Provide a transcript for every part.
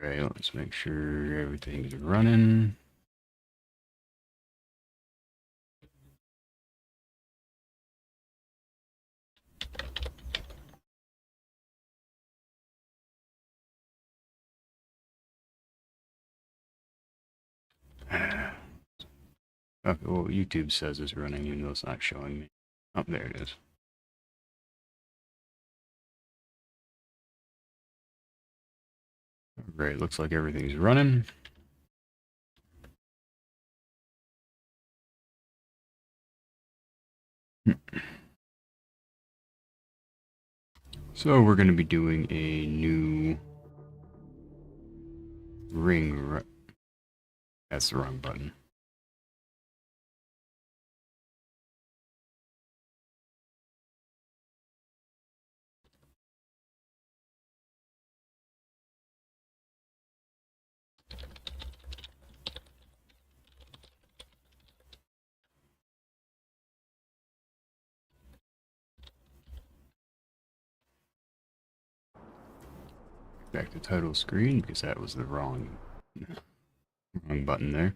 Right, let's make sure everything's running. Okay, well, YouTube says it's running, even though it's not showing me. Oh, there it is. Great, looks like everything's running. So we're going to be doing a new ring. That's the wrong button. Back to title screen because that was the wrong button there.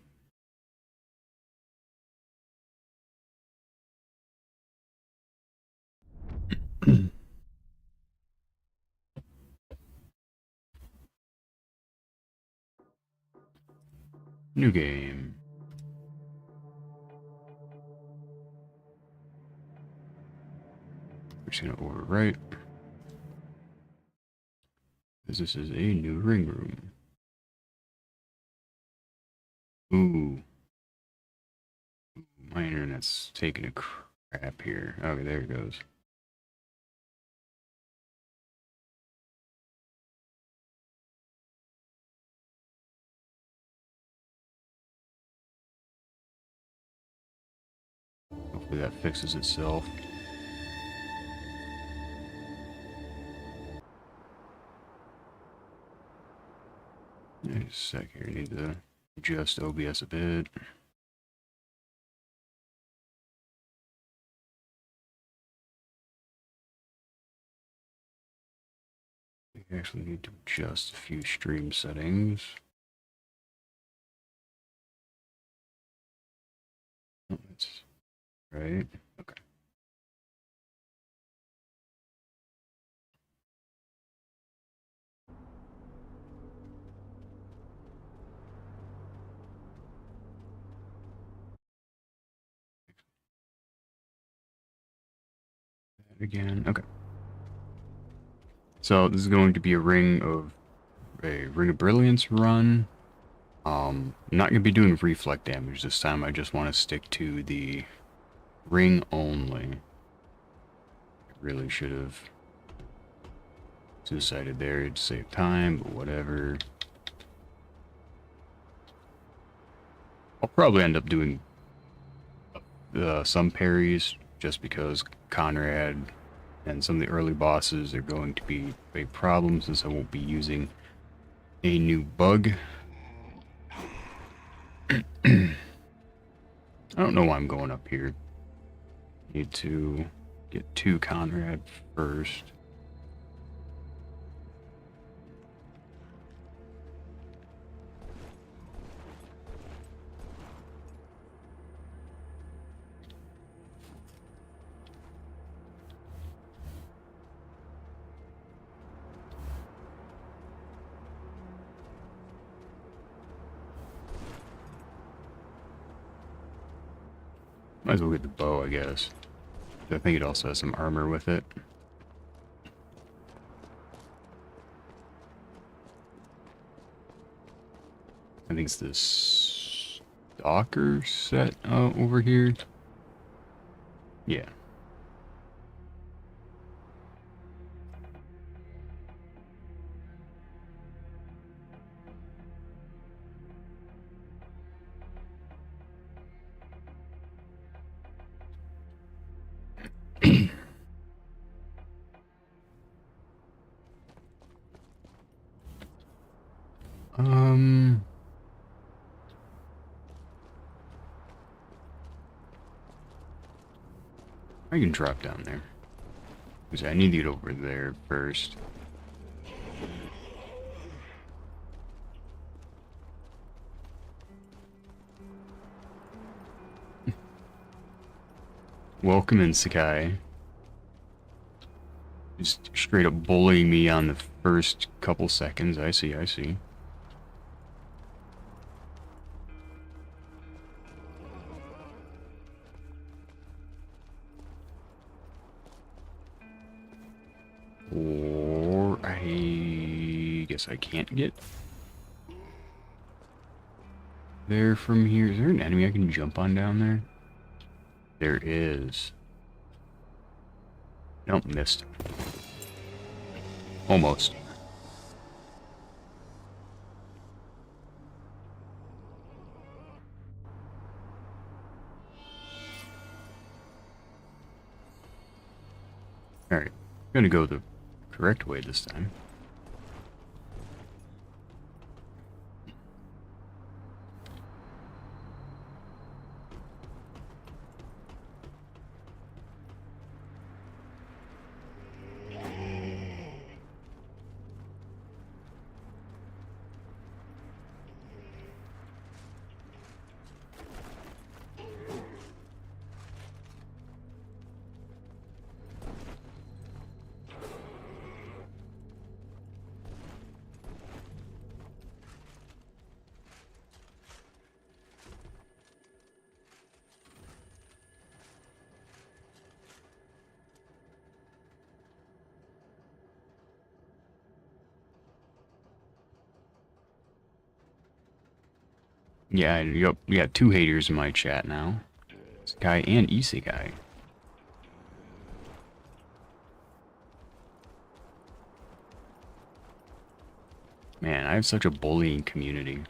New game. We're just gonna overwrite. Because this is a new ring room. Ooh. My internet's taking a crap here. Okay, there it goes. Hopefully that fixes itself. Just a sec here. I need to adjust OBS a bit. We actually need to adjust a few stream settings. Oh, that's right. Okay. That again. Okay. So this is going to be a Ring of Brilliance run. I'm not going to be doing reflect damage this time. I just want to stick to the ring only. I really should have suicided there to save time, but whatever. I'll probably end up doing some parries just because Conrad and some of the early bosses are going to be a problem since I won't be using a new bug. I don't know why I'm going up here. Need to get to Conrad first. Might as well get the bow, I guess. I think it also has some armor with it. I think it's this Stalker set over here. Yeah. um... I can drop down there. Because I need to get over there first. Welcome in, Sakai. Just straight up bullying me on the first couple seconds. I see, I see. Or I guess I can't get there from here. Is there an enemy I can jump on down there? There is. Nope, missed. Almost. Alright. I'm gonna go the correct way this time. Yeah, yep, we got two haters in my chat now. Sakai and Isekai. Man, I have such a bullying community.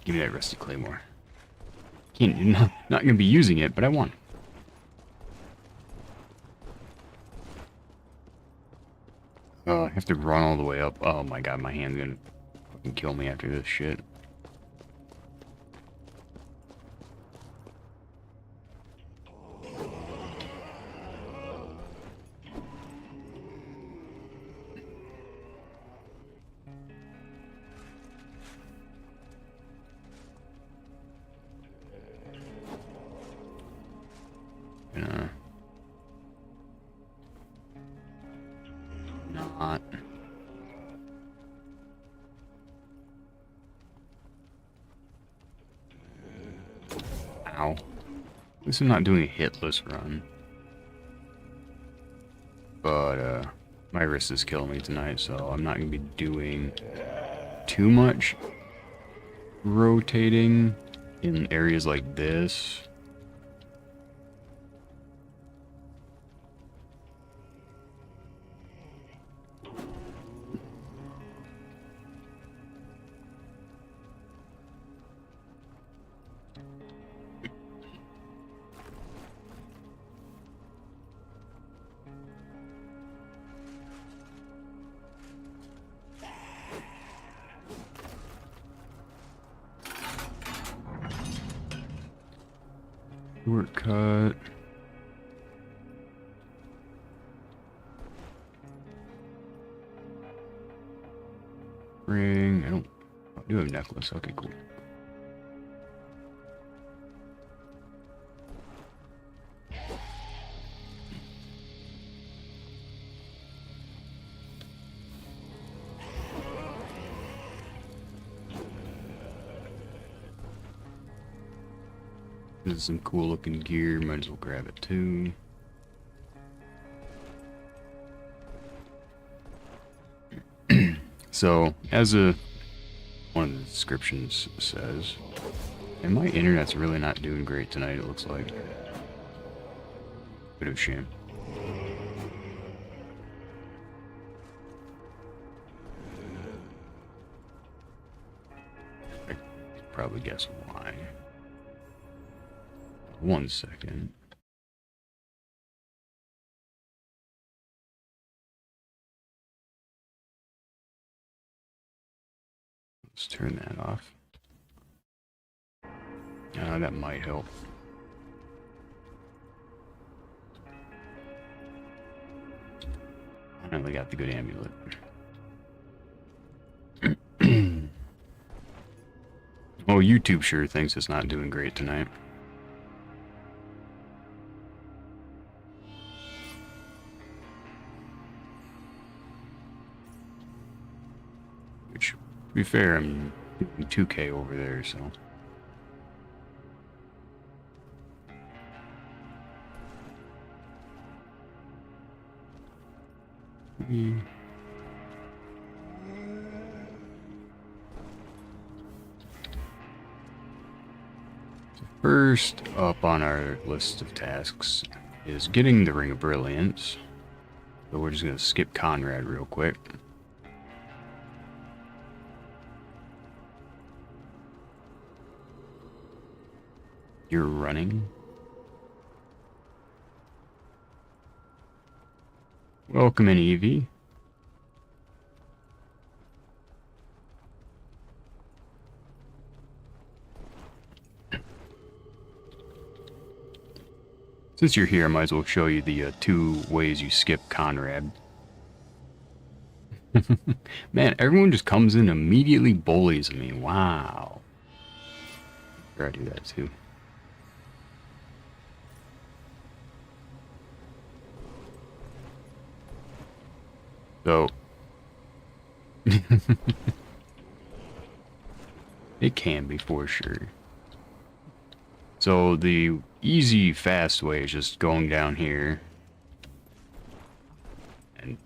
Give me that rusty claymore. Not gonna be using it, but I won. Oh, I have to run all the way up. Oh my god, my hand's gonna fucking kill me after this shit. Not. Ow. At least I'm not doing a hitless run. But, my wrist is killing me tonight, so I'm not gonna be doing too much rotating in areas like this. Shortcut. Ring. I do have a necklace. Okay, cool. This is some cool looking gear. Might as well grab it too. So, as one of the descriptions says, and my internet's really not doing great tonight, it looks like. Bit of a shame. I could probably guess why. 1 second. Let's turn that off. That might help. Finally got the good amulet. Oh, YouTube sure thinks it's not doing great tonight. Which, to be fair, I'm doing 2K over there, so. First up on our list of tasks is getting the Ring of Brilliance. So we're just going to skip Conrad real quick. You're running. Welcome in, Evie. Since you're here, I might as well show you the 2 ways you skip Conrad. Man, everyone just comes in and immediately bullies me. Wow. Sure, I do that too. So... it can be for sure. So the easy, fast way is just going down here and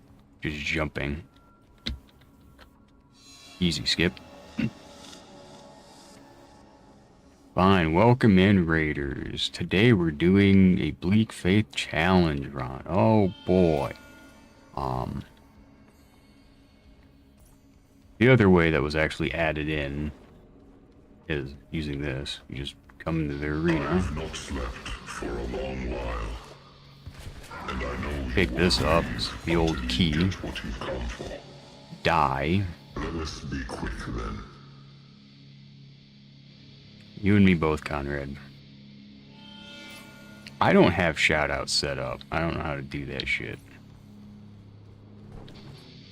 just jumping. Easy skip. Fine, welcome in, Raiders. Today we're doing a Bleak Faith Challenge run. Oh boy. The other way that was actually added in is using this. You just come into the arena. I've not slept for a long while, and I know pick this up. It's the old key. what you've come for. Die. Let us be quick then. You and me both, Conrad. I don't have shoutouts set up. I don't know how to do that shit.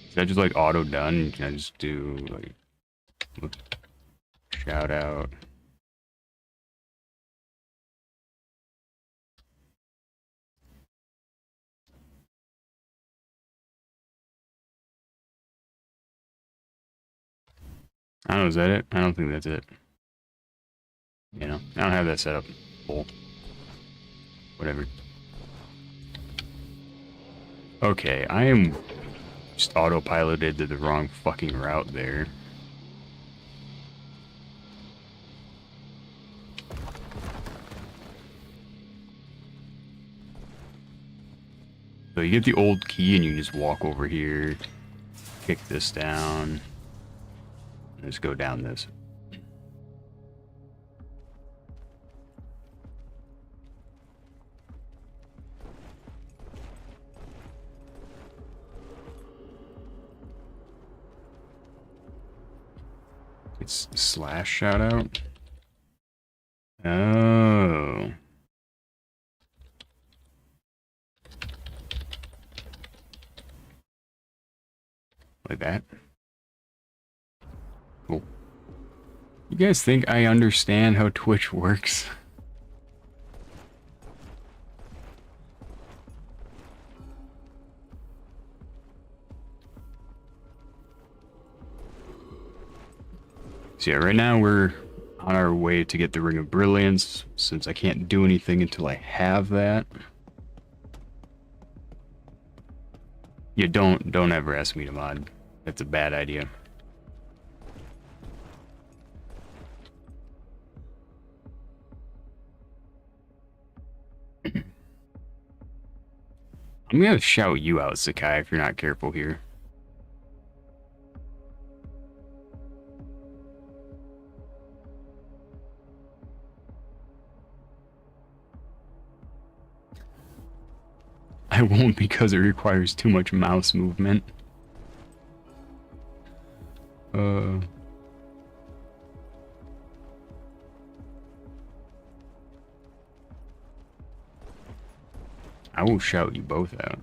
Is that just like auto done? Can I just do like shout out? I don't know, is that it? I don't think that's it. You know, I don't have that set up. Cool. Whatever. Okay, I am just autopiloted to the wrong fucking route there. So you get the old key and you just walk over here, kick this down, and just go down this. It's slash shout out. Oh. Like that. Cool. You guys think I understand how Twitch works? So yeah, right now we're on our way to get the Ring of Brilliance, since I can't do anything until I have that. Yeah, don't ever ask me to mod. That's a bad idea. I'm gonna shout you out, Sakai, if you're not careful here. I won't, because it requires too much mouse movement. I will shout you both out.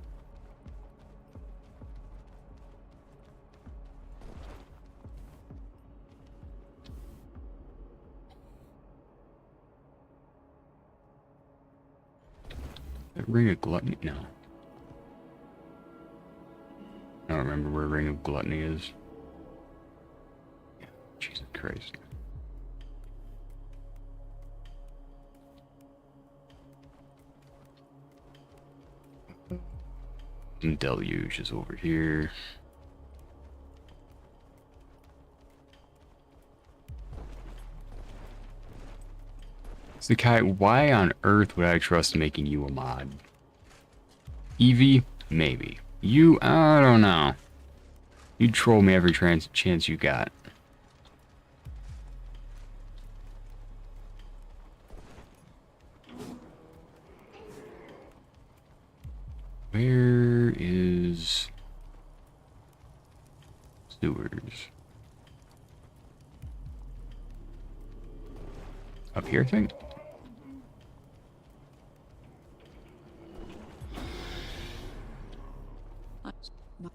Ring of Gluttony? No. I don't remember where Ring of Gluttony is. Yeah, Jesus Christ. And Deluge is over here. Sakai, why on earth would I trust making you a mod? Eevee? Maybe. You? I don't know. You troll me every chance you got. Where is sewers? Up here, I think?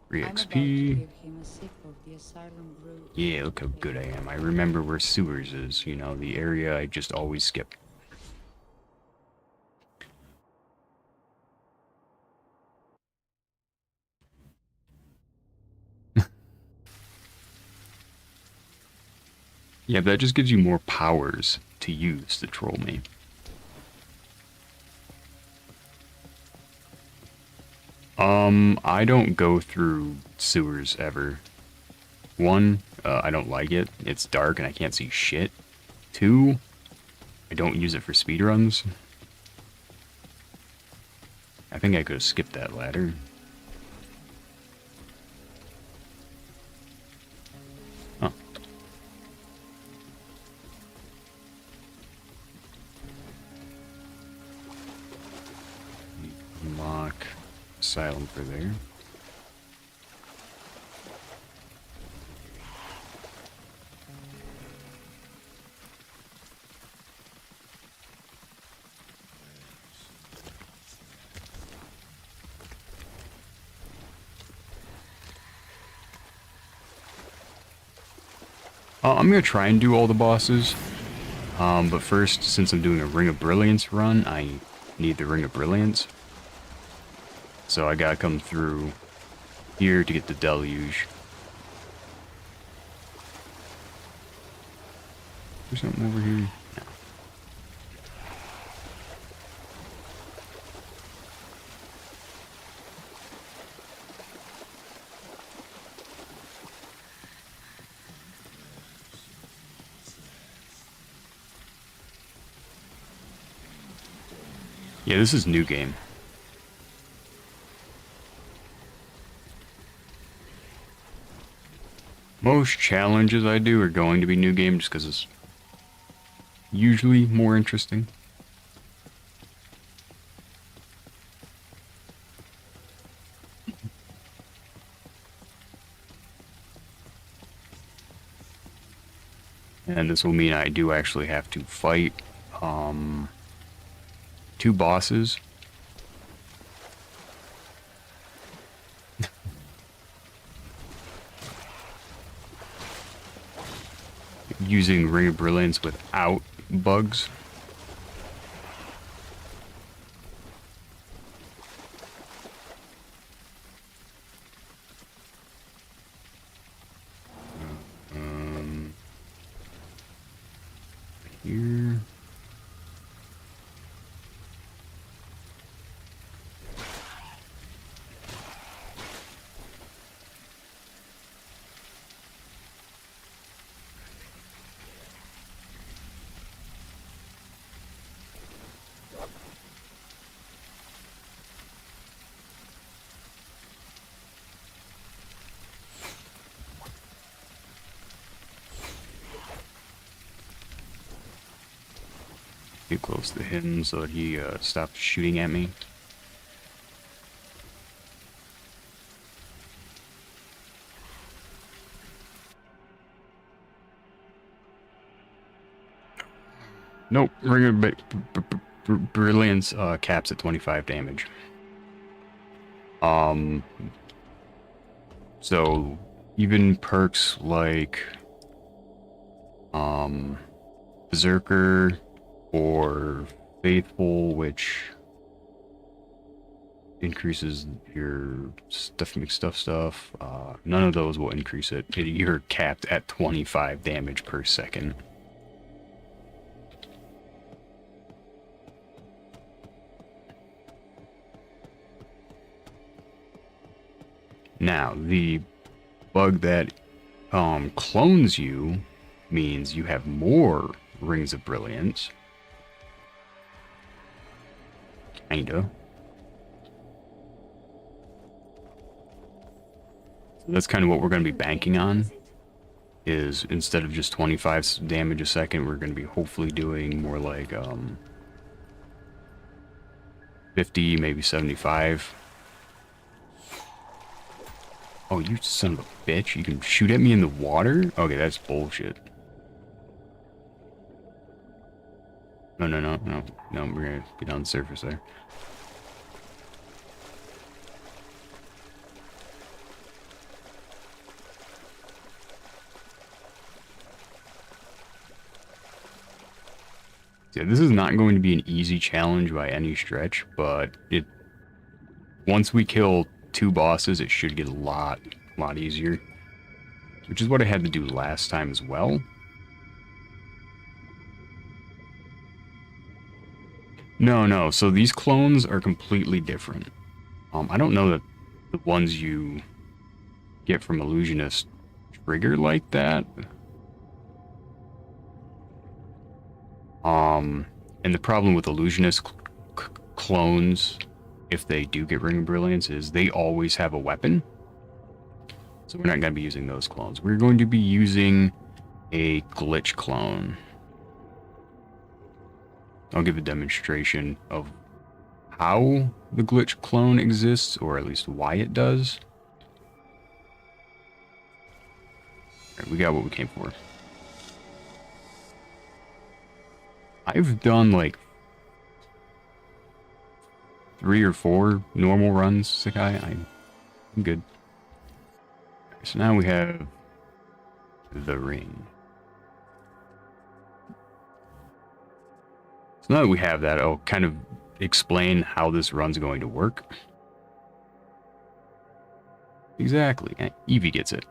Free XP. Yeah, look how good I am. I remember where sewers is, you know, the area I just always skip. Yeah, that just gives you more powers to use to troll me. I don't go through sewers ever. One, I don't like it. It's dark and I can't see shit. Two, I don't use it for speedruns. I think I could have skipped that ladder. Oh. Unlock asylum for there. I'm gonna try and do all the bosses. But first, since I'm doing a Ring of Brilliance run, I need the Ring of Brilliance. So I gotta come through here to get the Deluge. There's something over here? No. Yeah, this is new game. Most challenges I do are going to be new game just because it's usually more interesting. And this will mean I do actually have to fight two bosses. Using Ring of Brilliance without bugs. Here. Get close to him so that he stops shooting at me. Nope, Ring of Brilliance caps at 25 damage. So even perks like Berserker or Faithful, which increases your stuff, stuff. None of those will increase it. You're capped at 25 damage per second. Now, the bug that clones you means you have more Rings of Brilliance. Kinda. So that's kind of what we're going to be banking on. Is instead of just 25 damage a second, we're going to be hopefully doing more like 50, maybe 75. Oh, you son of a bitch. You can shoot at me in the water? Okay, that's bullshit. No, we're gonna get on the surface there. Yeah, this is not going to be an easy challenge by any stretch, but once we kill 2 bosses, it should get a lot easier. Which is what I had to do last time as well. No, so these clones are completely different. I don't know that the ones you get from Illusionist trigger like that. And the problem with Illusionist clones, if they do get Ring of Brilliance, is they always have a weapon. So we're not going to be using those clones. We're going to be using a glitch clone. I'll give a demonstration of how the glitch clone exists, or at least why it does. All right, we got what we came for. I've done like 3 or 4 normal runs, Sakai. I'm good. So now we have the ring. So now that we have that, I'll kind of explain how this run's going to work. Exactly. Eevee gets it.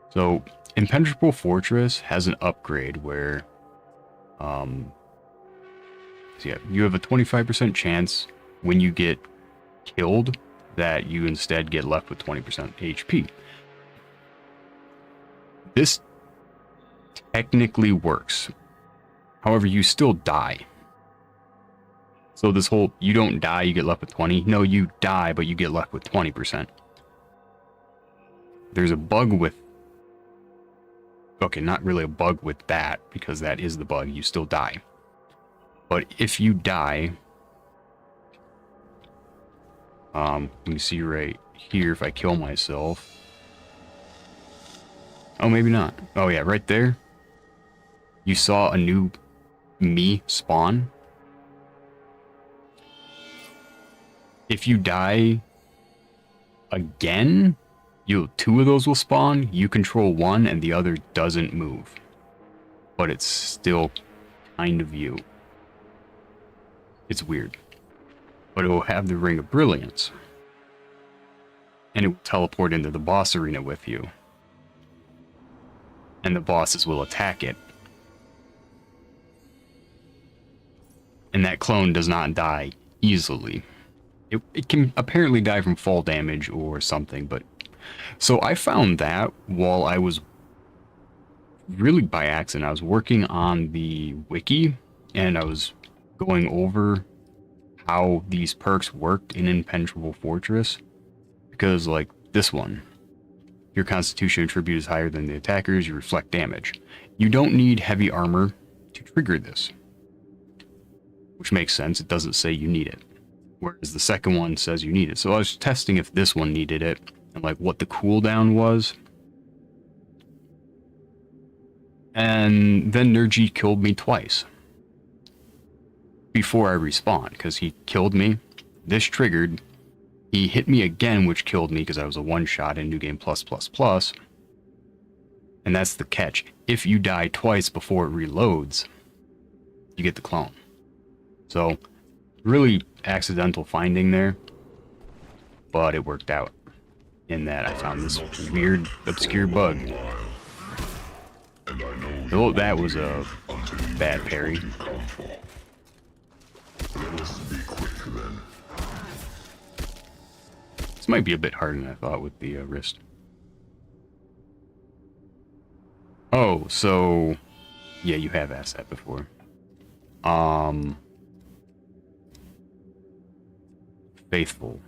So, Impenetrable Fortress has an upgrade where, so yeah, you have a 25% chance when you get killed that you instead get left with 20% HP. This technically works. However, you still die. So this whole, you don't die, you get left with 20. No, you die, but you get left with 20%. There's a bug with... Okay, not really a bug with that, because that is the bug. You still die. But if you die... let me see right here if I kill myself. Oh, maybe not. Oh yeah, right there. You saw a new me spawn. If you die again, 2 of those will spawn. You control one and the other doesn't move. But it's still kind of you. It's weird. But it will have the Ring of Brilliance. And it will teleport into the boss arena with you. And the bosses will attack it. And that clone does not die easily. It can apparently die from fall damage or something, but... So I found that while I was... Really by accident, I was working on the wiki, and I was going over how these perks worked in Impenetrable Fortress. Because, like, this one. Your Constitution attribute is higher than the attacker's, you reflect damage. You don't need heavy armor to trigger this. Which makes sense, it doesn't say you need it. Whereas the second one says you need it. So I was testing if this one needed it, and like what the cooldown was. And then Nergy killed me twice. Before I respawned, because he killed me. This triggered. He hit me again, which killed me because I was a one-shot in New Game Plus. And that's the catch. If you die twice before it reloads, you get the clone. So, really accidental finding there. but it worked out in that I found this weird, obscure bug. Oh, that was a bad parry. This might be a bit harder than I thought with the wrist. Oh, so yeah, you have asked that before. Faithful.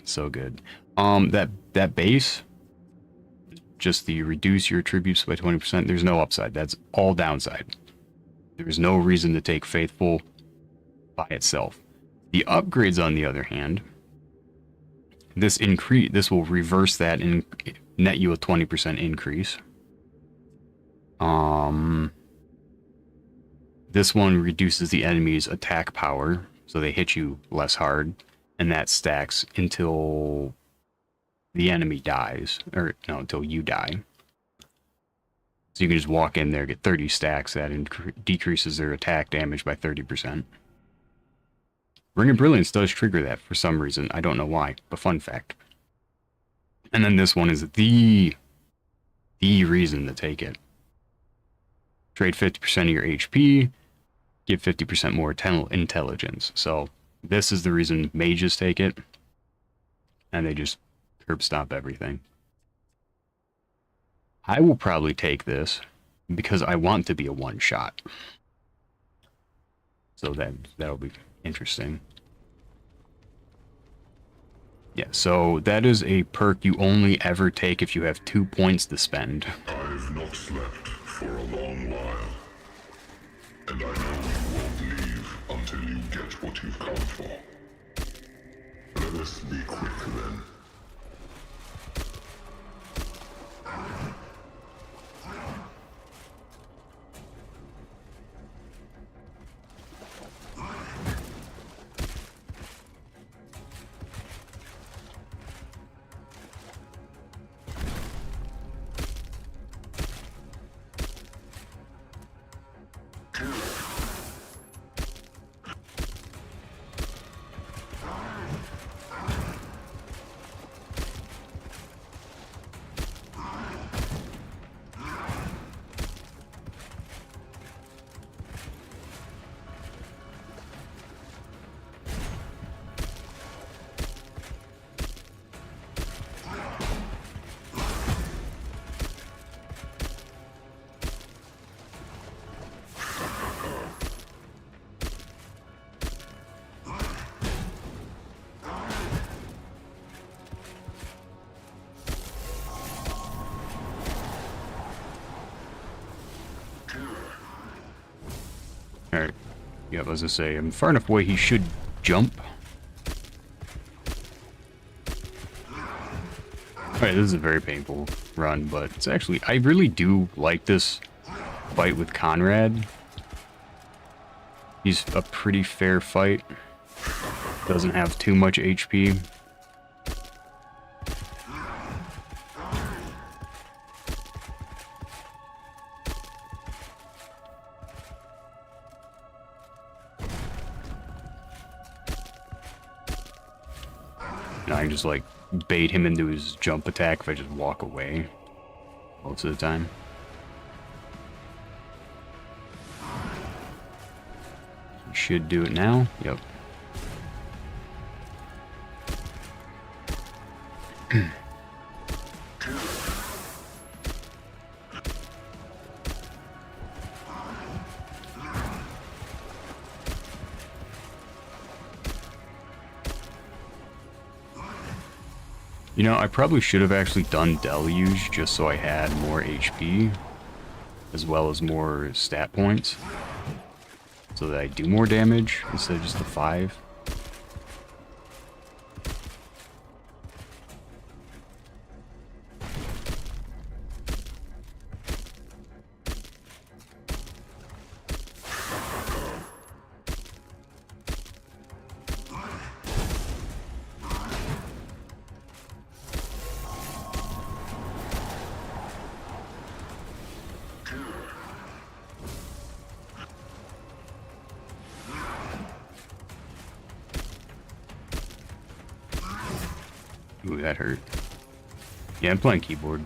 So good. That base, just the reduce your attributes by 20%, there's no upside. That's all downside. There's no reason to take Faithful by itself. The upgrades, on the other hand, this will reverse that and net you a 20% increase. This one reduces the enemy's attack power, so they hit you less hard, and that stacks until the enemy dies, or no, until you die. So you can just walk in there, get 30 stacks, that decreases their attack damage by 30%. Ring of Brilliance does trigger that for some reason. I don't know why, but fun fact. And then this one is the reason to take it. Trade 50% of your HP, give 50% more intelligence. So this is the reason mages take it, and they just curb stomp everything. I will probably take this because I want to be a one-shot. So that'll be interesting. Yeah, so that is a perk you only ever take if you have 2 points to spend. I've not slept for a long while, and I know you won't leave until you get what you've come for. Let us be quick then. Alright. Yeah, as I say, I'm far enough away he should jump. Alright, this is a very painful run, but it's actually... I really do like this fight with Conrad. He's a pretty fair fight. Doesn't have too much HP. I can just, like, bait him into his jump attack if I just walk away most of the time. You should do it now. Yep. You know, I probably should have actually done Deluge just so I had more HP, as well as more stat points, so that I do more damage instead of just the 5. Ooh, that hurt. Yeah, I'm playing keyboard.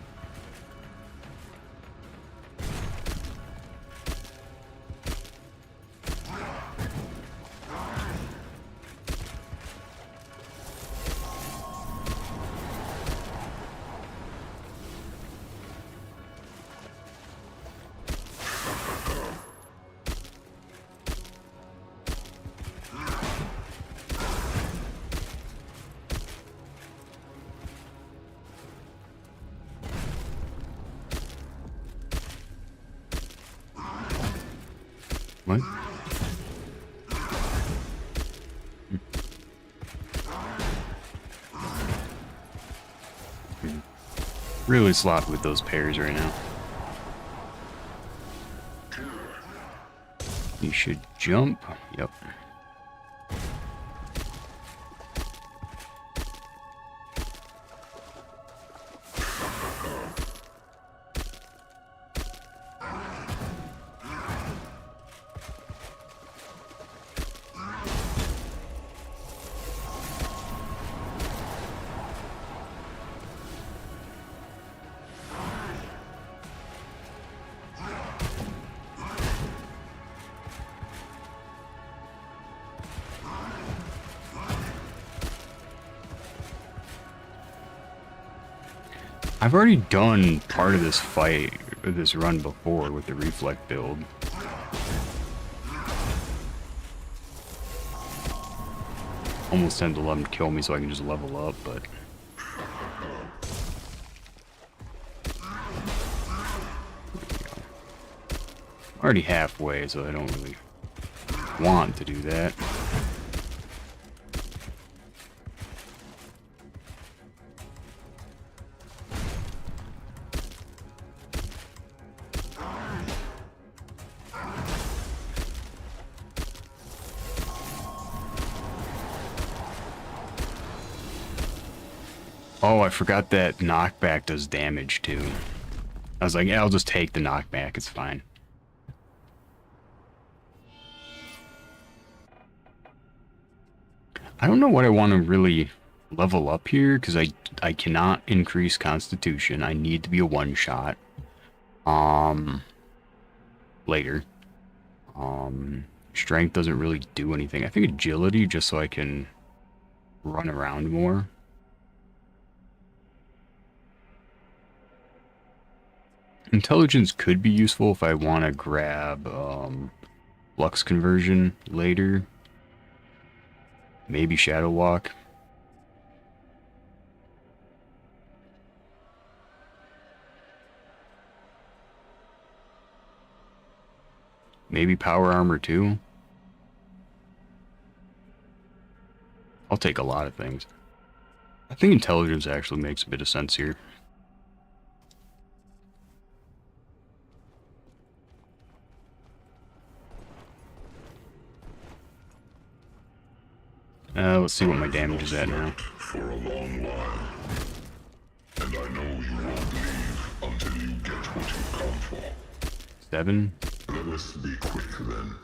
What? Really sloppy with those pairs right now. You should jump. Yep. I've already done part of this fight, or this run before with the reflect build. Almost tempted to let him kill me so I can just level up, but... already halfway, so I don't really want to do that. Oh, I forgot that knockback does damage too. I was like, yeah, I'll just take the knockback, it's fine. I don't know what I want to really level up here, because I cannot increase Constitution. I need to be a one-shot. Later. Strength doesn't really do anything. I think agility, just so I can run around more. Intelligence could be useful if I want to grab Lux Conversion later. Maybe Shadow Walk. Maybe Power Armor too. I'll take a lot of things. I think Intelligence actually makes a bit of sense here. Let's see what my damage is at now. For a long while, and I know you won't leave until you get what you've come for. 7. Let us be quick then.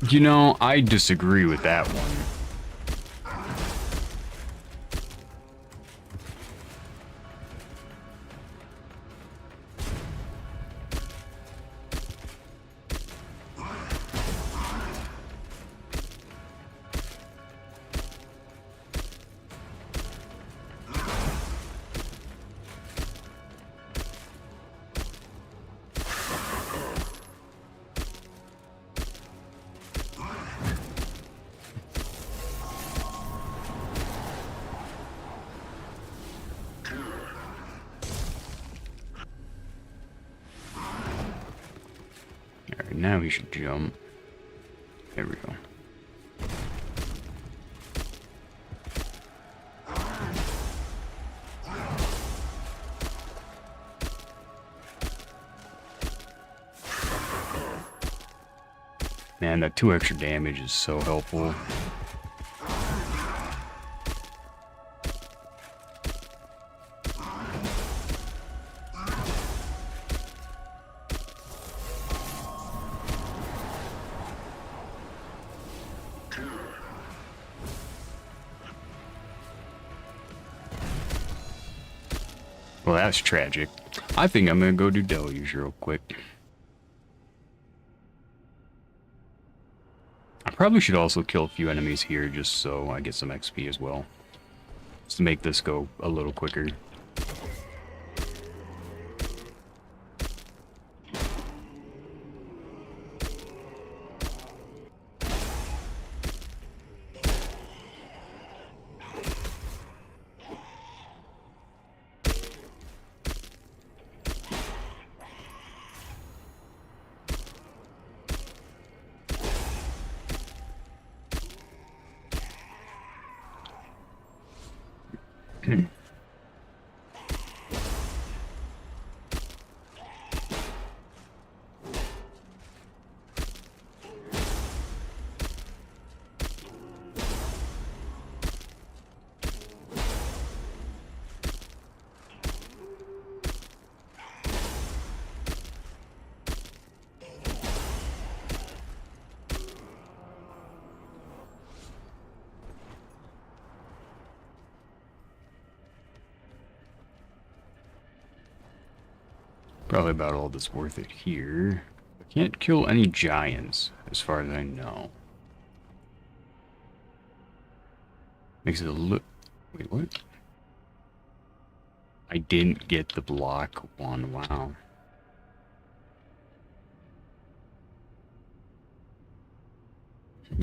You know, I disagree with that one. Now he should jump. There we go. Man, that 2 extra damage is so helpful. Well, that's tragic. I think I'm gonna go do Deluge real quick. I probably should also kill a few enemies here just so I get some XP as well. Just to make this go a little quicker. Probably about all that's worth it here. I can't kill any giants, as far as I know. Makes it a look... Wait, what? I didn't get the block one, wow.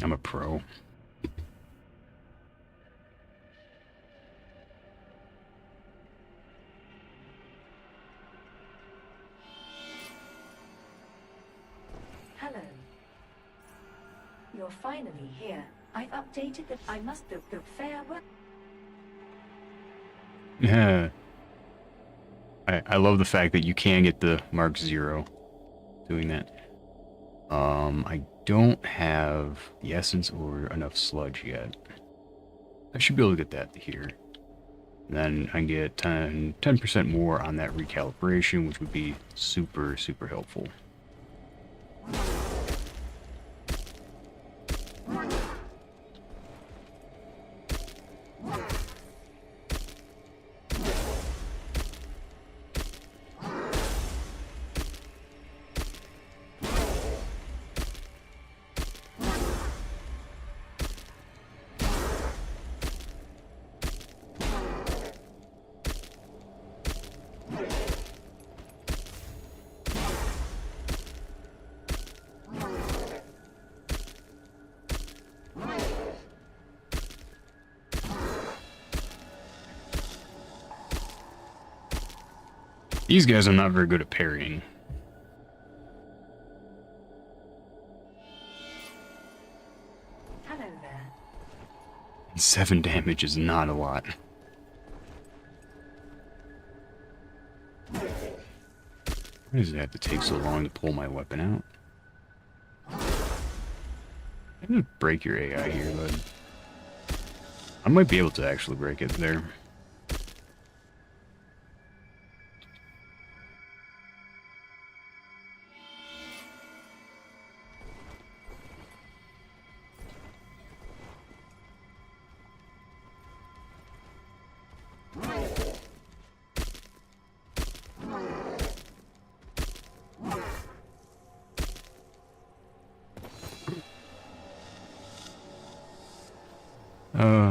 I'm a pro. Hello. You're finally here. I've updated the... I must the fair work. Yeah. I love the fact that you can get the Mark 0 doing that. I don't have the essence or enough sludge yet. I should be able to get that here. And then I can get 10% more on that recalibration, which would be super, super helpful. These guys are not very good at parrying. Hello there. 7 damage is not a lot. Why does it have to take so long to pull my weapon out? I'm gonna break your AI here, bud. I might be able to actually break it there.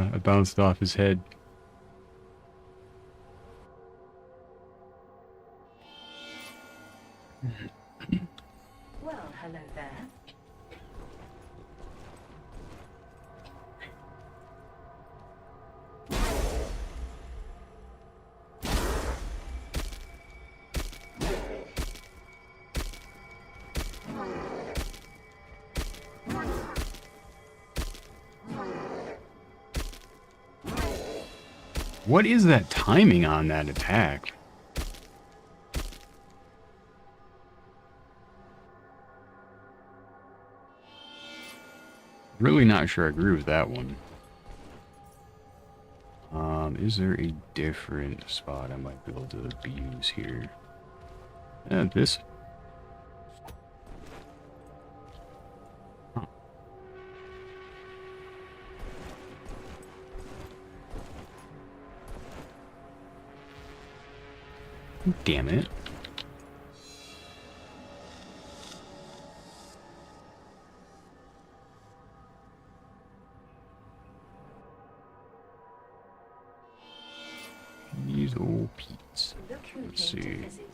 I bounced off his head. Well, hello there. What is that timing on that attack? Really not sure I agree with that one. Is there a different spot I might be able to use here? This. Huh. Damn it. These old Pete's. Look who Let's came to see. visit.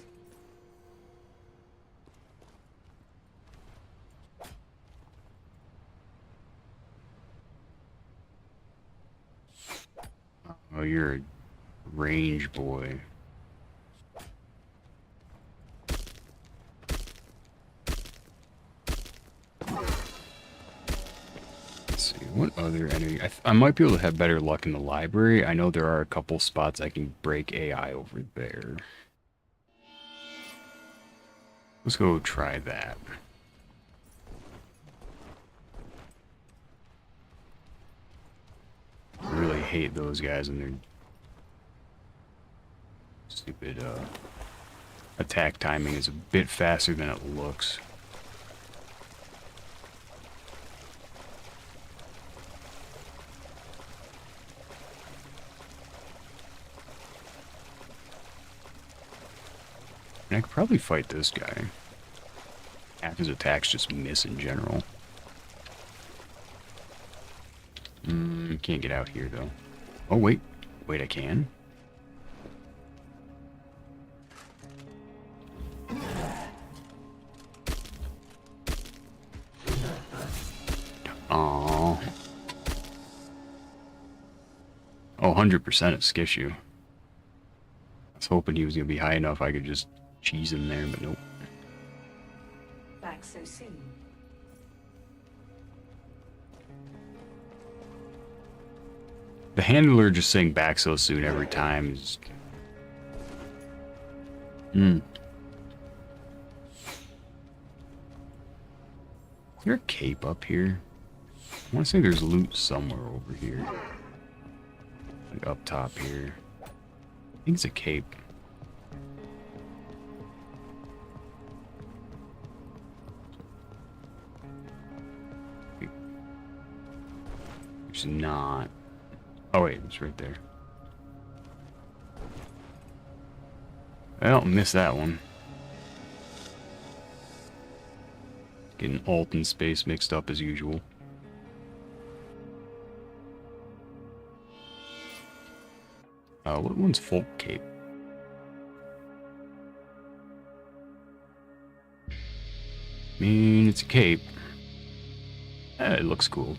Oh, you're a range boy. Let's see, what other enemy? I might be able to have better luck in the library. I know there are a couple spots I can break AI over there. Let's go try that. I really hate those guys and their stupid attack timing is a bit faster than it looks. And I could probably fight this guy. Half his attacks just miss in general. Can't get out here though. Oh wait. Wait, I can? Oh. Oh, 100% it skish you. I was hoping he was gonna be high enough I could just cheese him there, but nope. Back so soon. The handler just saying back so soon every time is... Is there a cape up here? I want to say there's loot somewhere over here. Like up top here. I think it's a cape. There's not. Oh wait, it's right there. Well, missed that one. Getting alt and space mixed up as usual. What one's folk cape? I mean, it's a cape. It looks cool.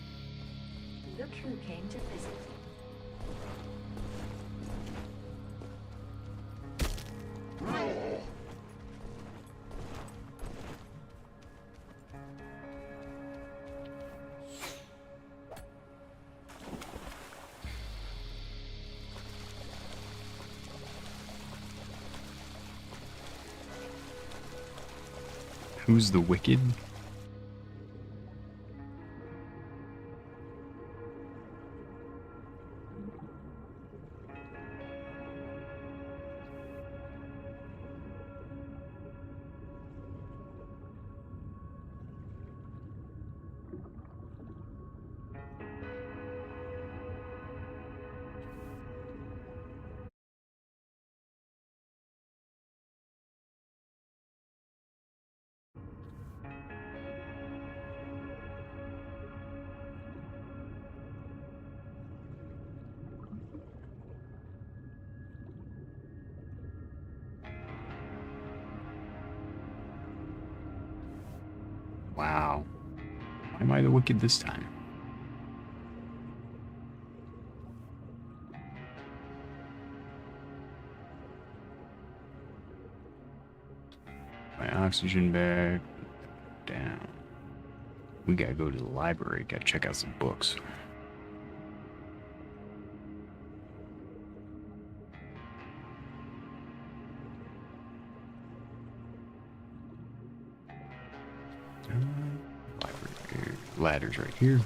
Look who came to visit. Who's the wicked? Wow. Why am I the wicked this time? My oxygen bag. Down. We gotta go to the library. Gotta check out some books. Library. Ladder's right here.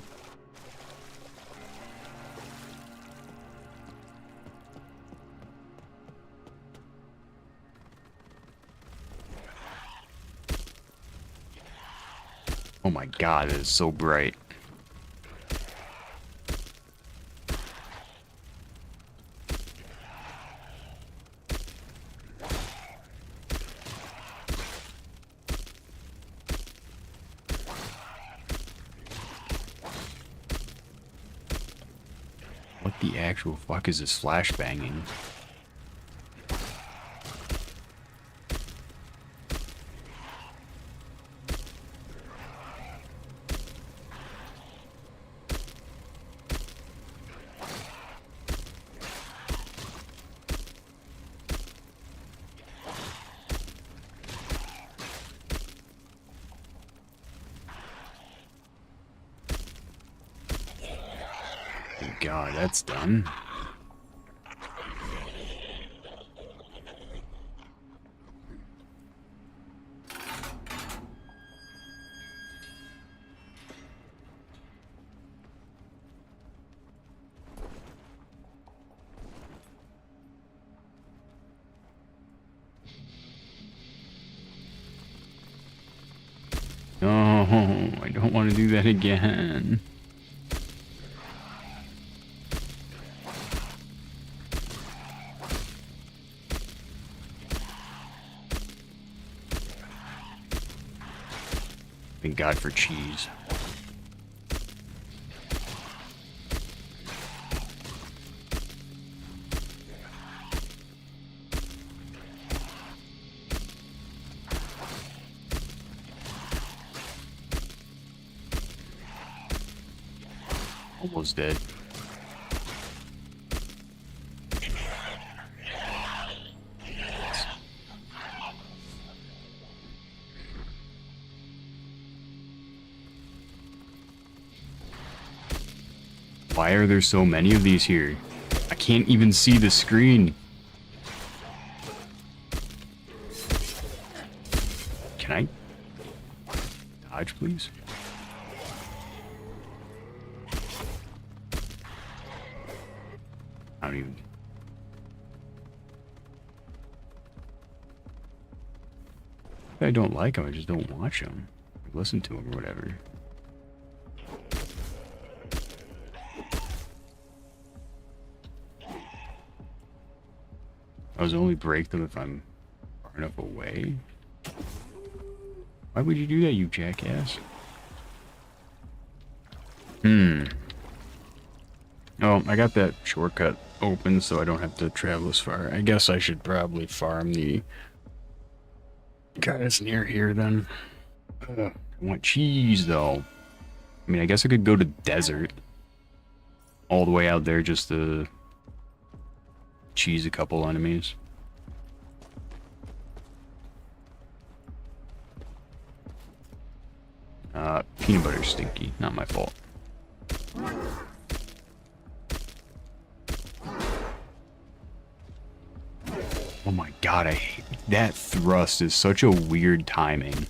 my god, it is so bright. What the actual fuck is this flashbanging? God, that's done. No, I don't want to do that again. Thank God for cheese. Almost dead. Why are there so many of these here? I can't even see the screen. Can I dodge, please? I don't even... I don't like them, I just don't watch them. Listen to them or whatever. I was only break them if I'm far enough away. Why would you do that, you jackass? Oh, I got that shortcut open so I don't have to travel as far. I guess I should probably farm the guys near here then. I want cheese though. I mean, I guess I could go to desert. All the way out there just to cheese a couple enemies. Peanut butter's stinky, not my fault. Oh my god, I hate that thrust is such a weird timing.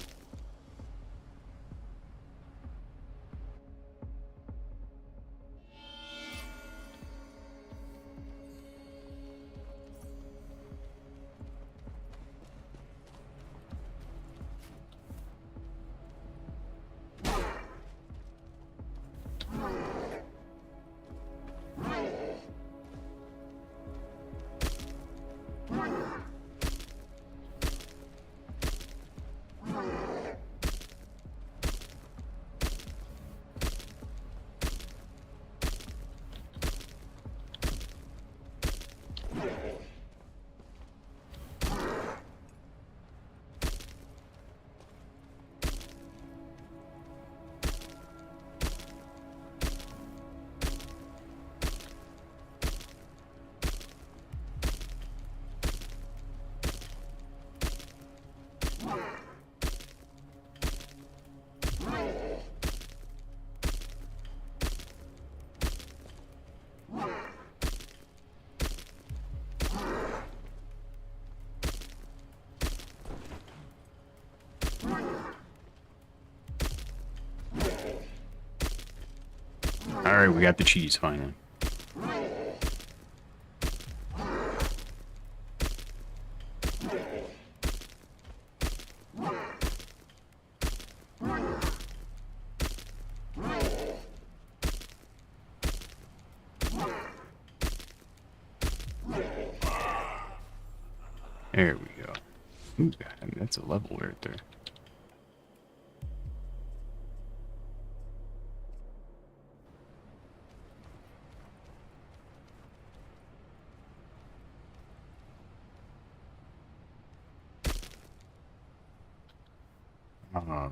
Alright, we got the cheese finally. There we go. Ooh, I mean, that's a level right there. Uh,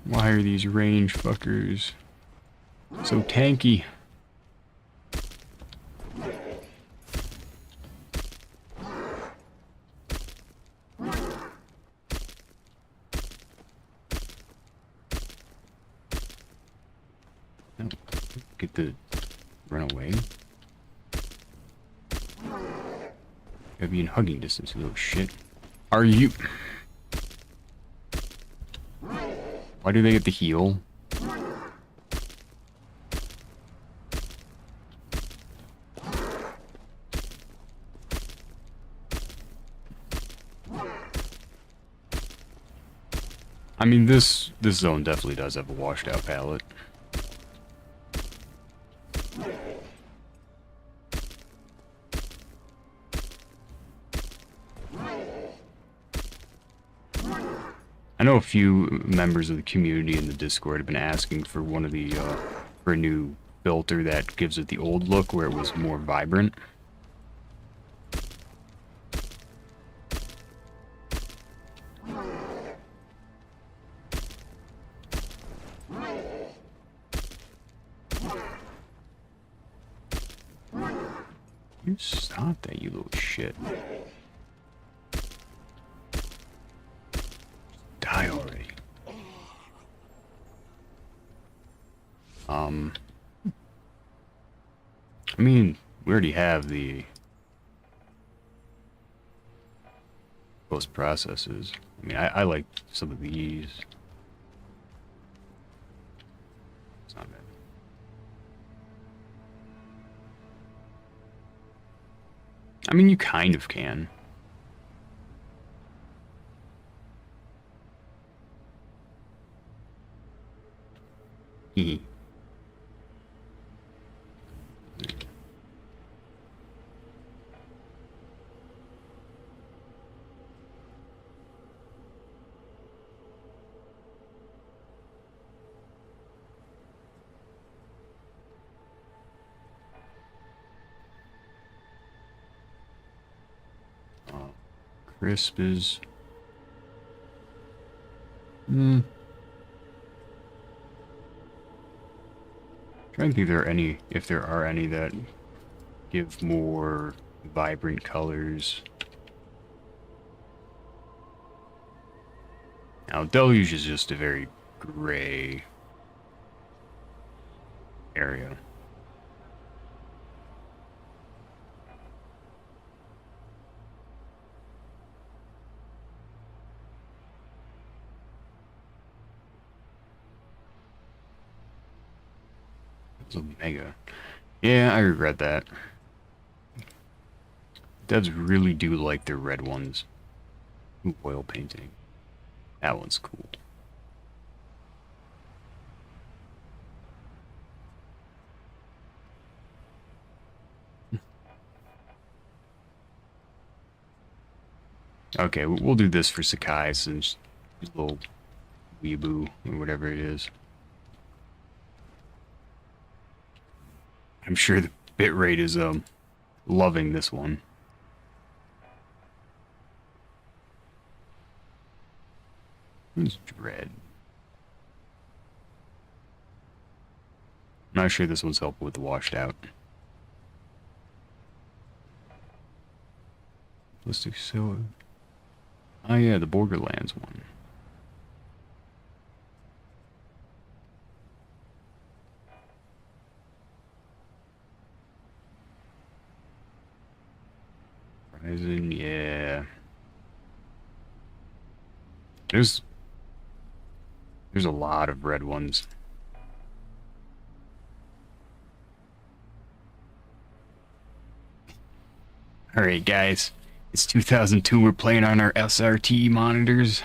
why are these range fuckers so tanky? No, get the run away. Gotta be in hugging distance, you little shit. Are you? Why do they get the heal? I mean, this zone definitely does have a washed out palette. I know a few members of the community in the Discord have been asking for one of the for a new filter that gives it the old look where it was more vibrant. You stop that, you little shit. Die already. I mean, we already have the post processes. I mean, I like some of these. It's not bad. I mean, you kind of can. Hee. Crisp is... Trying to think if there are any that give more vibrant colors. Now, Deluge is just a very gray area. It's Omega. Yeah, I regret that. Devs really do like their red ones. Ooh, oil painting. That one's cool. Okay, we'll do this for Sakai since he's a little weeaboo or whatever it is. I'm sure the bitrate is loving this one. Who's Dread? I'm not sure this one's helpful with the washed out. Ballistic Silver. Oh yeah, the Borderlands one. Horizon, yeah. there's a lot of red ones. Alright guys, it's 2002, we're playing on our SRT monitors.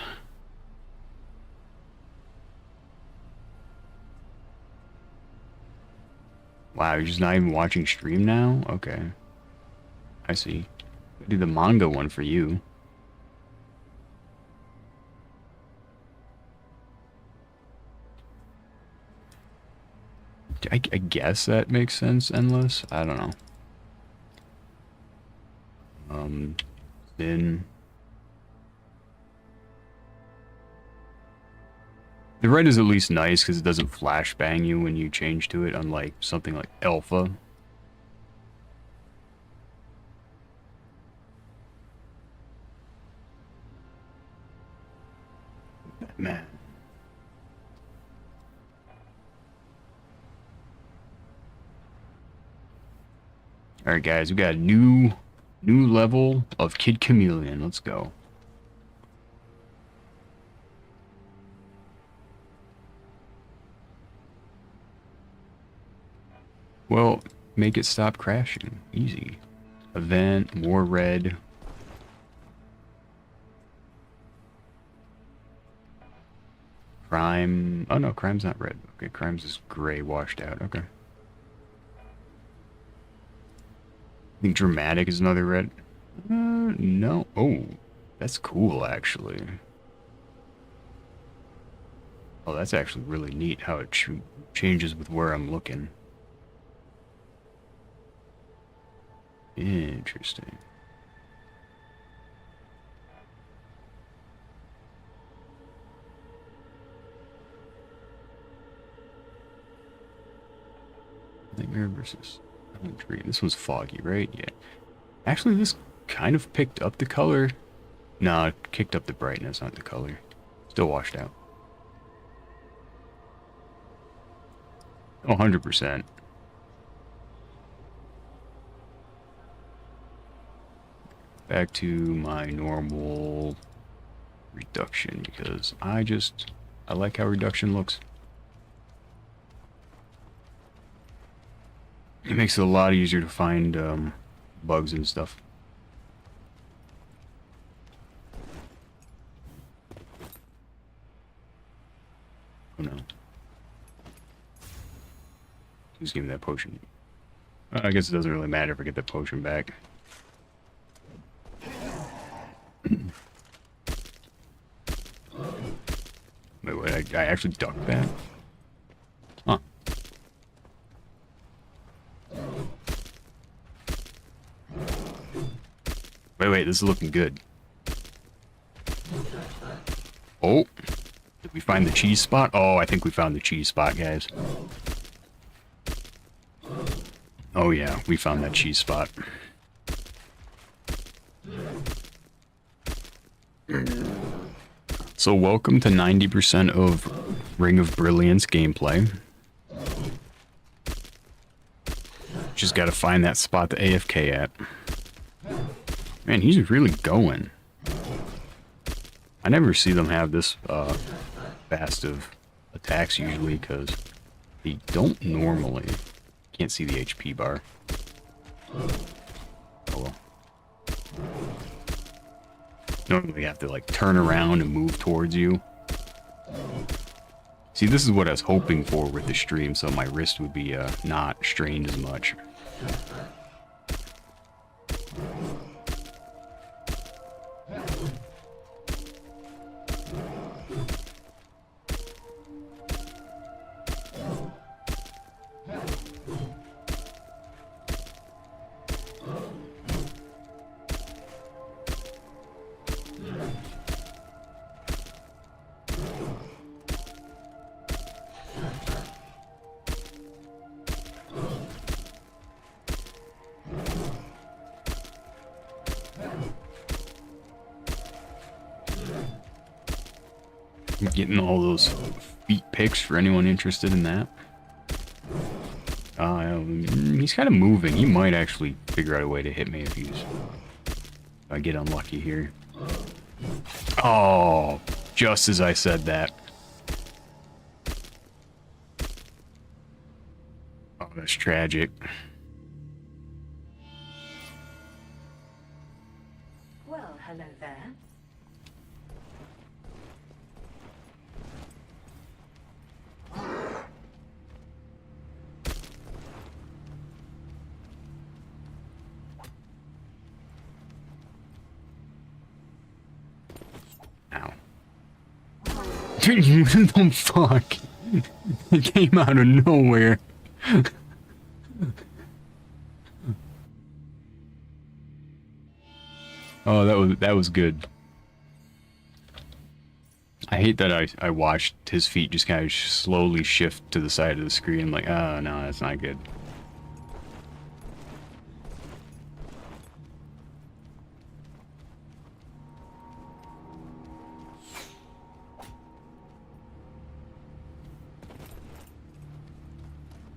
Wow, you're just not even watching stream now? Okay. I see. I'll do the manga one for you. I guess that makes sense, Endless? I don't know. Then... The red is at least nice because it doesn't flashbang you when you change to it, unlike something like Alpha. Man. Alright guys, we got a new level of Kid Chameleon. Let's go. Well, make it stop crashing. Easy. Event, more red. Crime. Oh no, crime's not red. Okay, crime's is gray washed out. Okay. I think dramatic is another red. No. Oh, that's cool actually. Oh, that's actually really neat how it changes with where I'm looking. Interesting. Nightmare versus Dream. This one's foggy, right? Yeah. Actually, this kind of picked up the color. No, it kicked up the brightness, not the color. Still washed out. Oh, 100%. Back to my normal reduction because I like how reduction looks. It makes it a lot easier to find bugs and stuff. Oh no. Just give me that potion. I guess it doesn't really matter if I get that potion back. Wait, I actually ducked that? Huh. Wait, this is looking good. Oh! Did we find the cheese spot? Oh, I think we found the cheese spot, guys. Oh yeah, we found that cheese spot. So welcome to 90% of Ring of Brilliance gameplay. Just gotta find that spot to AFK at. Man, he's really going. I never see them have this fast of attacks usually because they don't normally. Can't see the HP bar. Oh well. Normally you have to like turn around and move towards you. See, this is what I was hoping for with the stream, so my wrist would be not strained as much. I'm getting all those feet pics for anyone interested in that. He's kind of moving. He might actually figure out a way to hit me if I get unlucky here. Oh, just as I said that. Oh, that's tragic. Well, hello there. Ow. What the fuck? It came out of nowhere. Oh, that was good. I hate that I watched his feet just kind of slowly shift to the side of the screen. Like, oh no, that's not good.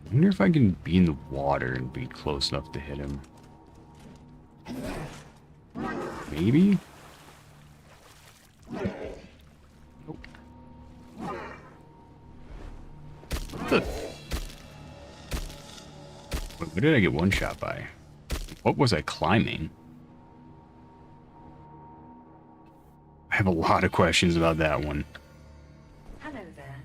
I wonder if I can be in the water and be close enough to hit him. Maybe? Nope. What the? Wait, what did I get one shot by? What was I climbing? I have a lot of questions about that one. Hello there.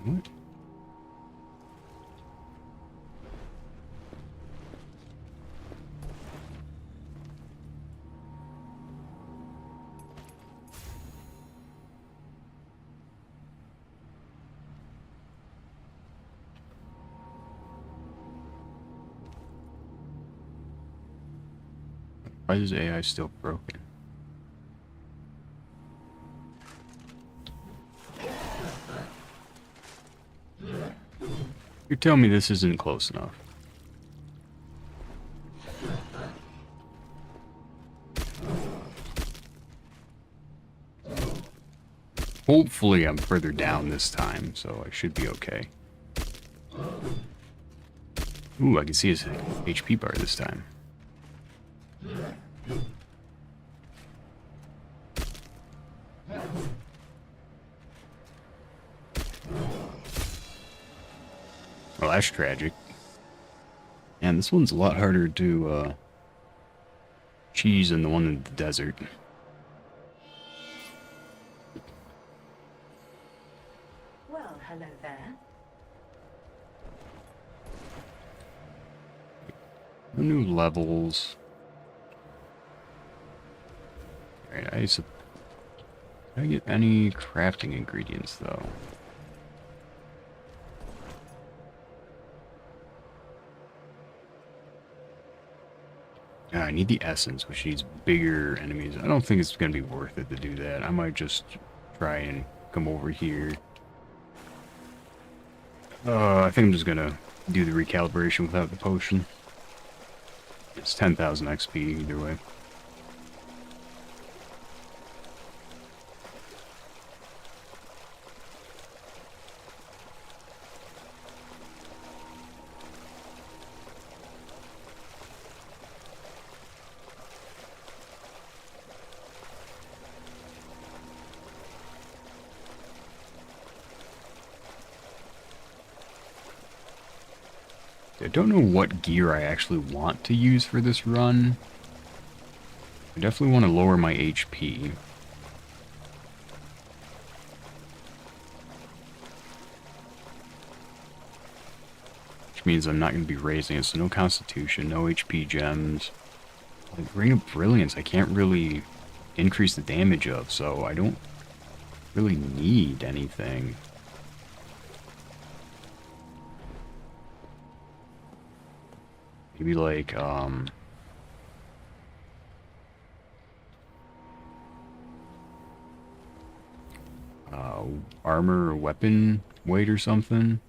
What? Why is AI still broken? You're telling me this isn't close enough. Hopefully I'm further down this time, so I should be okay. Ooh, I can see his HP bar this time. Well, that's tragic. And this one's a lot harder to cheese than the one in the desert. Well, hello there. No new levels. Alright, did I get any crafting ingredients though? I need the essence, which needs bigger enemies. I don't think it's going to be worth it to do that. I might just try and come over here. I think I'm just going to do the recalibration without the potion. It's 10,000 XP either way. I don't know what gear I actually want to use for this run. I definitely want to lower my HP. Which means I'm not going to be raising it, so no constitution, no HP gems. Like Ring of Brilliance, I can't really increase the damage of, so I don't really need anything. Maybe like, armor or weapon weight or something.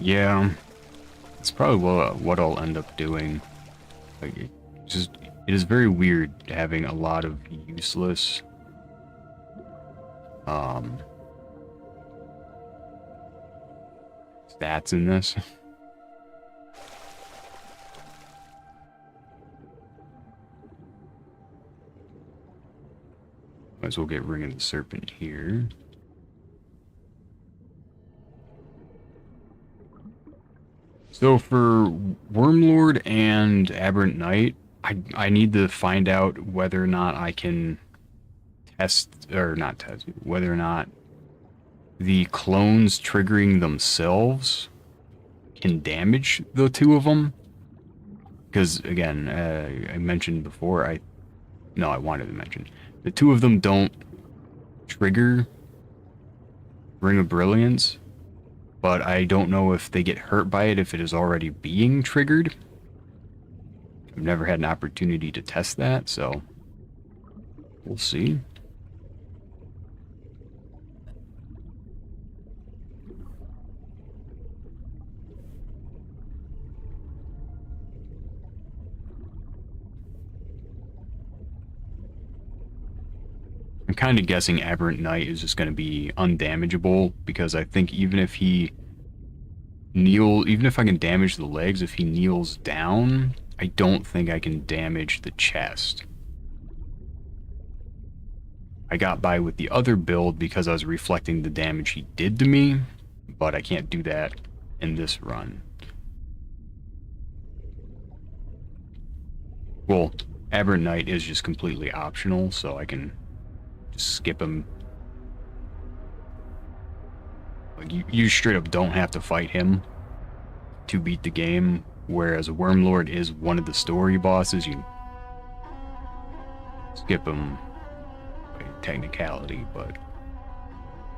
Yeah, it's probably what I'll end up doing. Like, it is very weird having a lot of useless stats in this. Might as well get Ring of the Serpent here. So for Wormlord and Aberrant Knight, I need to find out whether or not I can test, or not test, whether or not the clones triggering themselves can damage the two of them. Because again, I mentioned before, I wanted to mention, the two of them don't trigger Ring of Brilliance, but I don't know if they get hurt by it if it is already being triggered. I've never had an opportunity to test that, so we'll see. I'm kind of guessing Aberrant Knight is just going to be undamageable, because I think even if I can damage the legs, if he kneels down, I don't think I can damage the chest. I got by with the other build because I was reflecting the damage he did to me, but I can't do that in this run. Well, Aberrant Knight is just completely optional, so I can just skip him. Like, you straight up don't have to fight him to beat the game, whereas Wormlord is one of the story bosses. You skip him by technicality, but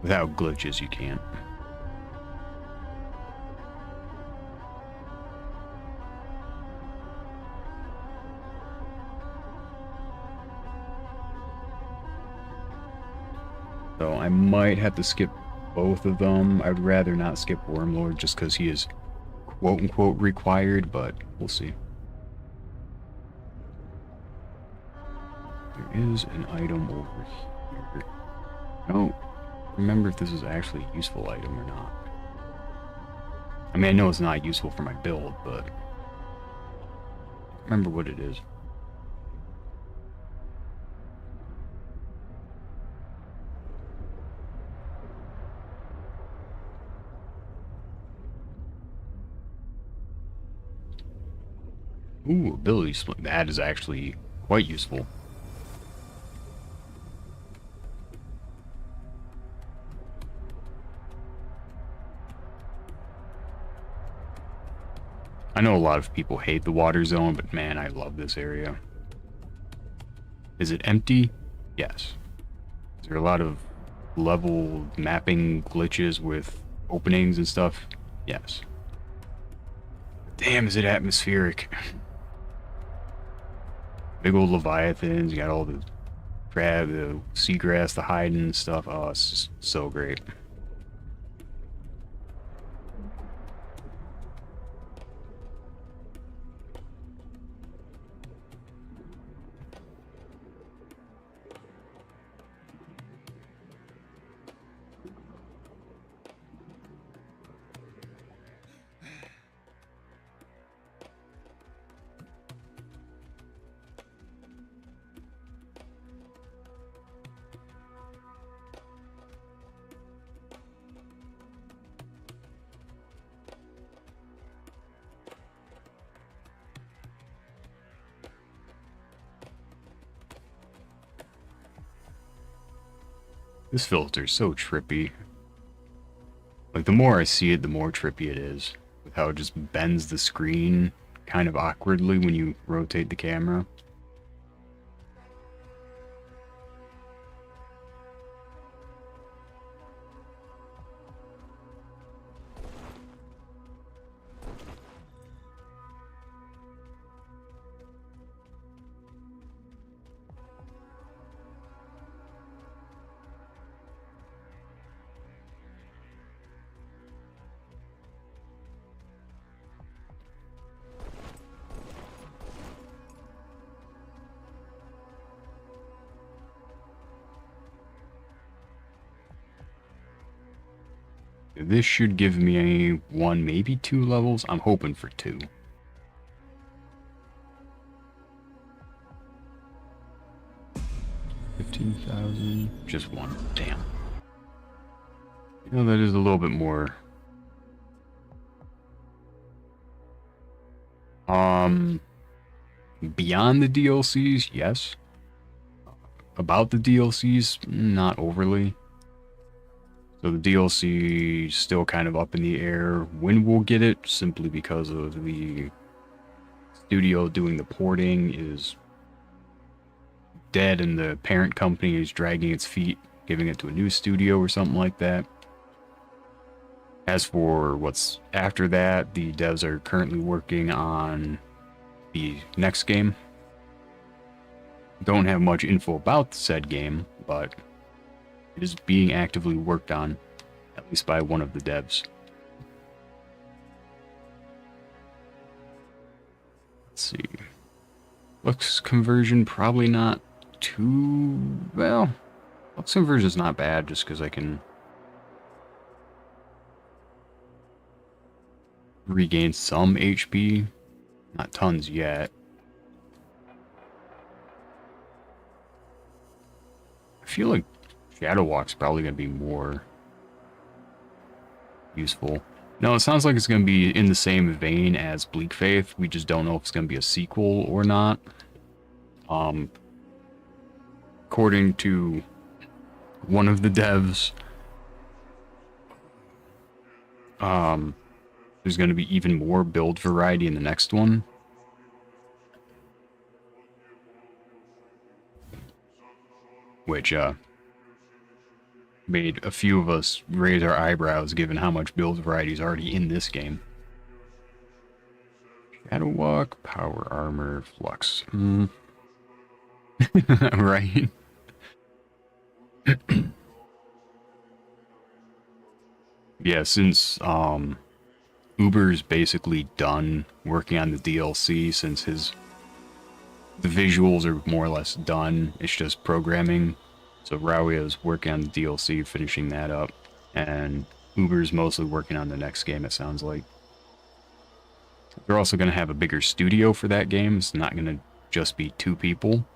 without glitches you can't. So I might have to skip both of them. I'd rather not skip Wormlord just because he is quote-unquote required, but we'll see. There is an item over here. I don't remember if this is actually a useful item or not. I mean, I know it's not useful for my build, but I remember what it is. Ooh, ability split. That is actually quite useful. I know a lot of people hate the water zone, but man, I love this area. Is it empty? Yes. Is there a lot of level mapping glitches with openings and stuff? Yes. Damn, is it atmospheric? Big old leviathans, you got all the crab, the seagrass, the hiding and stuff. Oh, it's just so great. This filter's so trippy. Like, the more I see it, the more trippy it is. With how it just bends the screen kind of awkwardly when you rotate the camera. This should give me one, maybe 2 levels. I'm hoping for 2. 15,000. Just 1. Damn. You know, that is a little bit more. Beyond the DLCs, yes. About the DLCs, not overly. So the DLC is still kind of up in the air when we'll get it, simply because of the studio doing the porting is dead and the parent company is dragging its feet, giving it to a new studio or something like that. As for what's after that, the devs are currently working on the next game. Don't have much info about said game, but it is being actively worked on, at least by one of the devs. Let's see. Looks conversion, probably not too... well, looks conversion is not bad, just because I can regain some HP. Not tons yet. I feel like Shadow Walk's probably going to be more useful. No, it sounds like it's going to be in the same vein as Bleak Faith. We just don't know if it's going to be a sequel or not. According to one of the devs, there's going to be even more build variety in the next one. Which, made a few of us raise our eyebrows given how much build variety is already in this game. Shadow Walk, Power Armor, Flux. Right? Yeah, since Uber's basically done working on the DLC, since the visuals are more or less done, it's just programming. So Rauia is working on the DLC, finishing that up, and Uber's mostly working on the next game, it sounds like. They're also going to have a bigger studio for that game. It's not going to just be 2 people.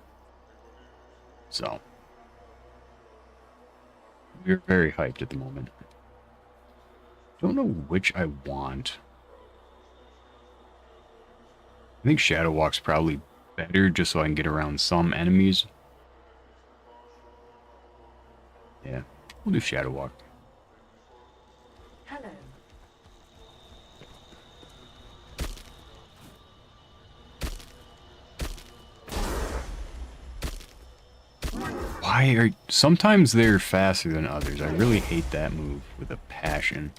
So we're very hyped at the moment. Don't know which I want. I think Shadow Walk's probably better, just so I can get around some enemies. Yeah, we'll do Shadow Walk. Hello. Why are... sometimes they're faster than others. I really hate that move with a passion.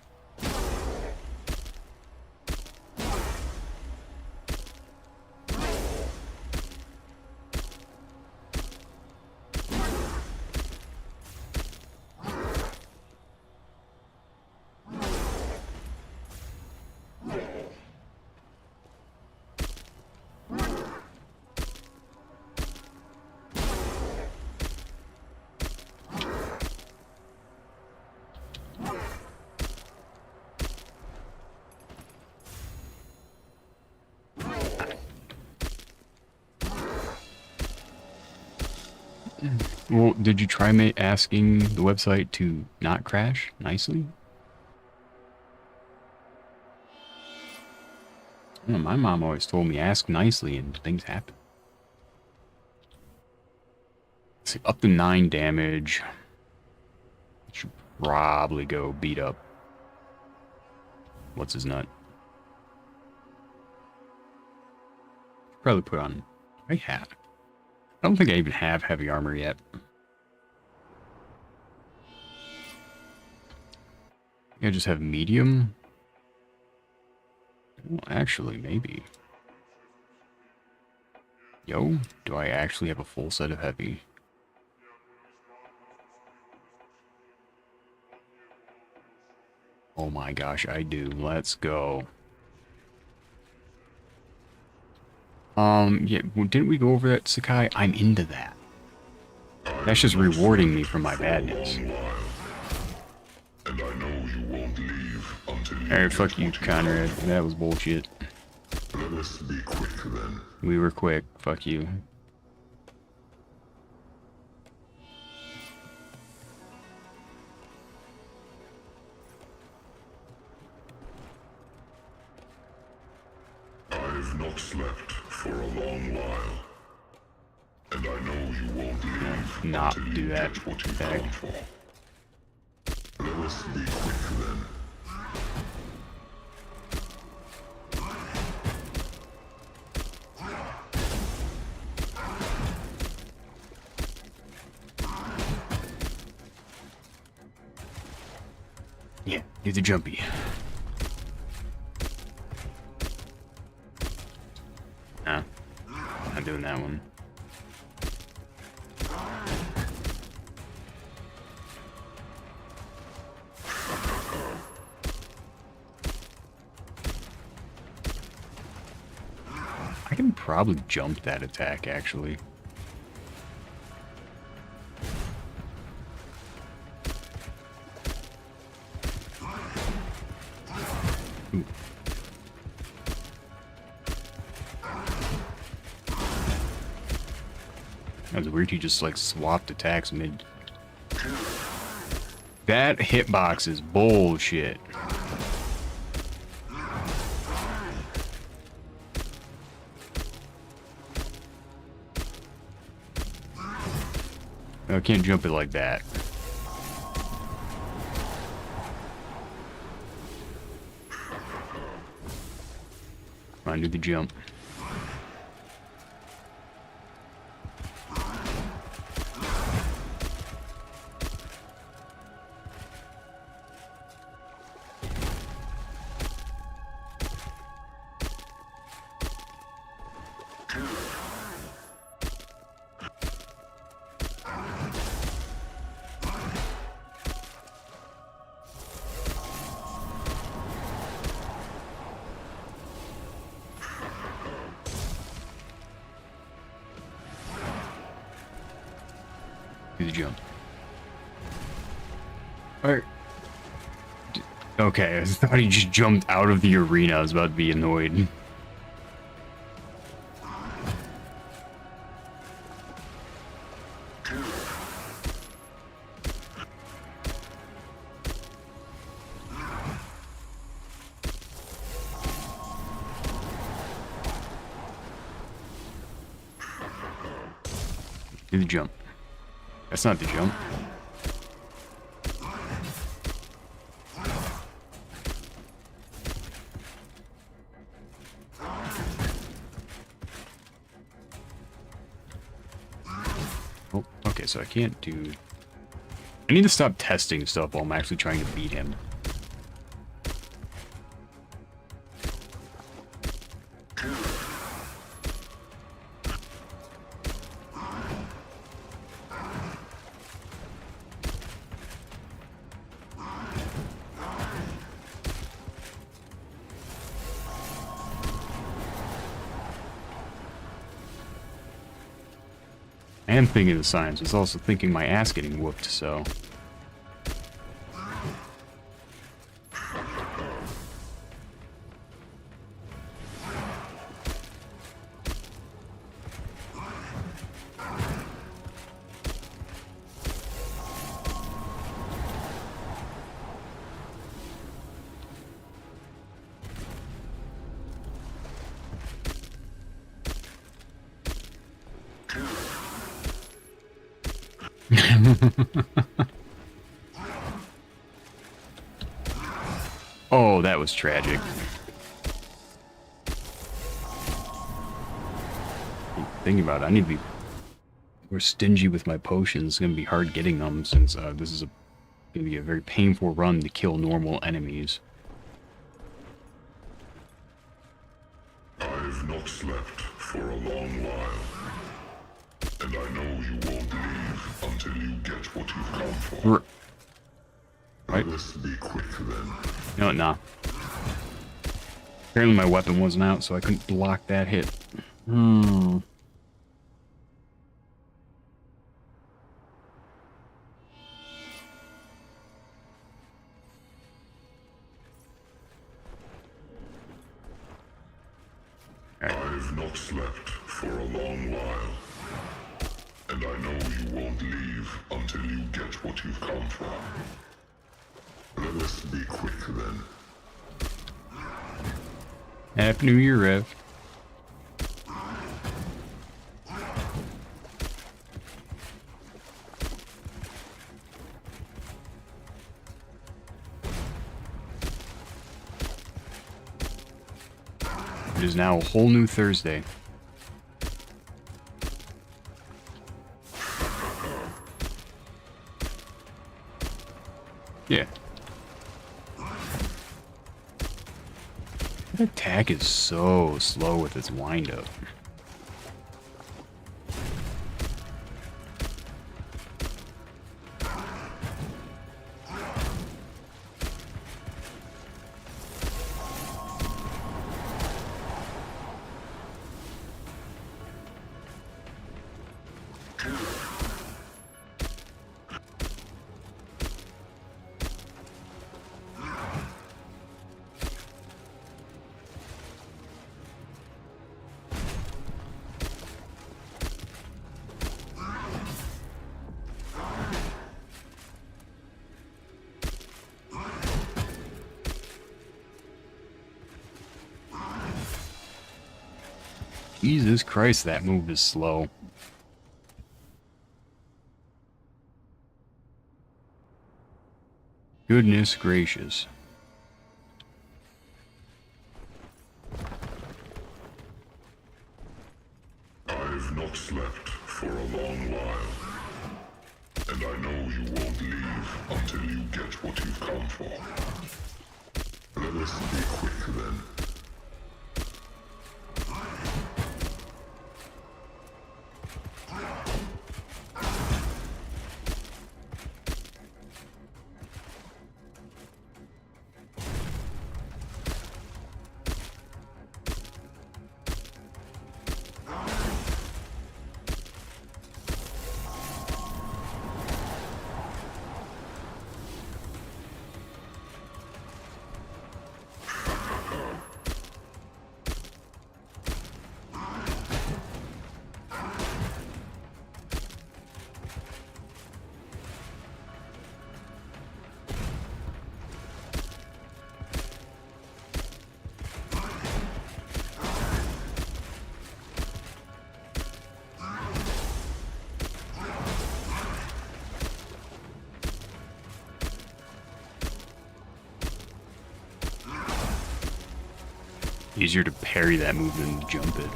Well, did you try asking the website to not crash nicely? I don't know, my mom always told me ask nicely and things happen. Let's see, up to 9 damage. Should probably go beat up. What's his nut? Probably put on a hat. I don't think I even have heavy armor yet. I just have medium. Well, actually, maybe. Yo, do I actually have a full set of heavy? Oh my gosh, I do. Let's go. Yeah, well, didn't we go over that, Sakai? I'm into that. That's just rewarding me for my badness. And I know you won't leave Alright, get fuck you, what Conrad. That was bullshit. Let us be quick then. We were quick. Fuck you. I've not slept for a long while. And I know you won't leave Not until do you that. get what you've Heck. come for. Let us be quick then. Yeah, do the jumpy. Nah, not doing that one. I can probably jump that attack, actually. Ooh. That was weird, he just like swapped attacks mid. That hitbox is bullshit. I can't jump it like that. Come on, do the jump. Do the jump. Alright. Okay, I thought he just jumped out of the arena. I was about to be annoyed. Do the jump. That's not the jump. Oh, okay, so I can't do... I need to stop testing stuff while I'm actually trying to beat him. I am thinking of the signs. I was also thinking my ass getting whooped, so... Oh, that was tragic. Thinking about it, I need to be more stingy with my potions. It's gonna be hard getting them since this is gonna be a very painful run to kill normal enemies. I've not slept for a long while. And I know you won't leave until you get what you've come for. Right? Let us be quick then. No, nah. Apparently my weapon wasn't out, so I couldn't block that hit. Hmm. I've not slept for a long while, and I know you won't leave until you get what you've come for. Let us be quick then. Happy New Year, Rev. It is now a whole new Thursday. Yeah. That attack is so slow with its wind-up. Jesus Christ, that move is slow. Goodness gracious. I've not slept for a long while, and I know you won't leave until you get what you've come for. Let us be quick then. Easier to parry that move than jump it.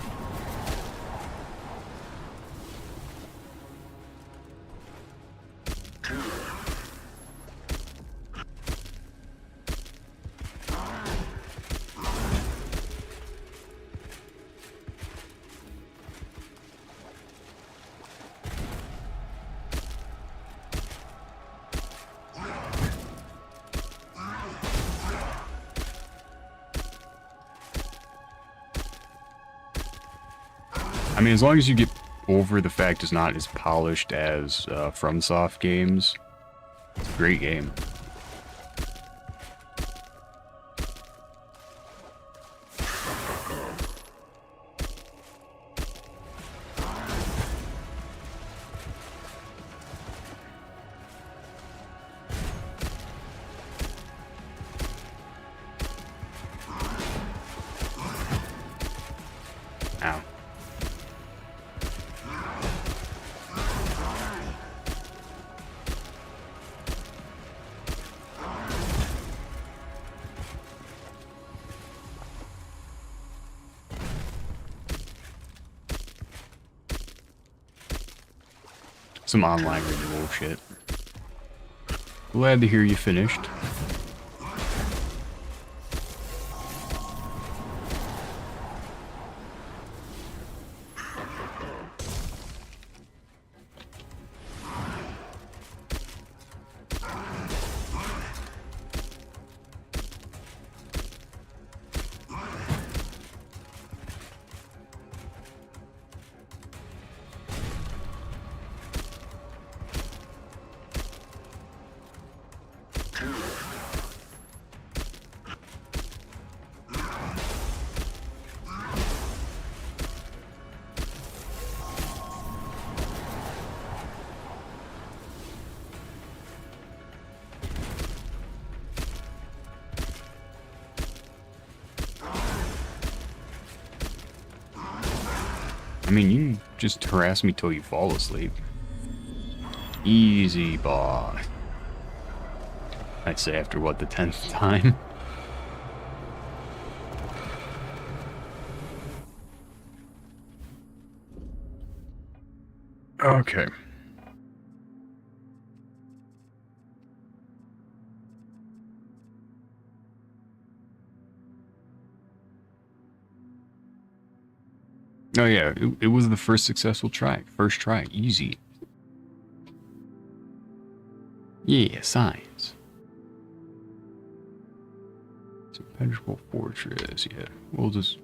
I mean, as long as you get over the fact it's not as polished as FromSoft games, it's a great game. Ow. Some online renewal shit. Glad to hear you finished. I mean, you can just harass me till you fall asleep. Easy, boss. I'd say after, what, the 10th time? Okay. Oh yeah, it was the first successful try. First try, easy. Yeah, science. It's a impenetrable fortress, yeah. We'll just...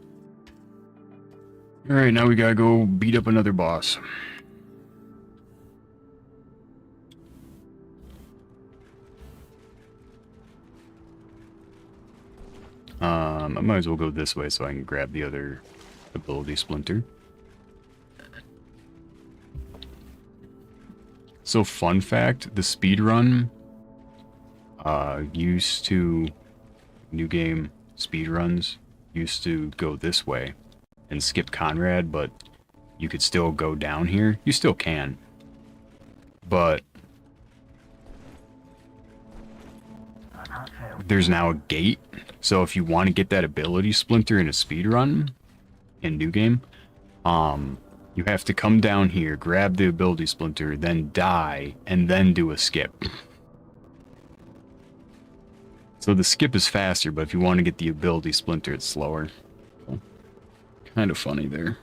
Alright, now we gotta go beat up another boss. I might as well go this way so I can grab the other ability splinter. So, fun fact, the speedrun used to... New game speedruns used to go this way and skip Conrad, but you could still go down here. You still can. But there's now a gate, so if you want to get that ability splinter in a speedrun in New Game, you have to come down here, grab the ability splinter, then die, and then do a skip. So the skip is faster, but if you want to get the ability splinter, it's slower. Kind of funny there.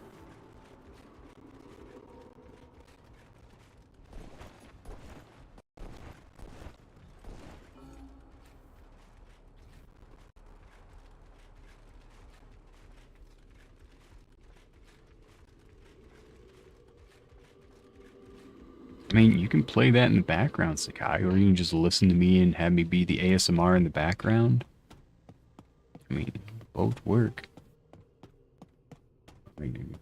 I mean, you can play that in the background, Sakai, or you can just listen to me and have me be the ASMR in the background. I mean, both work. I mean,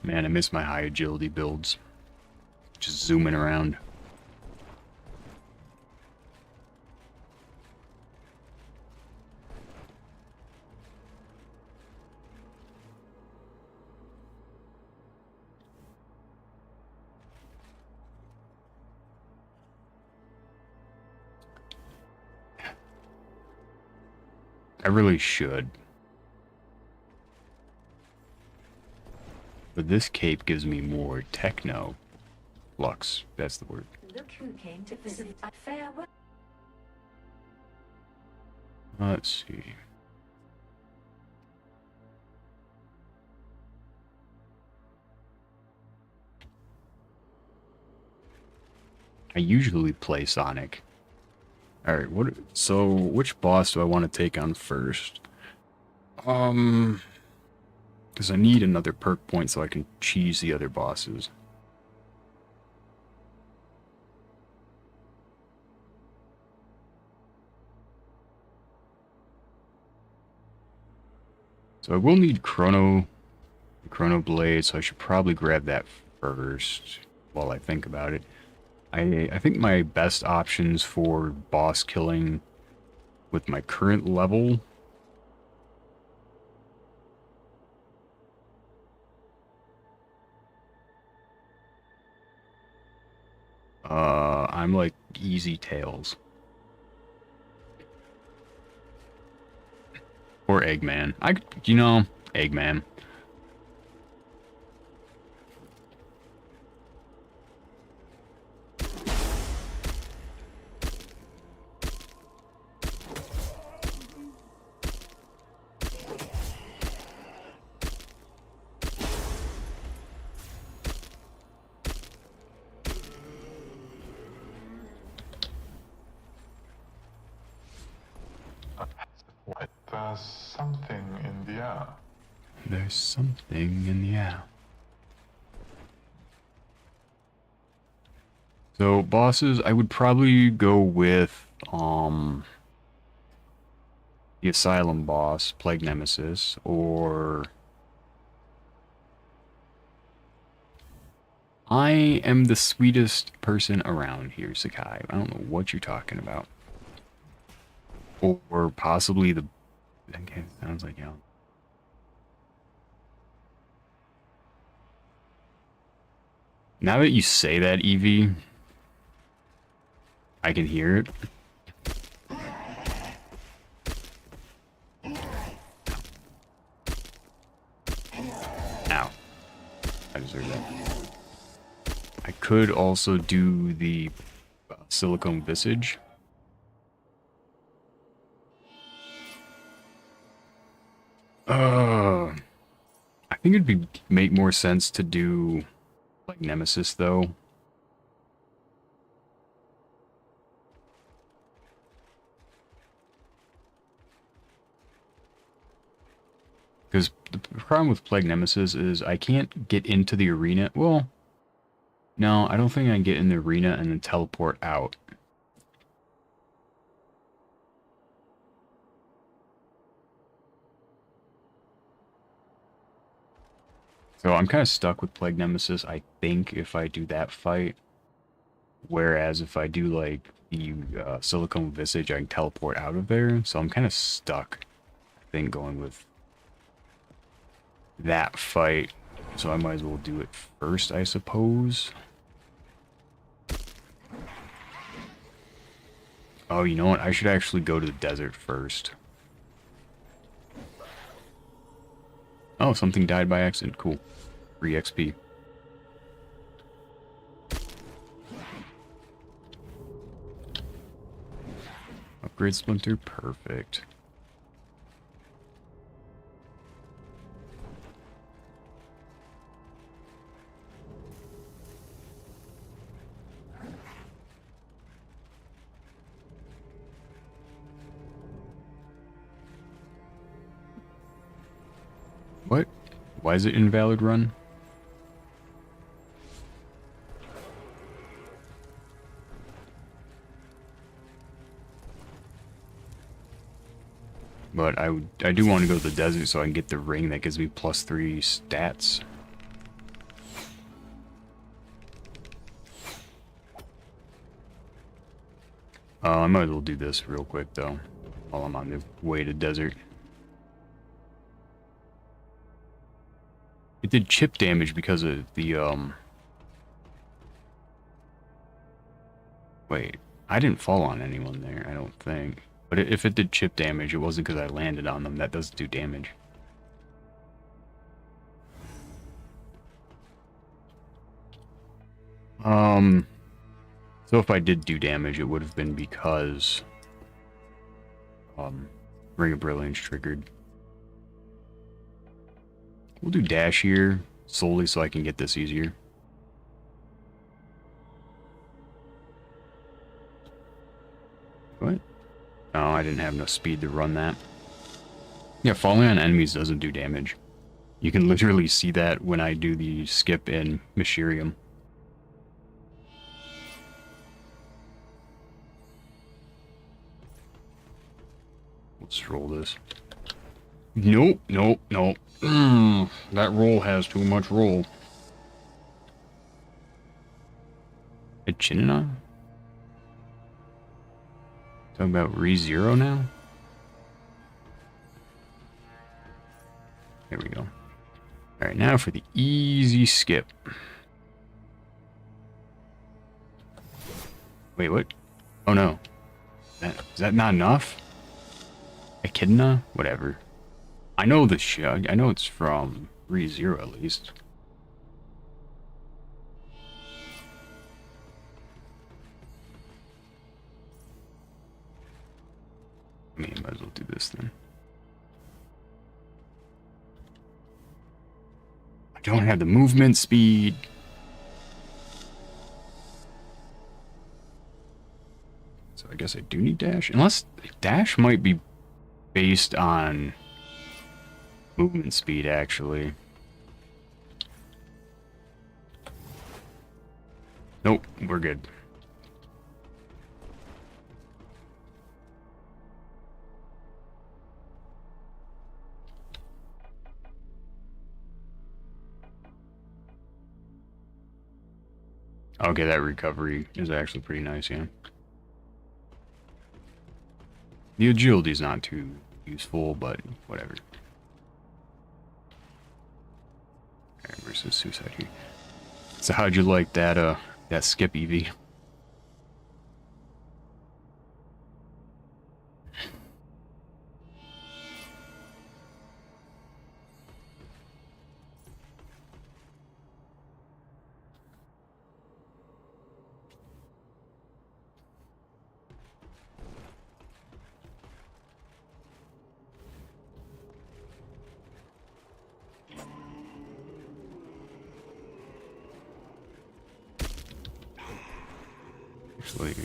man, I miss my high agility builds. Just zooming around. I really should. But this cape gives me more techno. Flux, that's the word. Look who came to visit. Farewell. Let's see. I usually play Sonic. Alright, so which boss do I want to take on first? Because I need another perk point so I can cheese the other bosses. So I will need Chrono Blade, so I should probably grab that first while I think about it. I think my best options for boss killing with my current level I'm like easy tails. Or Eggman. Eggman. There's something in the air. There's something in the air. So bosses, I would probably go with the Asylum boss, Plague Nemesis, or I am the sweetest person around here, Sakai. I don't know what you're talking about. Or possibly the... Okay, sounds like hell. Now that you say that, Evie, I can hear it. Ow. I deserve that. I could also do the silicone visage. I think it'd make more sense to do like Nemesis though. Because the problem with Plague Nemesis is I can't get into the arena. Well, no, I don't think I can get in the arena and then teleport out. So I'm kind of stuck with Plague Nemesis, I think, if I do that fight. Whereas if I do, like, the Silicone Visage, I can teleport out of there. So I'm kind of stuck, I think, going with that fight. So I might as well do it first, I suppose. Oh, you know what? I should actually go to the desert first. Oh, something died by accident. Cool. Free XP. Upgrade Splinter. Perfect. What? Why is it invalid run? But I do want to go to the desert so I can get the ring that gives me +3 stats. I might as well do this real quick though, while I'm on the way to desert. It did chip damage because of the, Wait, I didn't fall on anyone there, I don't think. But if it did chip damage, it wasn't because I landed on them. That does do damage. So if I did do damage, it would have been because, Ring of Brilliance triggered. We'll do dash here, solely so I can get this easier. What? Oh, I didn't have enough speed to run that. Yeah, falling on enemies doesn't do damage. You can literally see that when I do the skip in Mysterium. Let's roll this. Nope, nope, nope. That roll has too much roll. A Chinna? Talking about ReZero now? There we go. Alright, now for the easy skip. Wait, what? Oh no. Is that not enough? Echidna? Whatever. I know the shit. I know it's from ReZero at least. I mean, might as well do this then. I don't have the movement speed. So I guess I do need dash. Unless dash might be based on movement speed, actually. Nope, we're good. Okay, that recovery is actually pretty nice, yeah. The agility is not too useful, but whatever. Alright, where's the suicide here? So how'd you like that, that skip, Eevee? Actually...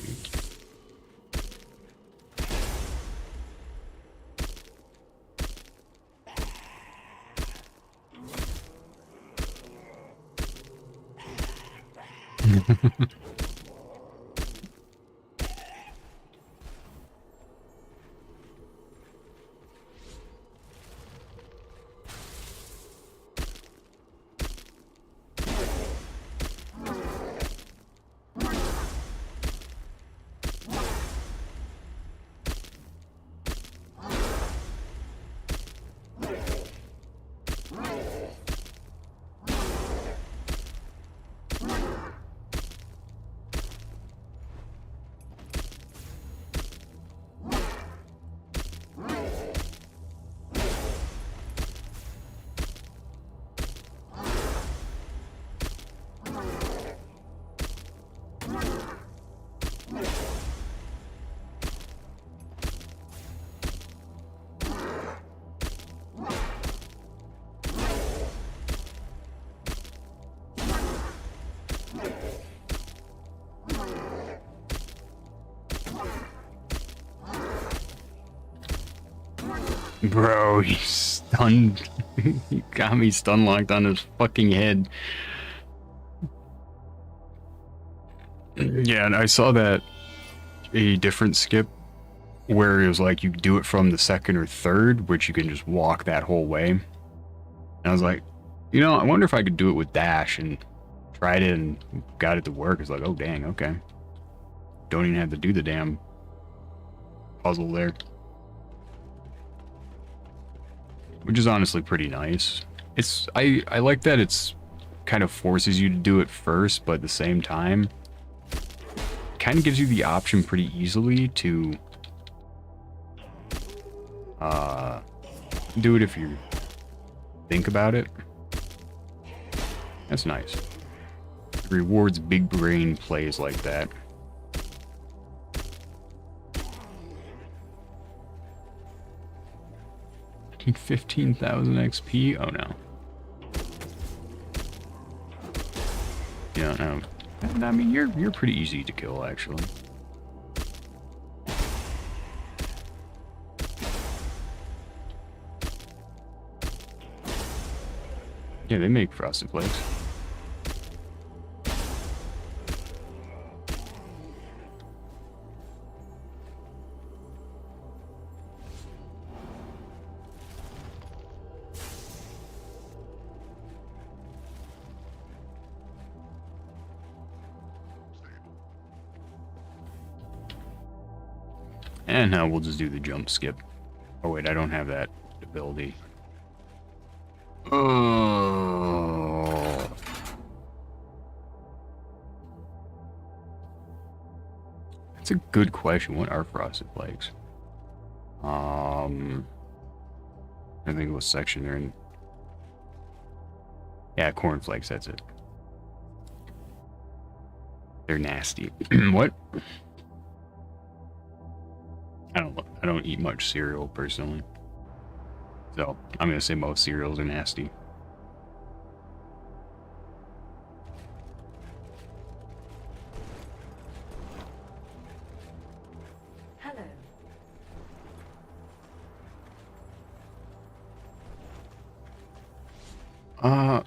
Bro, he's stunned. He got me stun locked on his fucking head. Yeah, and I saw that a different skip where it was like you do it from the second or third, which you can just walk that whole way. And I was like, you know, I wonder if I could do it with dash, and tried it and got it to work. It's like, oh dang, okay. Don't even have to do the damn puzzle there. Which is honestly pretty nice. I like that it's kind of forces you to do it first, but at the same time kind of gives you the option pretty easily to do it if you think about it. That's nice. It rewards big brain plays like that. Take 15,000 XP? Oh no. Yeah, no. I mean, you're pretty easy to kill, actually. Yeah, they make frosted flakes. And now we'll just do the jump skip. Oh wait, I don't have that ability. Oh. That's a good question. What are frosted flakes? I think what section they're in. Yeah, cornflakes, that's it. They're nasty. What? I don't eat much cereal personally. So, I'm gonna say most cereals are nasty. Hello. Uh,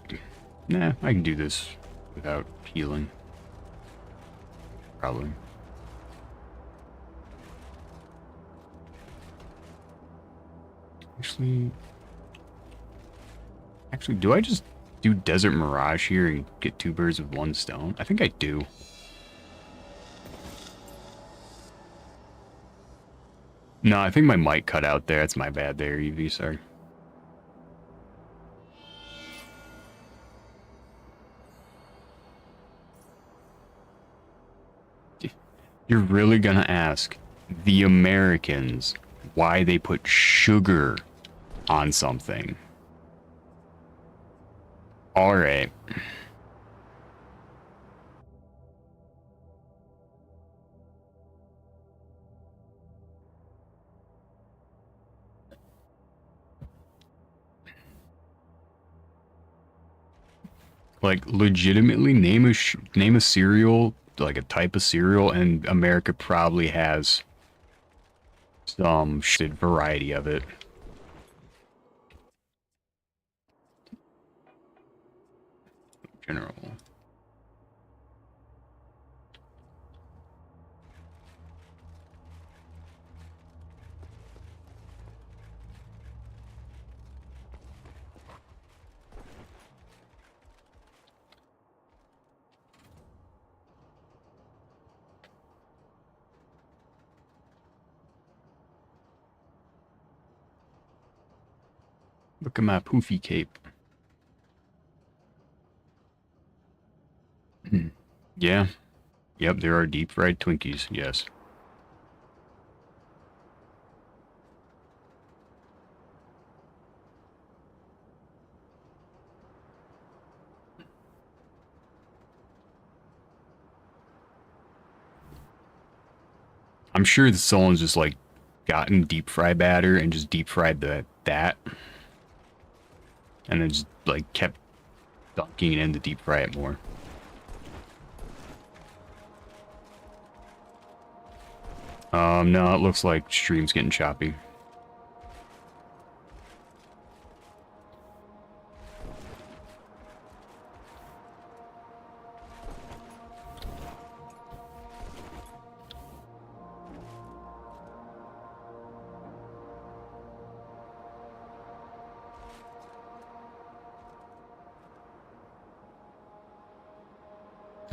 nah, I can do this without healing. Probably. Actually, do I just do Desert Mirage here and get 2 birds with 1 stone? I think I do. No, I think my mic cut out there. That's my bad there, EV, sorry. You're really gonna ask the Americans why they put sugar on something? Alright. Like, legitimately name a cereal, like a type of cereal, and America probably has some shit variety of it. General. Look at my poofy cape. Yeah. Yep, there are deep fried Twinkies, yes. I'm sure that someone's just like gotten deep fry batter and just deep fried that and then just like kept dunking it in to deep fry it more. No, it looks like stream's getting choppy.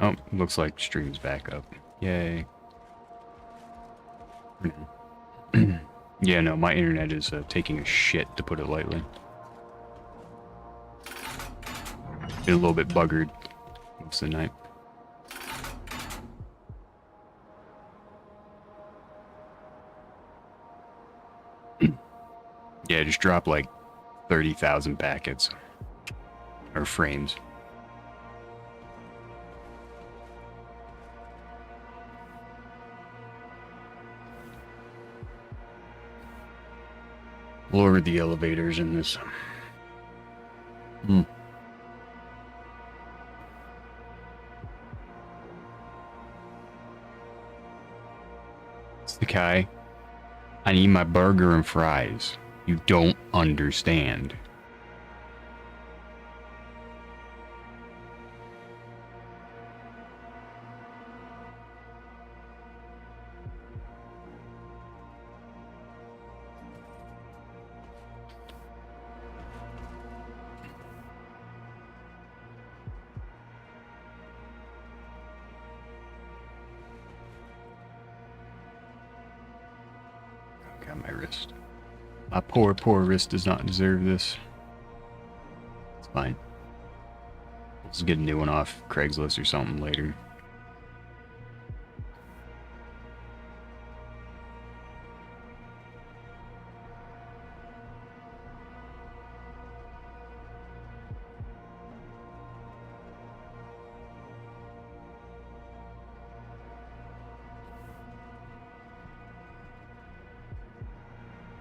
Oh, looks like stream's back up. Yay. Yeah, no, my internet is taking a shit, to put it lightly. Been a little bit buggered most of the night. Yeah, just dropped like 30,000 packets. Or frames. Lower the elevators in this. It's the guy. I need my burger and fries. You don't understand. Got my wrist. My poor, poor wrist does not deserve this. It's fine. We'll just get a new one off Craigslist or something later.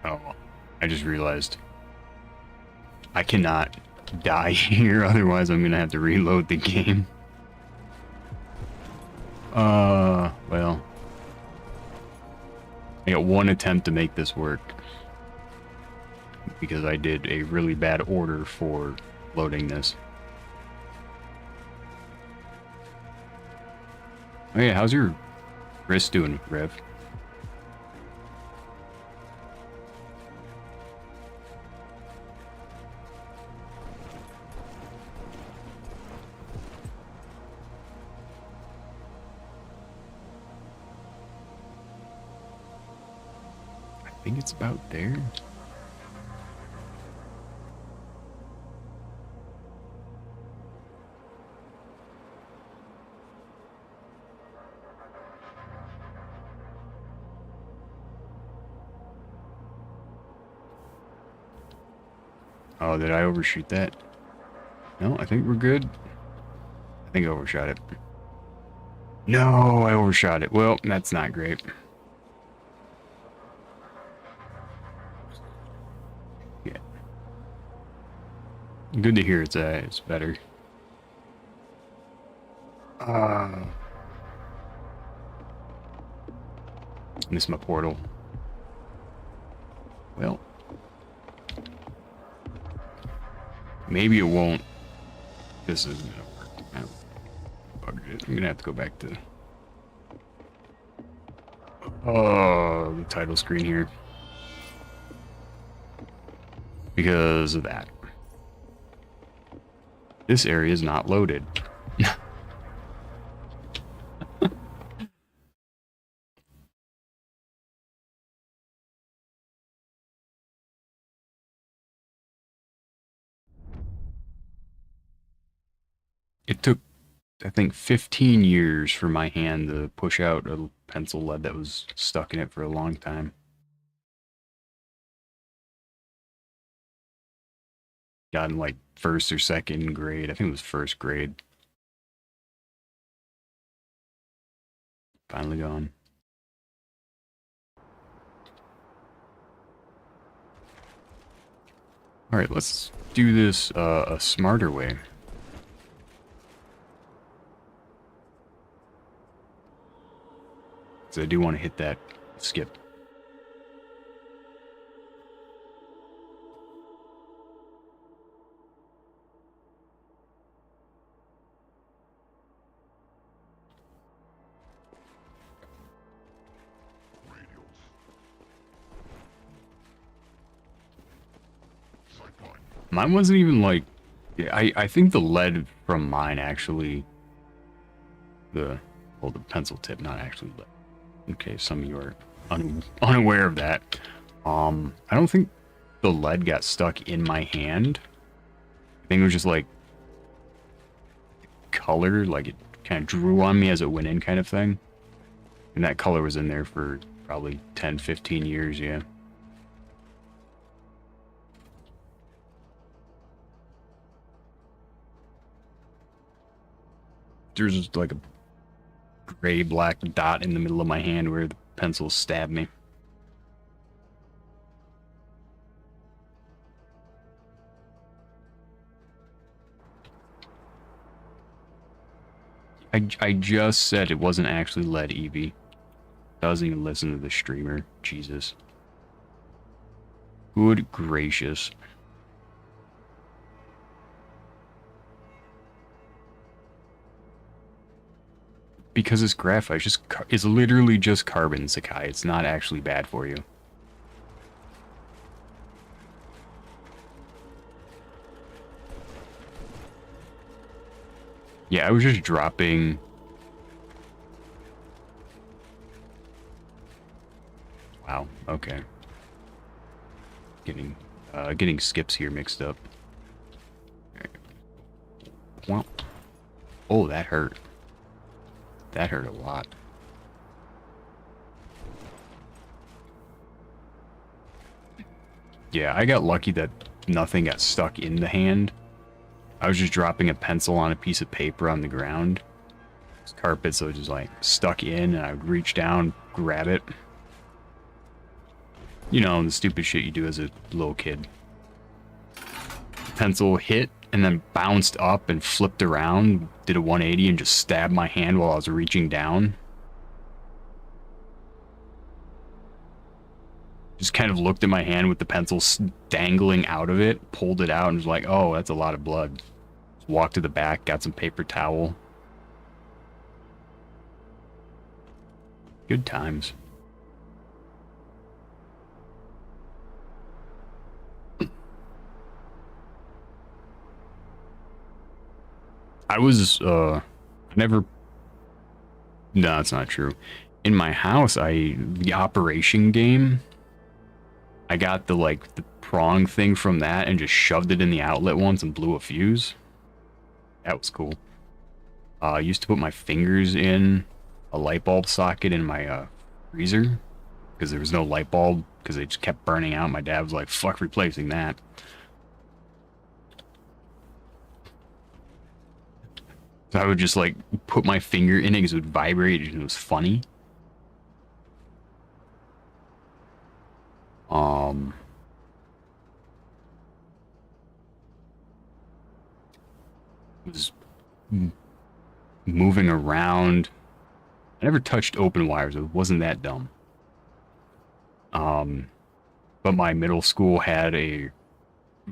Oh, I just realized I cannot die here, otherwise I'm gonna have to reload the game. Well, I got one attempt to make this work because I did a really bad order for loading this. Oh yeah, how's your wrist doing, Rev? I think it's about there. Oh, did I overshoot that? No, I think we're good. I think I overshot it. No, I overshot it. Well, that's not great. Yeah. Good to hear it's better. Miss my portal. Well. Maybe it won't. This isn't gonna work. I'm gonna have to go back to the title screen here. Because of that. This area is not loaded. It took, I think, 15 years for my hand to push out a pencil lead that was stuck in it for a long time. Got in like first or second grade. I think it was first grade. Finally gone. Alright, let's do this a smarter way. So I do want to hit that skip. Mine wasn't even like... I think the lead from mine actually... the pencil tip, not actually lead. Okay, some of you are unaware of that. I don't think the lead got stuck in my hand. I think it was just like... color, like it kind of drew on me as it went in kind of thing. And that color was in there for probably 10, 15 years, yeah. There's just like a gray black dot in the middle of my hand where the pencil stabbed me. I just said it wasn't actually lead, Evie. Doesn't even listen to the streamer. Jesus. Good gracious. Because it's graphite, it's literally just carbon, Sakai. It's not actually bad for you. Yeah, I was just dropping... Wow, okay. Getting skips here mixed up. Well, oh, that hurt. That hurt a lot. Yeah, I got lucky that nothing got stuck in the hand. I was just dropping a pencil on a piece of paper on the ground. It's carpet, so it just like stuck in, and I would reach down, grab it. You know, the stupid shit you do as a little kid. Pencil hit, and then bounced up and flipped around, did a 180, and just stabbed my hand while I was reaching down. Just kind of looked at my hand with the pencil dangling out of it, pulled it out, and was like, oh, that's a lot of blood. Just walked to the back, got some paper towel. Good times. I was, never... No, that's not true. In my house, the Operation game, I got the, like, the prong thing from that and just shoved it in the outlet once and blew a fuse. That was cool. I used to put my fingers in a light bulb socket in my, freezer, because there was no light bulb, because they just kept burning out. My dad was like, fuck replacing that. So I would just, like, put my finger in it because it would vibrate and it was funny. Was moving around. I never touched open wires. It wasn't that dumb. But my middle school had a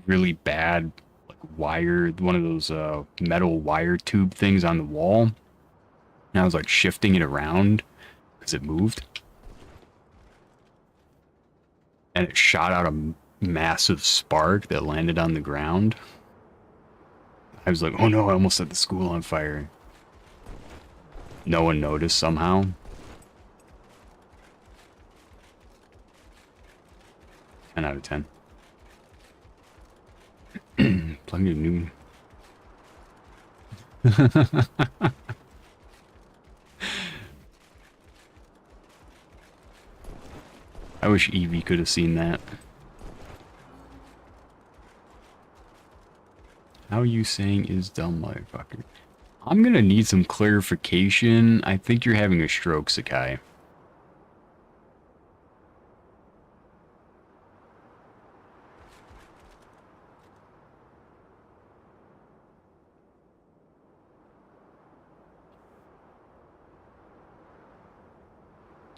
really bad, like, wire, one of those metal wire tube things on the wall. And I was like shifting it around because it moved. And it shot out a massive spark that landed on the ground. I was like, oh no, I almost set the school on fire. No one noticed somehow. Ten out of 10. Plenty of new... I wish Evie could have seen that. How you saying is dumb, motherfucker? I'm gonna need some clarification. I think you're having a stroke, Sakai.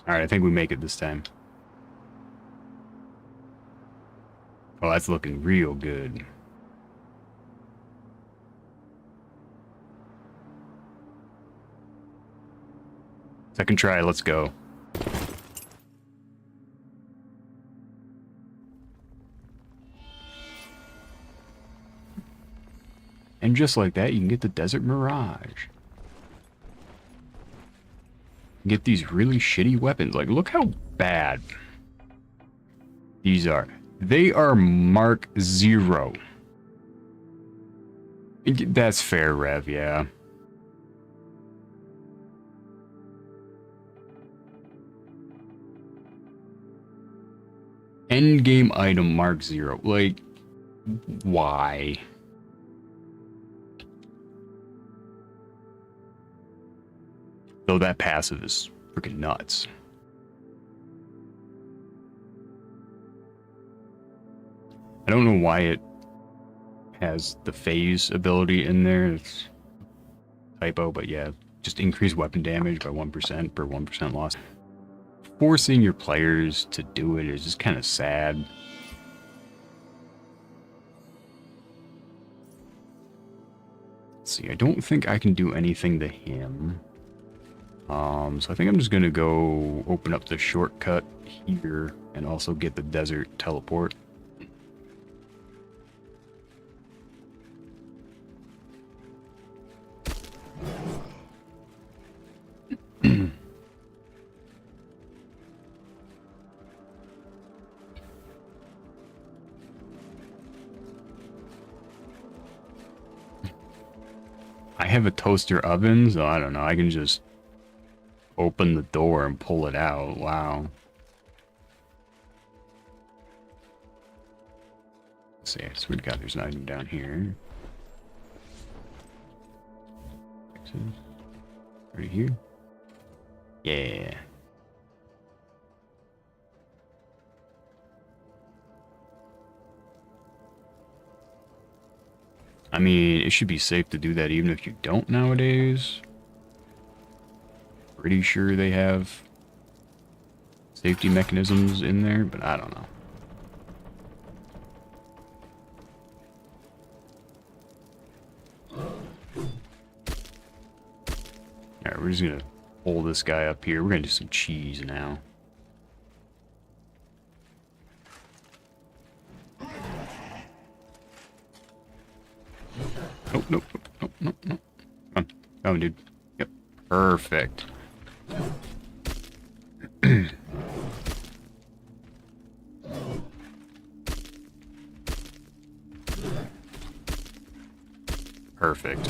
Alright, I think we make it this time. Oh, that's looking real good. Second try, let's go. And just like that, you can get the Desert Mirage. Get these really shitty weapons. Like, look how bad these are. They are Mark 0. That's fair, Rev, yeah. Endgame item Mark 0. Like, why? Though that passive is freaking nuts. I don't know why it has the phase ability in there. It's typo, but yeah. Just increase weapon damage by 1% per 1% loss. Forcing your players to do it is just kind of sad. Let's see, I don't think I can do anything to him. So I think I'm just gonna go open up the shortcut here and also get the desert teleport. I have a toaster oven, so I don't know, I can just open the door and pull it out. Wow. Let's see, I swear to God, there's an item down here. Right here? Yeah. I mean, it should be safe to do that even if you don't nowadays. Pretty sure they have safety mechanisms in there, but I don't know. Alright, we're just gonna pull this guy up here. We're gonna do some cheese now. Oh, nope, nope, nope, nope. Come on. Come on, dude. Yep. Perfect. Perfect.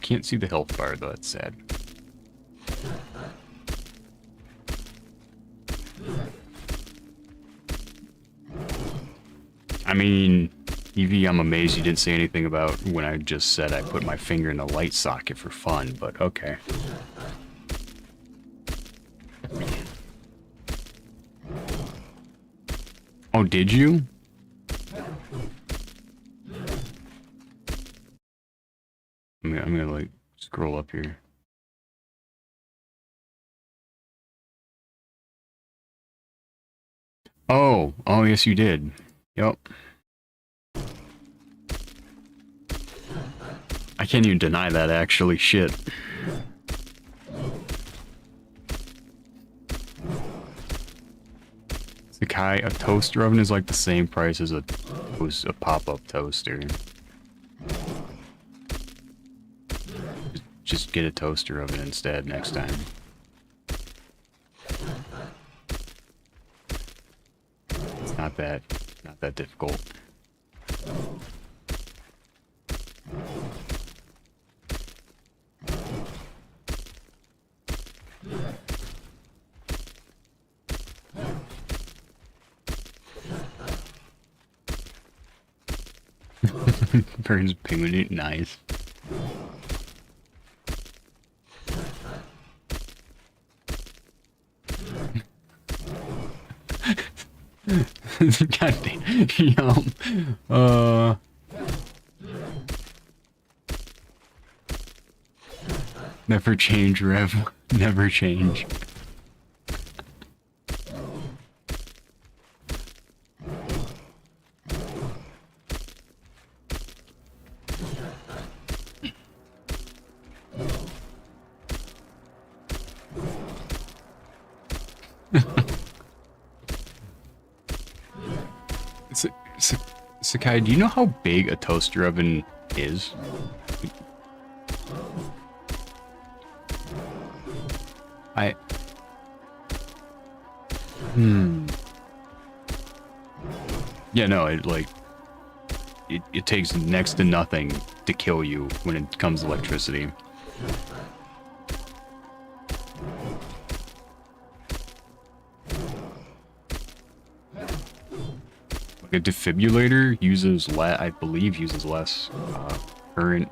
Can't see the health bar though, that's sad. I mean, Evie, I'm amazed you didn't say anything about when I just said I put my finger in the light socket for fun, but okay. Oh, did you? I'm gonna like scroll up here. Oh, oh yes you did. Yep. I can't even deny that actually, shit. Sakai, a toaster oven is like the same price as a pop-up toaster. Just get a toaster oven instead next time. It's not that difficult. Burns penguin, nice. God damn. Never change, Rev. Never change. Sakai, do you know how big a toaster oven is? Yeah, no, it takes next to nothing to kill you when it comes to electricity. A defibrillator uses I believe uses less current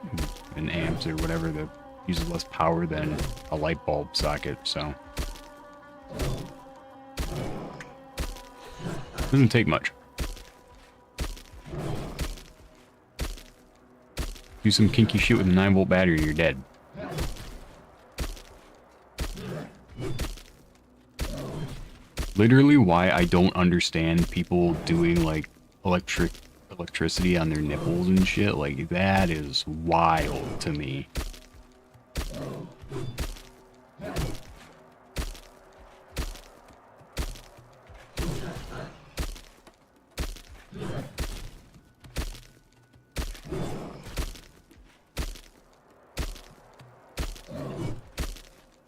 and amps or whatever, that uses less power than a light bulb socket, so doesn't take much. Do some kinky shit with a 9-volt battery and you're dead. Literally why I don't understand people doing like electricity on their nipples and shit, like that is wild to me.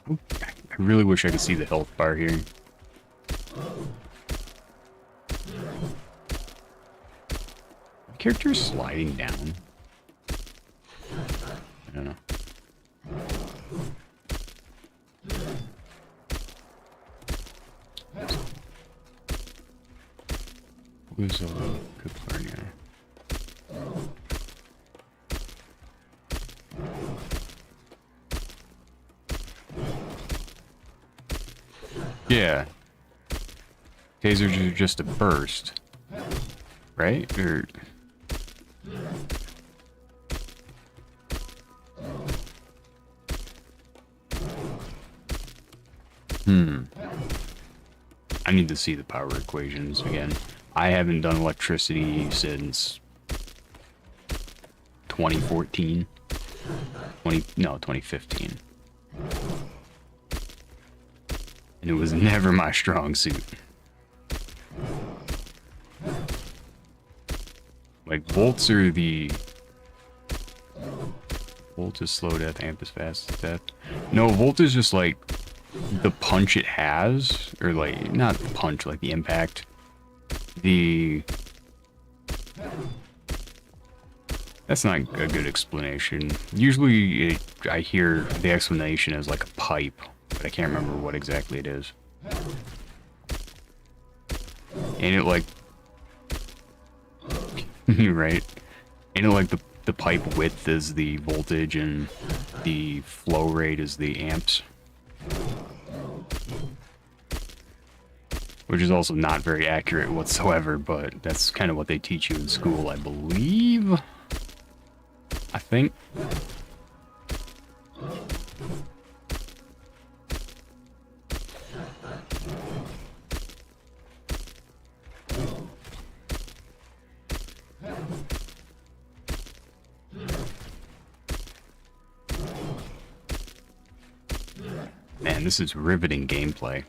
I really wish I could see the health bar here. My character's sliding down. I don't know. Who's a good player now? Yeah. Tasers are just a burst. Right? Or... I need to see the power equations again. I haven't done electricity since 2014. 2015. And it was never my strong suit. Like, volts are the... Volt is slow death, amp is fast death. No, volt is just like the punch it has, or like, not the punch, like the impact. That's not a good explanation. Usually I hear the explanation as like a pipe, but I can't remember what exactly it is. Ain't it like... right? Ain't it like the pipe width is the voltage and the flow rate is the amps? Which is also not very accurate whatsoever, but that's kind of what they teach you in school, I believe. I think. Man, this is riveting gameplay.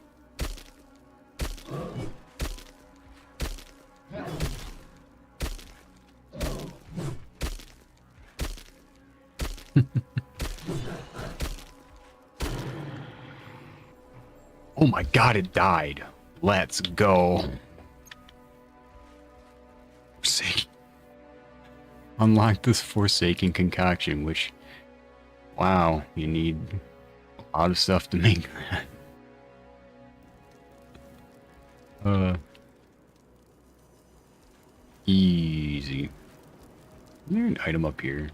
Oh my god, it died. Let's go. Forsaken. Unlock this Forsaken concoction, which... Wow, you need a lot of stuff to make that. Easy. Is there an item up here?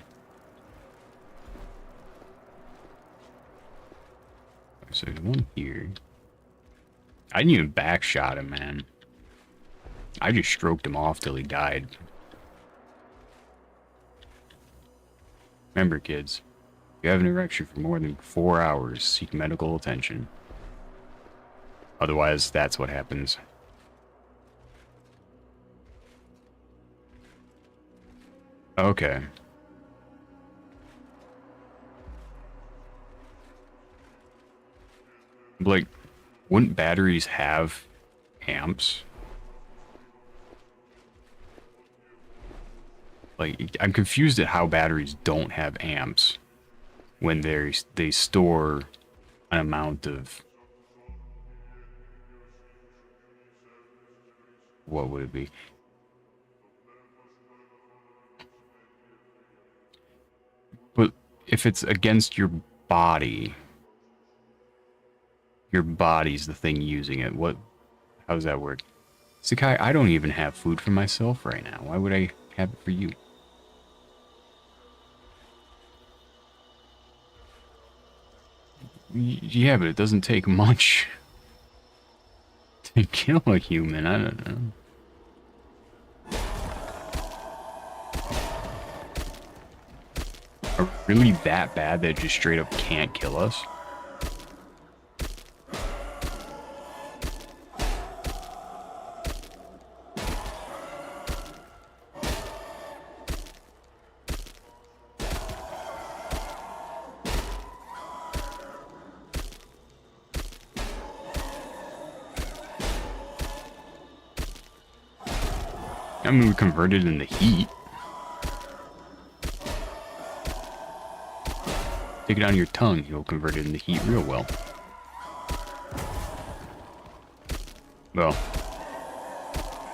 So there's one here. I didn't even backshot him, man. I just stroked him off till he died. Remember, kids, if you have an erection for more than 4 hours, seek medical attention. Otherwise, that's what happens. Okay. Like, wouldn't batteries have amps? Like, I'm confused at how batteries don't have amps when they store an amount of... What would it be? But if it's against your body's the thing using it. How does that work? Sakai, I don't even have food for myself right now. Why would I have it for you? Yeah, but it doesn't take much to kill a human. I don't know. Are we really that bad that it just straight up can't kill us? I mean, we converted in the heat. Take it on your tongue, you'll convert it into heat real well. Well,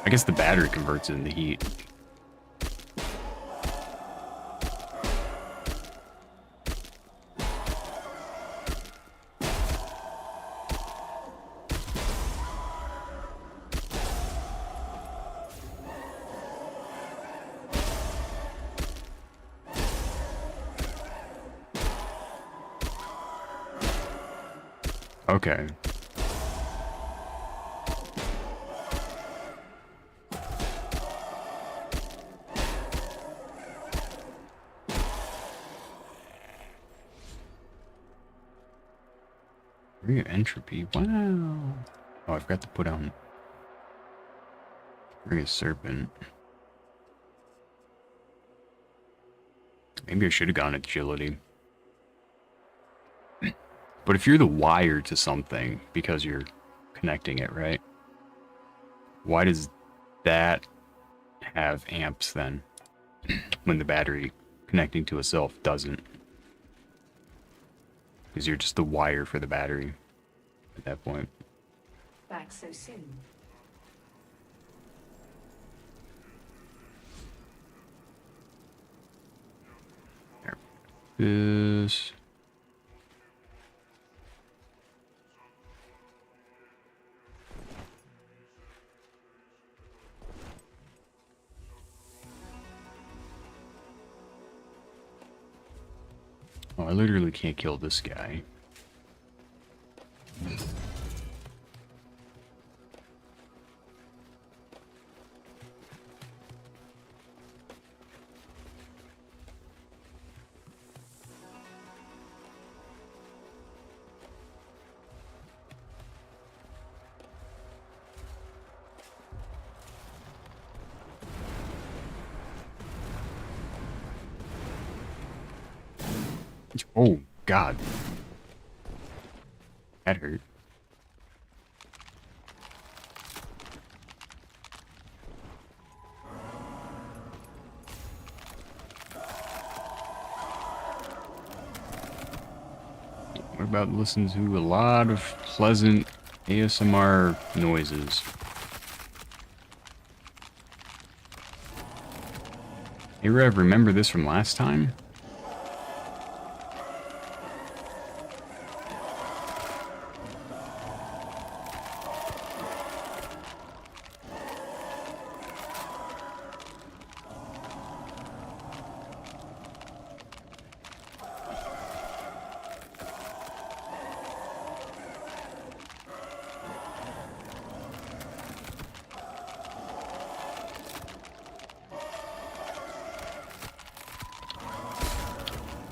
I guess the battery converts it into heat. Okay. Degree of entropy. Wow. Oh, I forgot to put on Ring of Serpent. Maybe I should have gone agility. But if you're the wire to something because you're connecting it, right? Why does that have amps then when the battery connecting to itself doesn't? Because you're just the wire for the battery at that point. Back so soon. This. Oh, I literally can't kill this guy. Oh, God. That hurt. What about listening to a lot of pleasant ASMR noises? Hey, Rev, remember this from last time?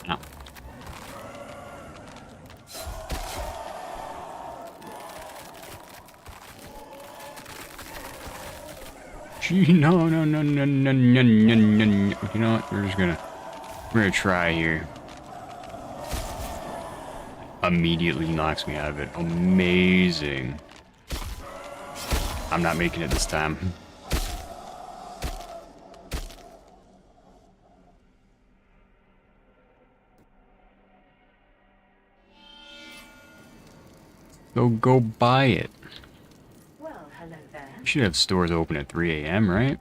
No. Gee, no, no, no, no, no, no, no, no, no. You know what? We're gonna try here. Immediately knocks me out of it. Amazing. I'm not making it this time. So go buy it. Well, hello there. You should have stores open at 3 a.m., right?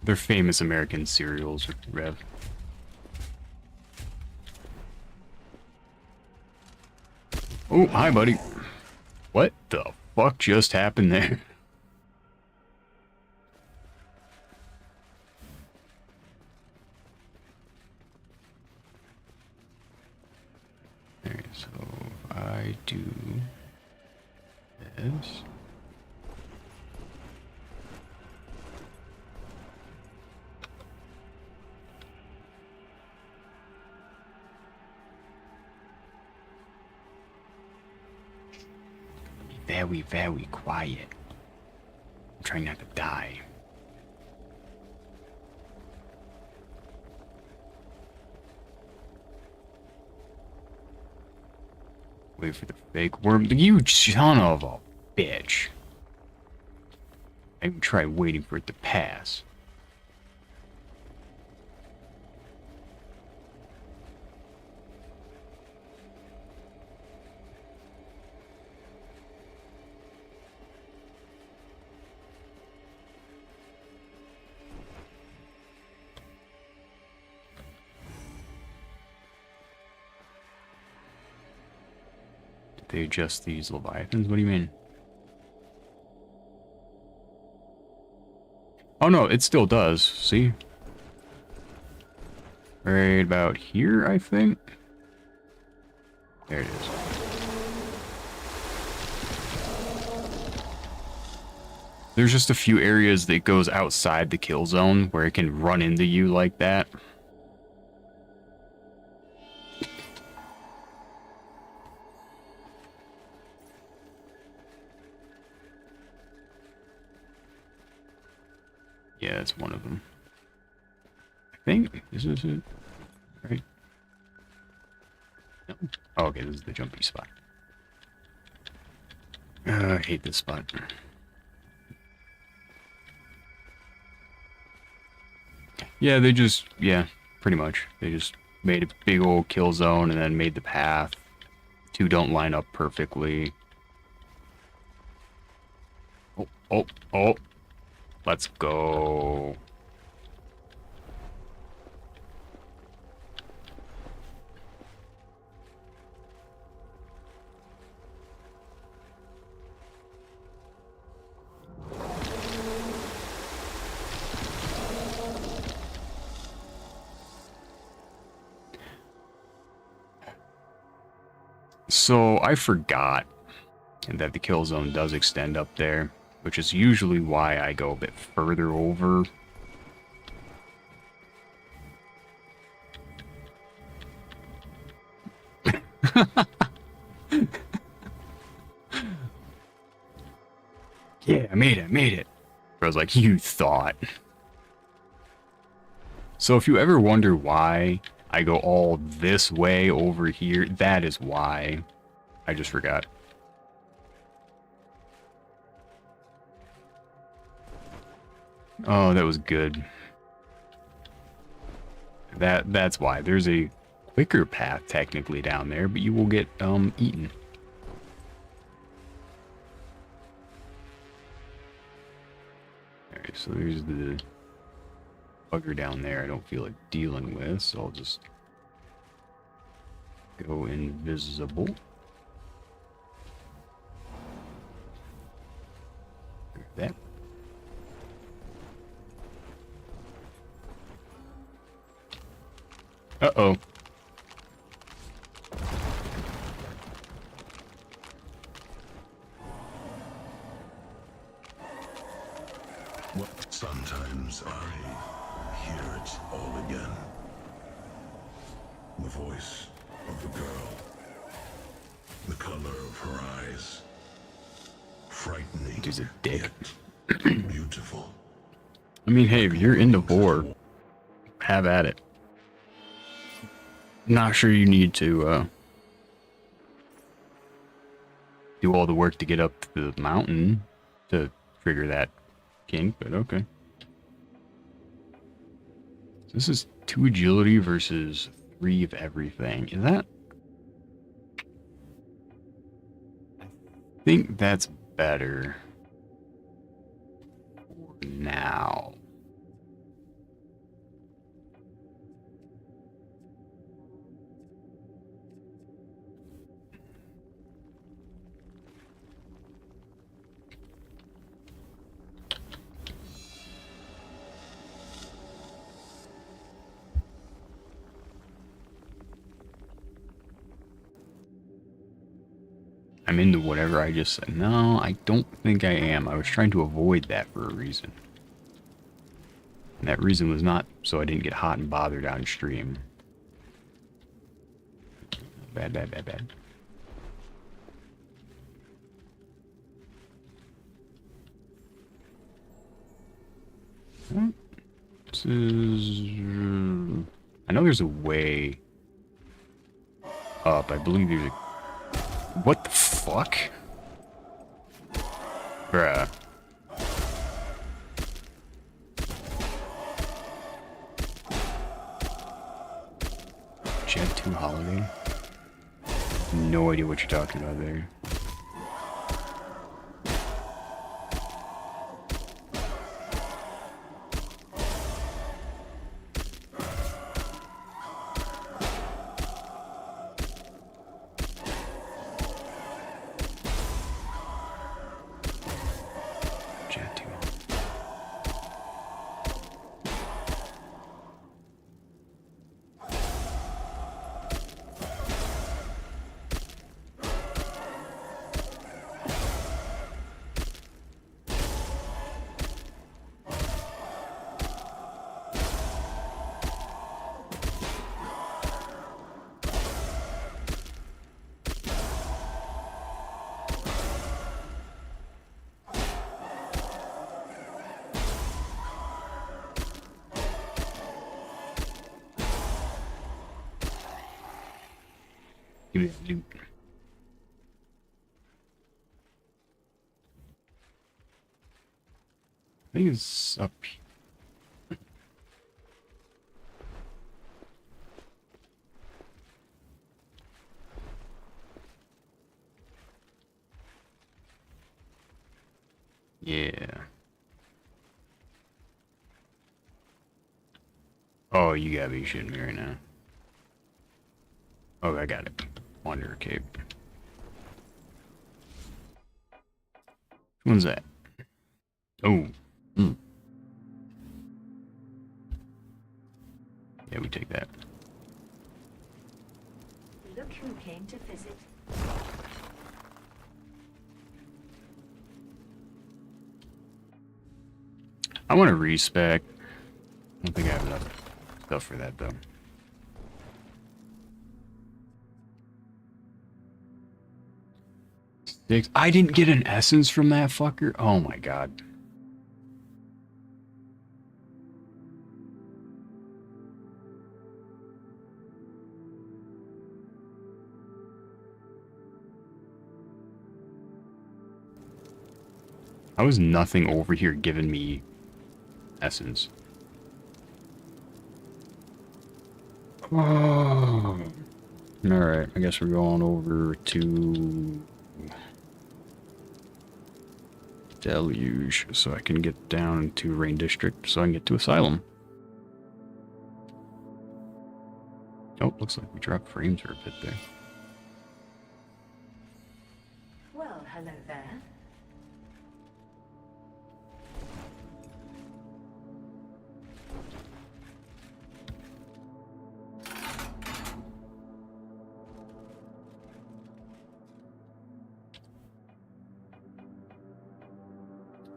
They're famous American cereals, Rev. Oh, hi, buddy. What the fuck just happened there? Alright, so if I do this. Very, very quiet. I'm trying not to die. Wait for the fake worm. You son of a bitch. I even try waiting for it to pass. They adjust these Leviathans? What do you mean? Oh no, it still does. See? Right about here, I think? There it is. There's just a few areas that goes outside the kill zone where it can run into you like that. Yeah, that's one of them. I think this is it, right? No. Oh, okay, this is the jumpy spot. I hate this spot. Yeah, they just, yeah, pretty much. They just made a big old kill zone and then made the path. Two don't line up perfectly. Oh, oh, oh. Let's go. So I forgot that the kill zone does extend up there, which is usually why I go a bit further over. Yeah, I made it. I was like, you thought. So if you ever wonder why I go all this way over here, that is why. I just forgot. Oh, that was good. That's why. There's a quicker path technically down there, but you will get eaten. Alright, so there's the bugger down there I don't feel like dealing with, so I'll just go invisible. That. Uh-oh. Sometimes I hear it all again. The voice of the girl. The color of her eyes. Frightening. He's a dick. Yet beautiful. I mean, hey, if you're into horror, have at it. Not sure you need to do all the work to get up to the mountain to trigger that kink, but okay. So this is 2 agility versus 3 of everything. Is that? I think that's better for now. I'm into whatever I just said. No, I don't think I am. I was trying to avoid that for a reason. And that reason was not so I didn't get hot and bothered downstream. Bad, bad, bad, bad. This is... I know there's a way up. I believe there's a... What the fuck? Bruh. Jet 2 Holiday? No idea what you're talking about there. Give me that loot. I think it's up here. Yeah. Oh, you gotta be shitting me right now. Oh, I got it. Wanderer Cape. Which one's that? Oh. Mm. Yeah, we take that. Look who came to visit. I want to respec. I don't think I have enough stuff for that, though. Six. I didn't get an essence from that fucker? Oh my god. How is nothing over here giving me essence? Oh. Alright, I guess we're going over to Deluge so I can get down to Rain District so I can get to Asylum. Oh, looks like we dropped frames for a bit there. Well, hello there.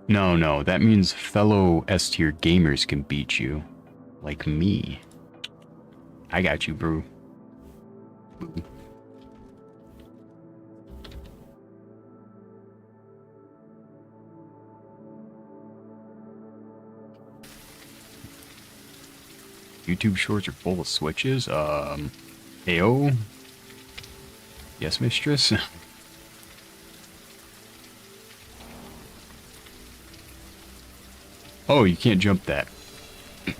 No, that means fellow S-tier gamers can beat you. Like me. I got you, bro. YouTube shorts are full of switches. AO? Yes, mistress? Oh, you can't jump that. I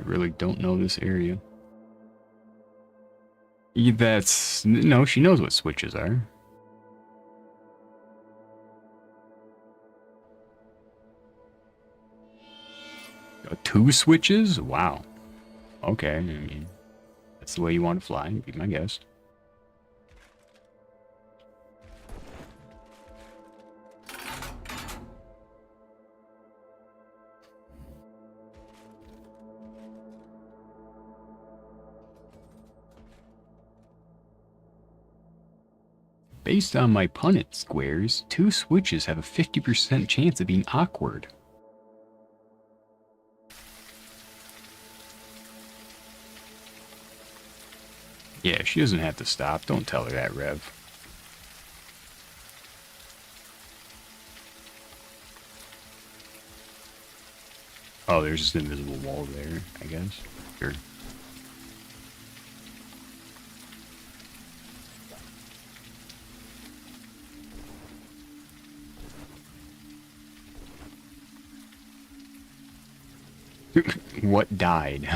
really don't know this area. That's... No, she knows what switches are. Two switches? Wow. Okay, I mean... That's the way you want to fly, be my guest. Based on my Punnett squares, two switches have a 50% chance of being awkward. Yeah, she doesn't have to stop. Don't tell her that, Rev. Oh, there's just an invisible wall there, I guess. Sure. What died?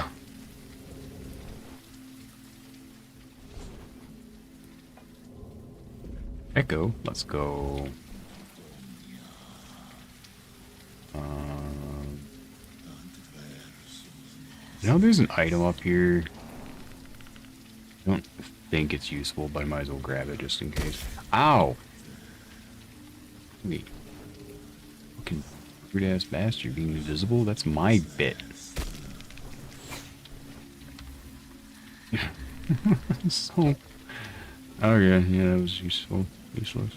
Echo, let's go. You know, there's an item up here. I don't think it's useful, but I might as well grab it just in case. Ow! Wait. Fucking rude ass bastard being invisible? That's my bit. So. Oh yeah, that was useful. Useless.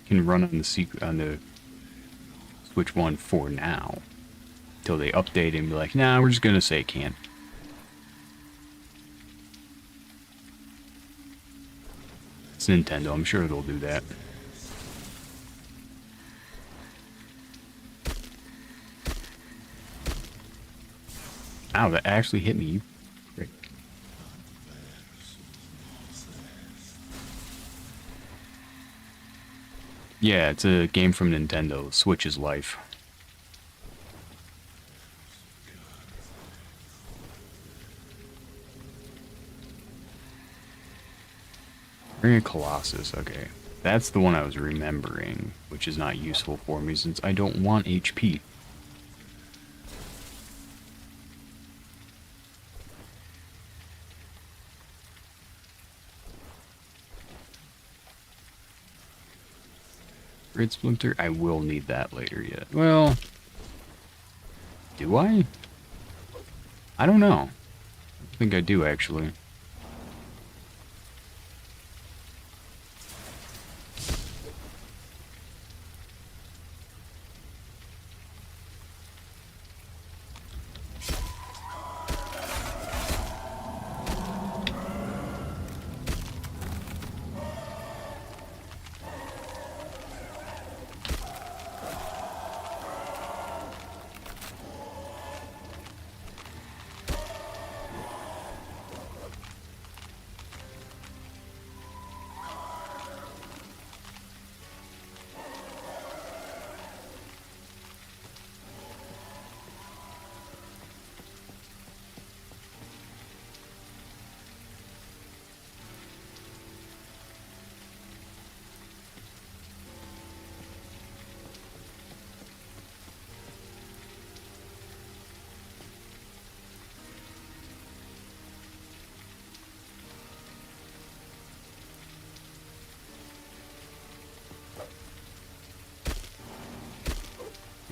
Can run on the Switch 1 for now. Till they update and be like, nah, we're just gonna say it can't. It's Nintendo. I'm sure they'll do that. Ow, that actually hit me. You prick. Yeah, it's a game from Nintendo. Switch is life. Ring of Colossus, okay. That's the one I was remembering, which is not useful for me since I don't want HP. Grid Splinter, I will need that later yet. Well, do I? I don't know. I think I do, actually.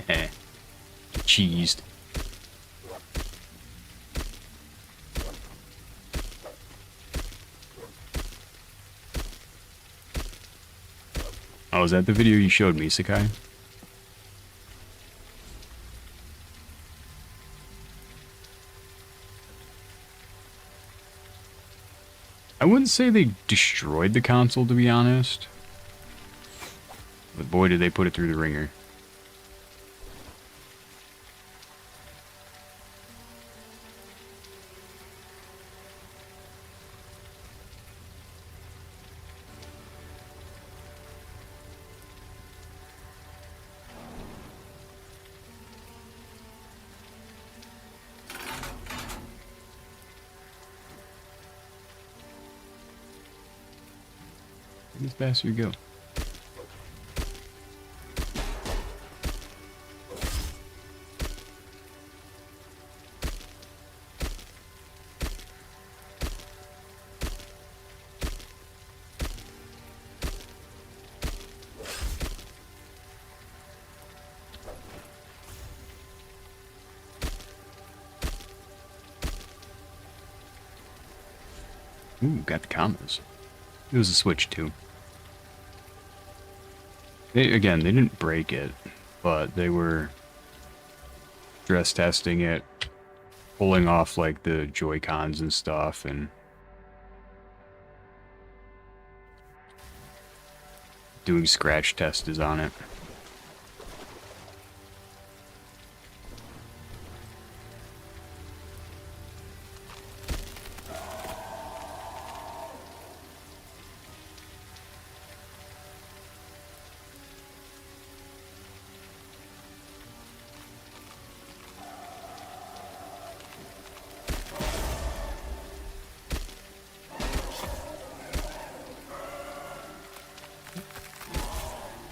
Eh. Cheesed. Oh, is that the video you showed me, Sakai? I wouldn't say they destroyed the console, to be honest. But boy, did they put it through the ringer. Where'd this bastard go? Ooh, got the commas. It was a Switch too. Again, they didn't break it, but they were stress testing it, pulling off like the Joy-Cons and stuff, and doing scratch tests on it.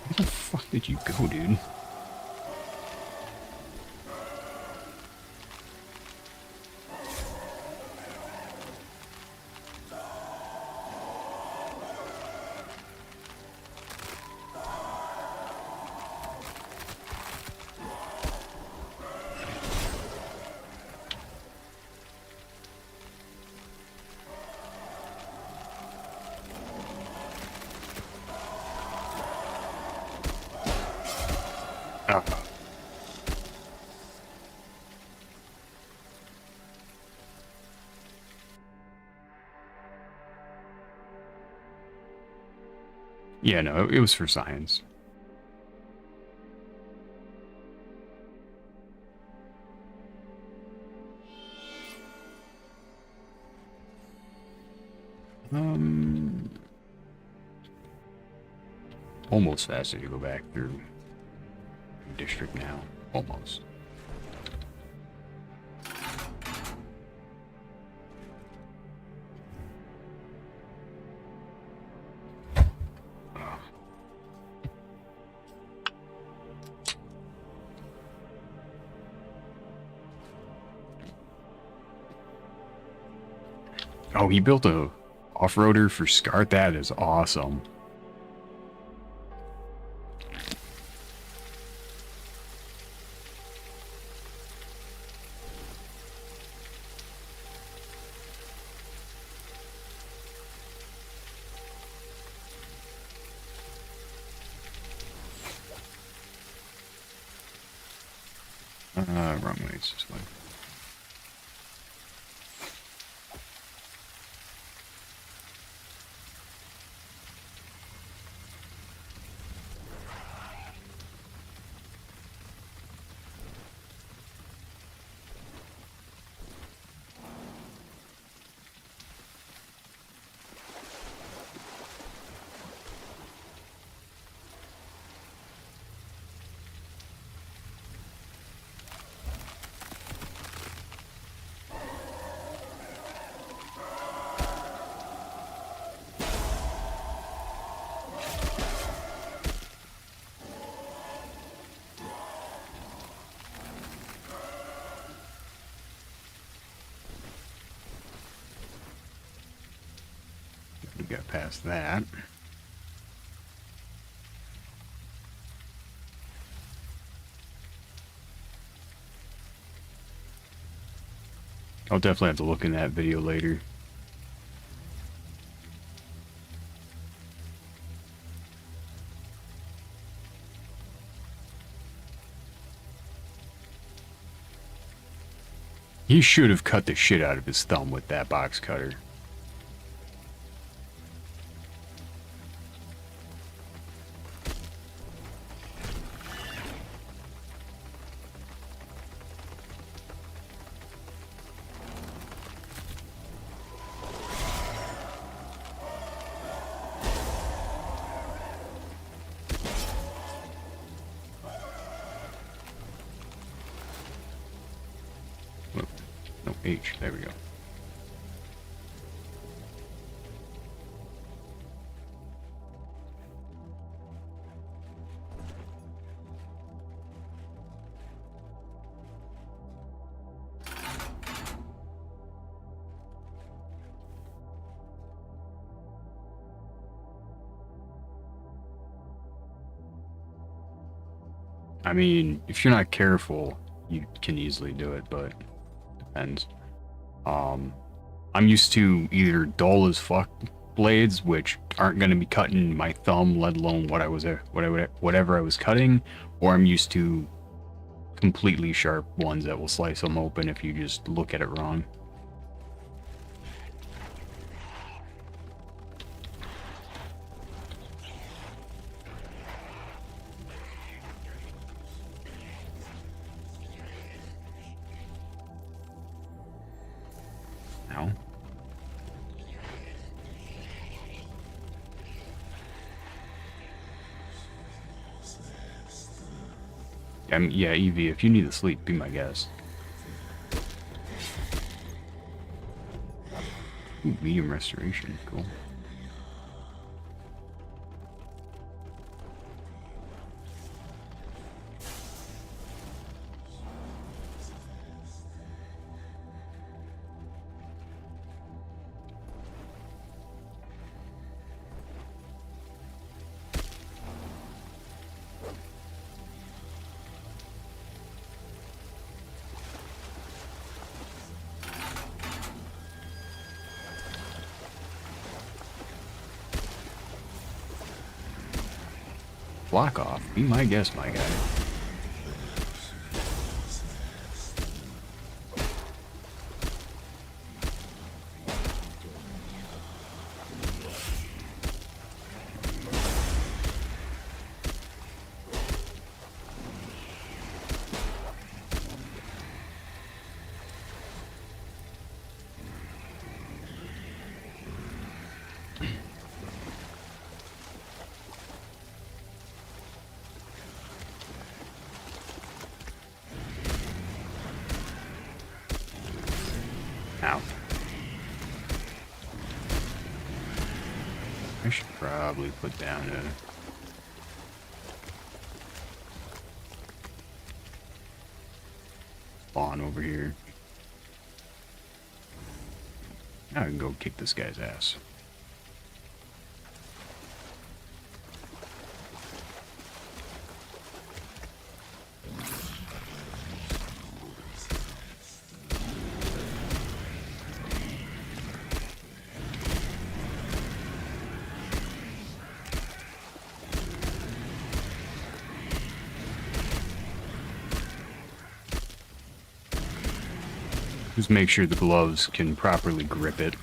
Where the fuck did you go, dude? Yeah, no, it was for science. Almost faster to go back through district now. Almost. Oh, he built a off-roader for SCART. That is awesome. Wrong way. It's this way. We got past that. I'll definitely have to look in that video later. He should have cut the shit out of his thumb with that box cutter. No, H. There we go. I mean, if you're not careful, you can easily do it, but depends. I'm used to either dull as fuck blades, which aren't going to be cutting my thumb, let alone whatever I was cutting, or I'm used to completely sharp ones that will slice them open if you just look at it wrong. Ow. Yeah, Evie, if you need to sleep, be my guest. Ooh, medium restoration, cool. Block off. Be my guest, my guy. Ow. I should probably put down a... spawn over here. Now I can go kick this guy's ass. Just make sure the gloves can properly grip it.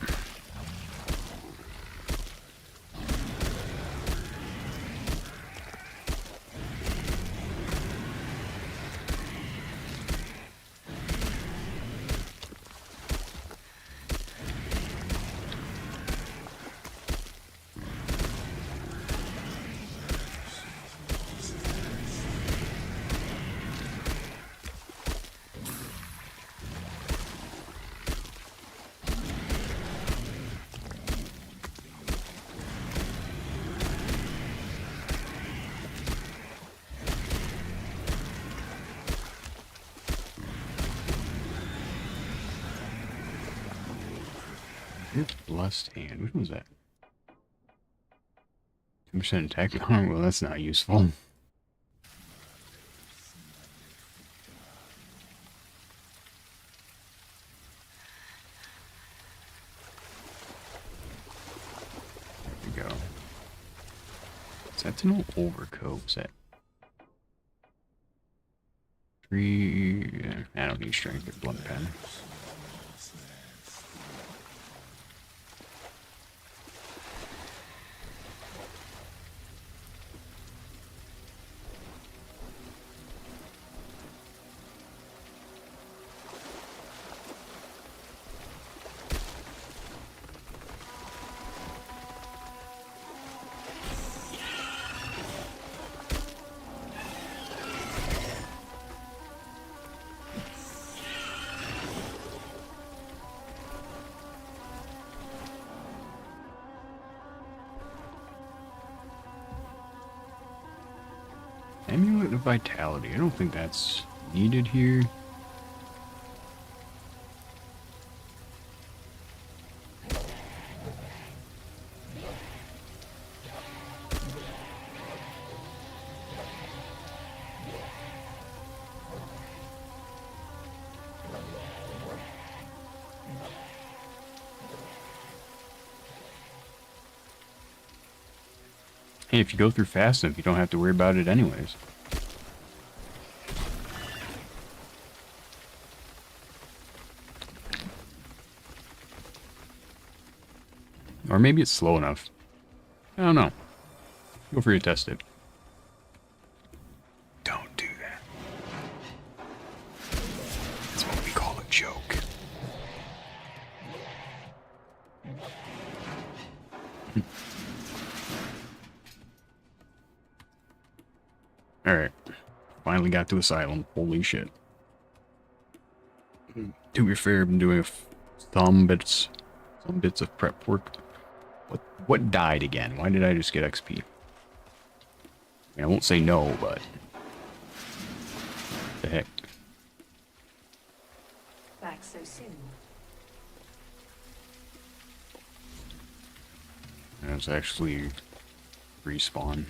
Blessed hand. Which one was that? 2% attack power? Well, that's not useful. There we go. Sentinel overcoat. Is that 3? Yeah, I don't need strength or blunt pen. Amulet of Vitality. I don't think that's needed here. Hey, if you go through fast enough, you don't have to worry about it anyways. Or maybe it's slow enough. I don't know. Feel free to test it. Don't do that. That's what we call a joke. Alright. Finally got to Asylum. Holy shit. To be fair, I've been doing some bits of prep work. What died again? Why did I just get XP? I mean, I won't say no, but... the heck? Back so soon. That's actually respawn.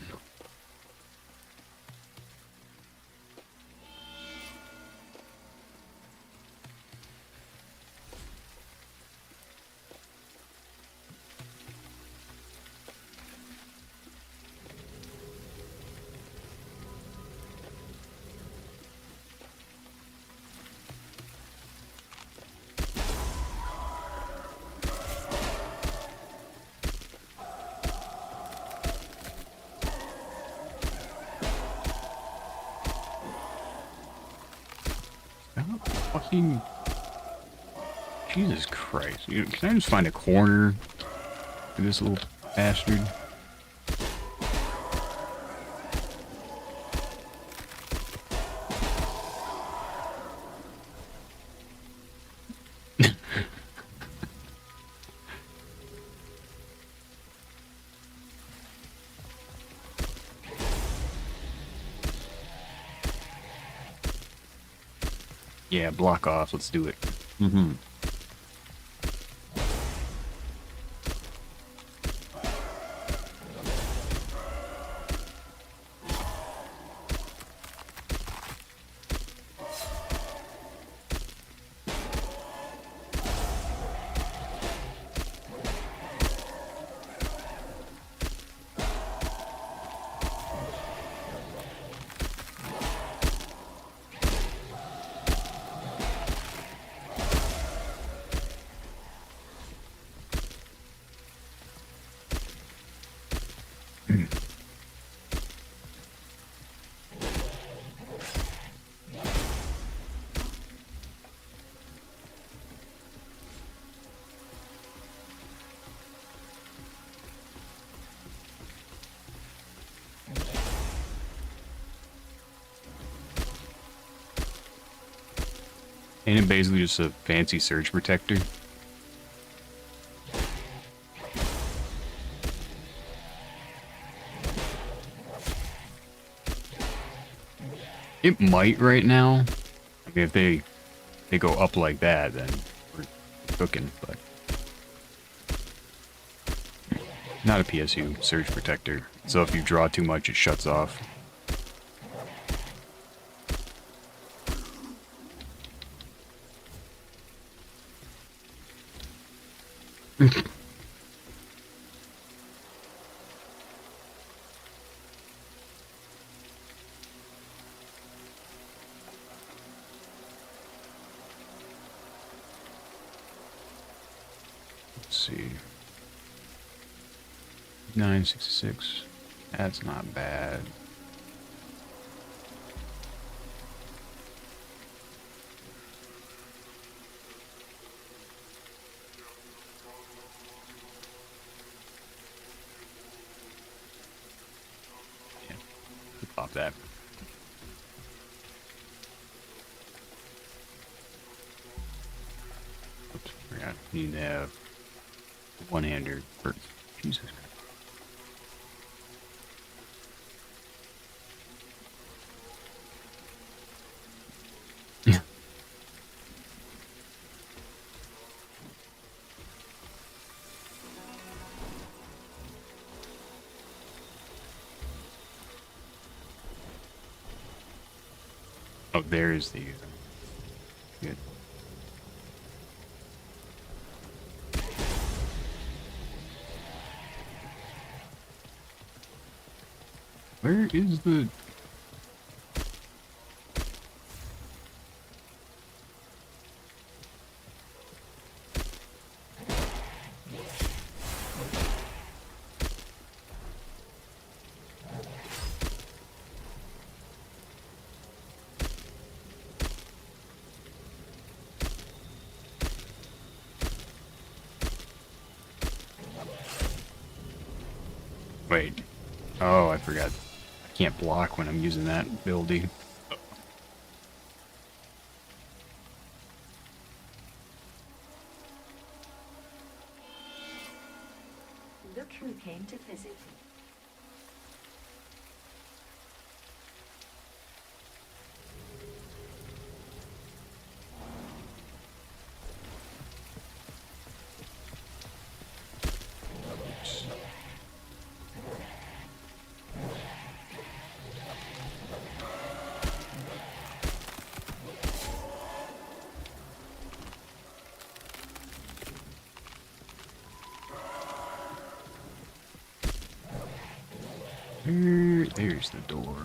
Fucking... Jesus Christ. Can I just find a corner for this little bastard? Yeah, block off. Let's do it. Mm-hmm. Ain't it basically just a fancy surge protector? It might right now. I mean, if they go up like that, then we're cooking. But not a PSU surge protector. So if you draw too much, it shuts off. Let's see. 966. That's not bad. Yeah, pop that. Oops, forgot. Need to have one-hander. Jesus. Yeah. Oh, there's the. Good. Where is the? Wait. Oh, I forgot. I can't block when I'm using that ability. Look who came to visit. There's the door.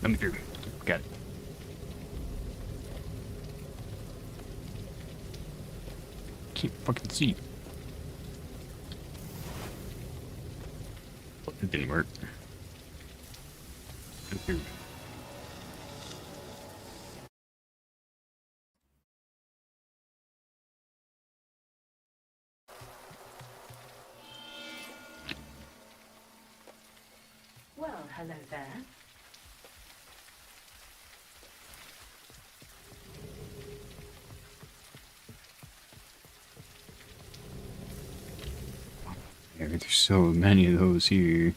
Let me through. Got it. Can't fucking see. It didn't work. Let me through. Well, hello there. Yeah, there's so many of those here.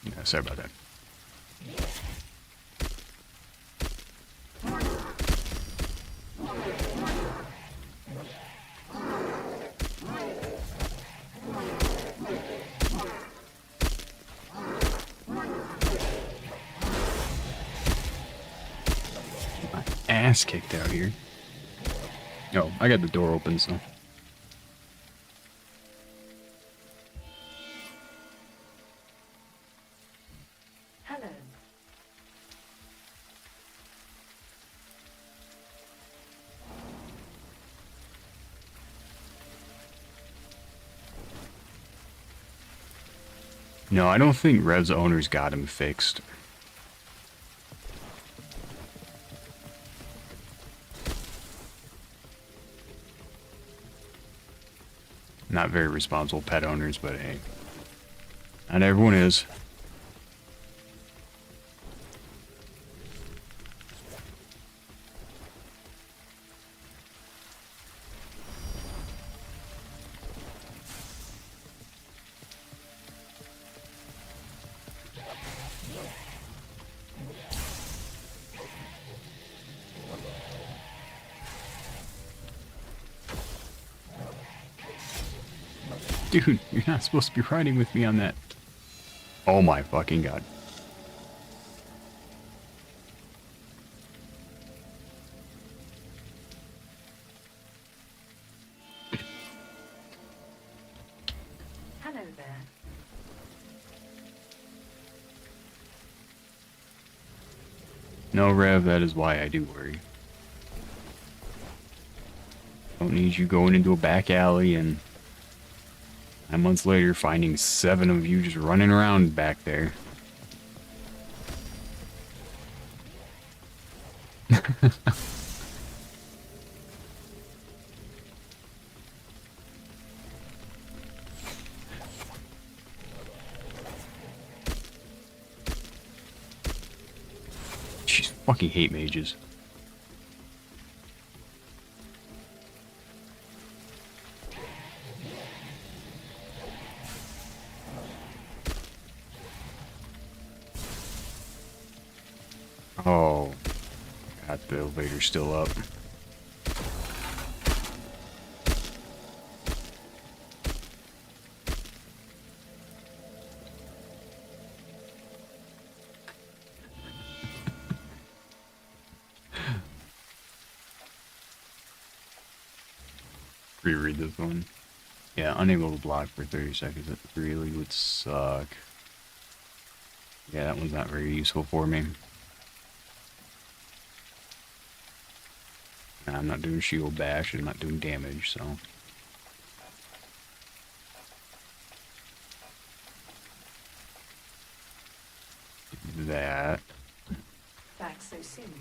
Yeah, sorry about that. My ass kicked out here. Oh, I got the door open, so. Hello. No, I don't think Rev's owners got him fixed. Not very responsible pet owners, but hey. Not everyone is. Dude, you're not supposed to be riding with me on that. Oh my fucking god. Hello there. No, Rev, that is why I do worry. Don't need you going into a back alley and 9 months later finding 7 of you just running around back there. Jeez, fucking hate mages. Oh, God, the elevator's still up. Reread this one. Yeah, unable to block for 30 seconds. That really would suck. Yeah, that one's not very useful for me. And I'm not doing shield bash, and I'm not doing damage, so. That. Back so soon.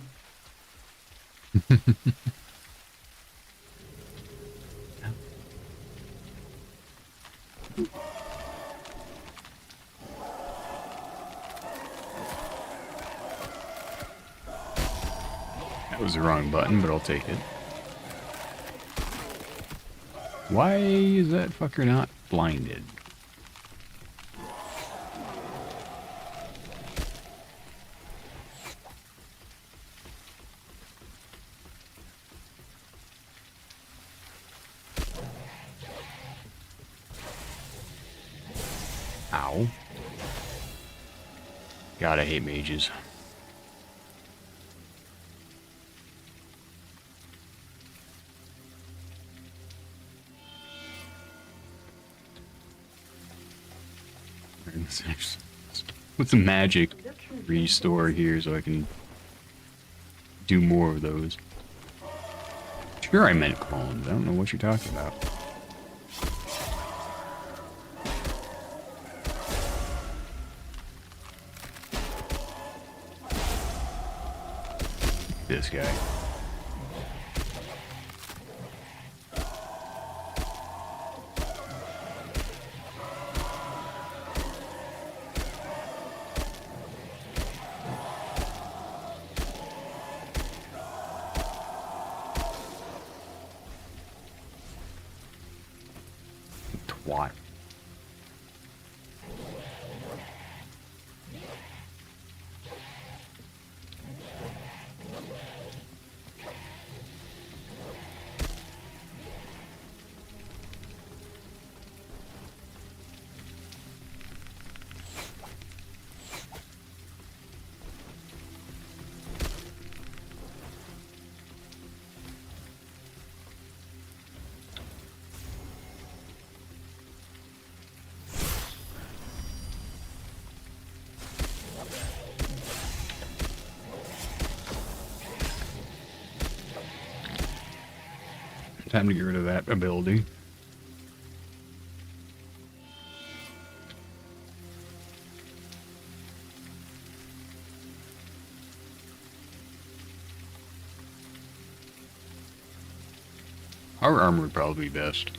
That was the wrong button, but I'll take it. Why is that fucker not blinded? Ow. God, I hate mages. What's the magic restore here so I can do more of those? Sure, I meant clones. I don't know what you're talking about. This guy. Twat. Time to get rid of that ability. Our armor would probably be best.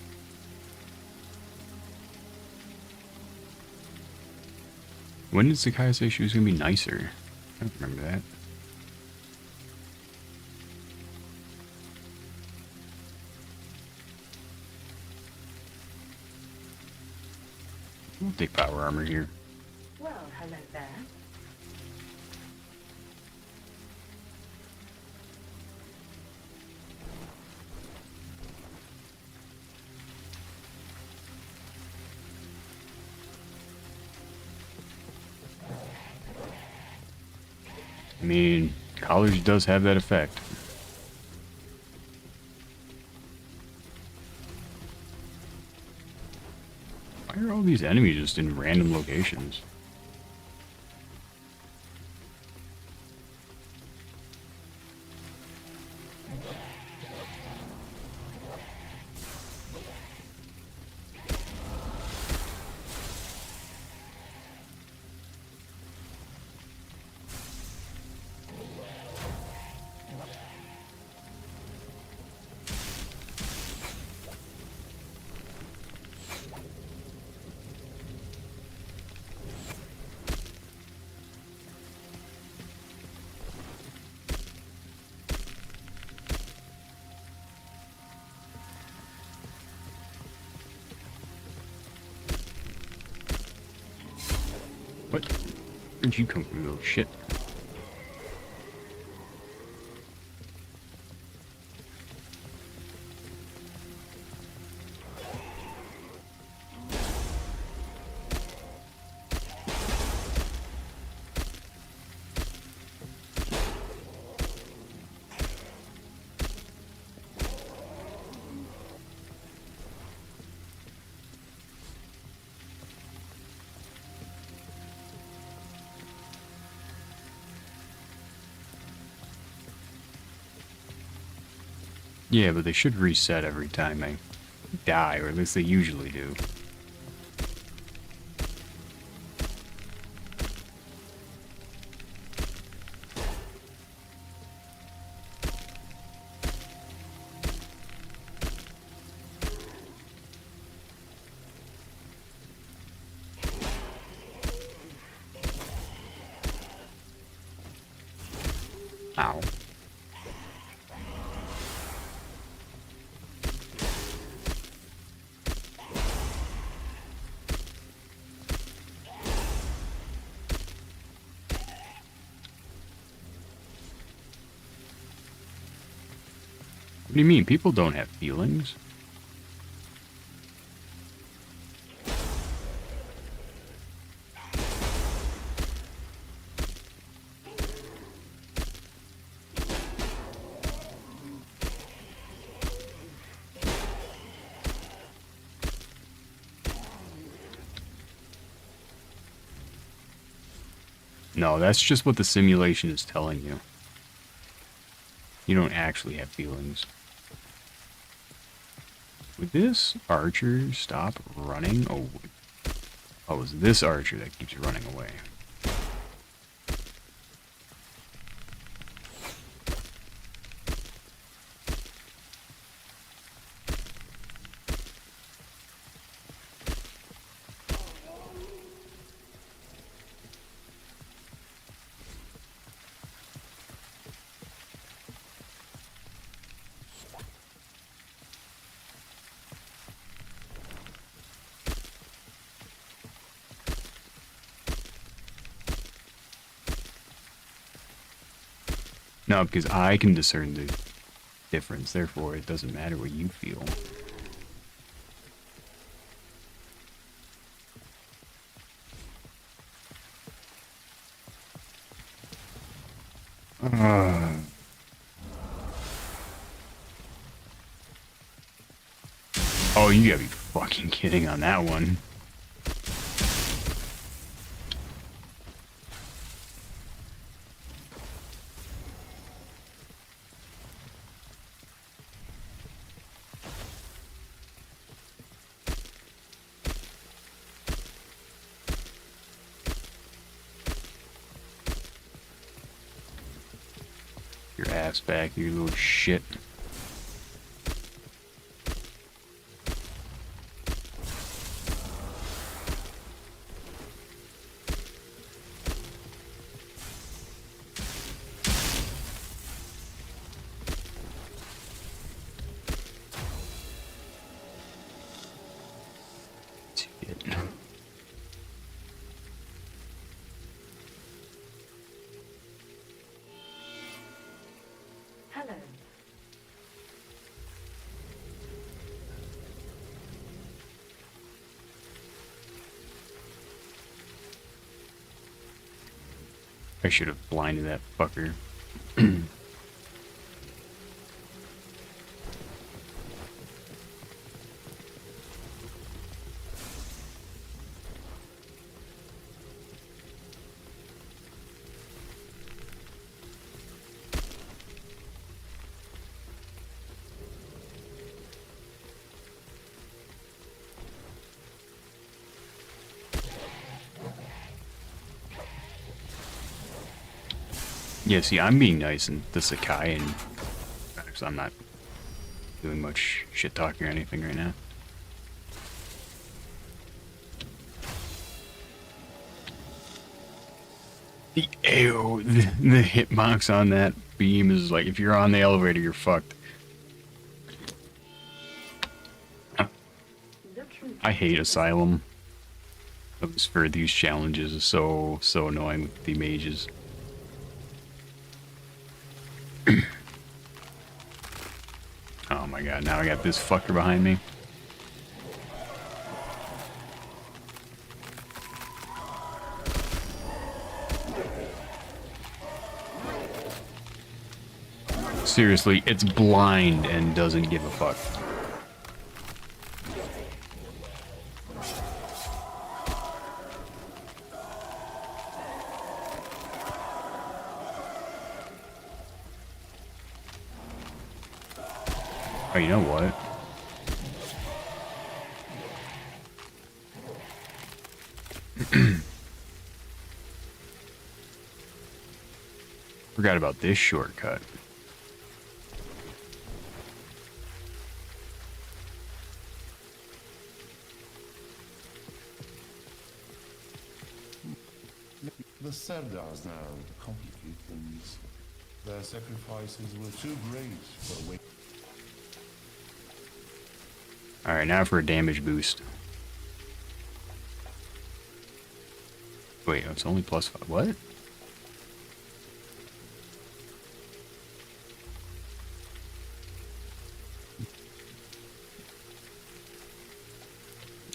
When did Sakai say she was going to be nicer? I don't remember that. We'll take power armor here. Well, hello there. I mean, college does have that effect. Why are all these enemies just in random locations? What? Where'd you come from, little shit? Yeah, but they should reset every time I die, or at least they usually do. What do you mean? People don't have feelings. No, that's just what the simulation is telling you. You don't actually have feelings. Would this archer stop running? Oh, it's this archer that keeps you running away. No, because I can discern the difference, therefore it doesn't matter what you feel. Oh, you gotta be fucking kidding on that one. Your ass back, you little shit. Shit. Hello. I should have blinded that fucker. Yeah, see, I'm being nice in the Sakai, and because I'm not doing much shit talking or anything right now. The hitbox on that beam is like, if you're on the elevator, you're fucked. I hate Asylum. Those for these challenges is so annoying with the mages. Oh my god, now I got this fucker behind me. Seriously, it's blind and doesn't give a fuck. Oh, you know what? Forgot about this shortcut. The Serdars now complicate things. Their sacrifices were too great for wait. Alright, now for a damage boost. Wait, it's only +5. What?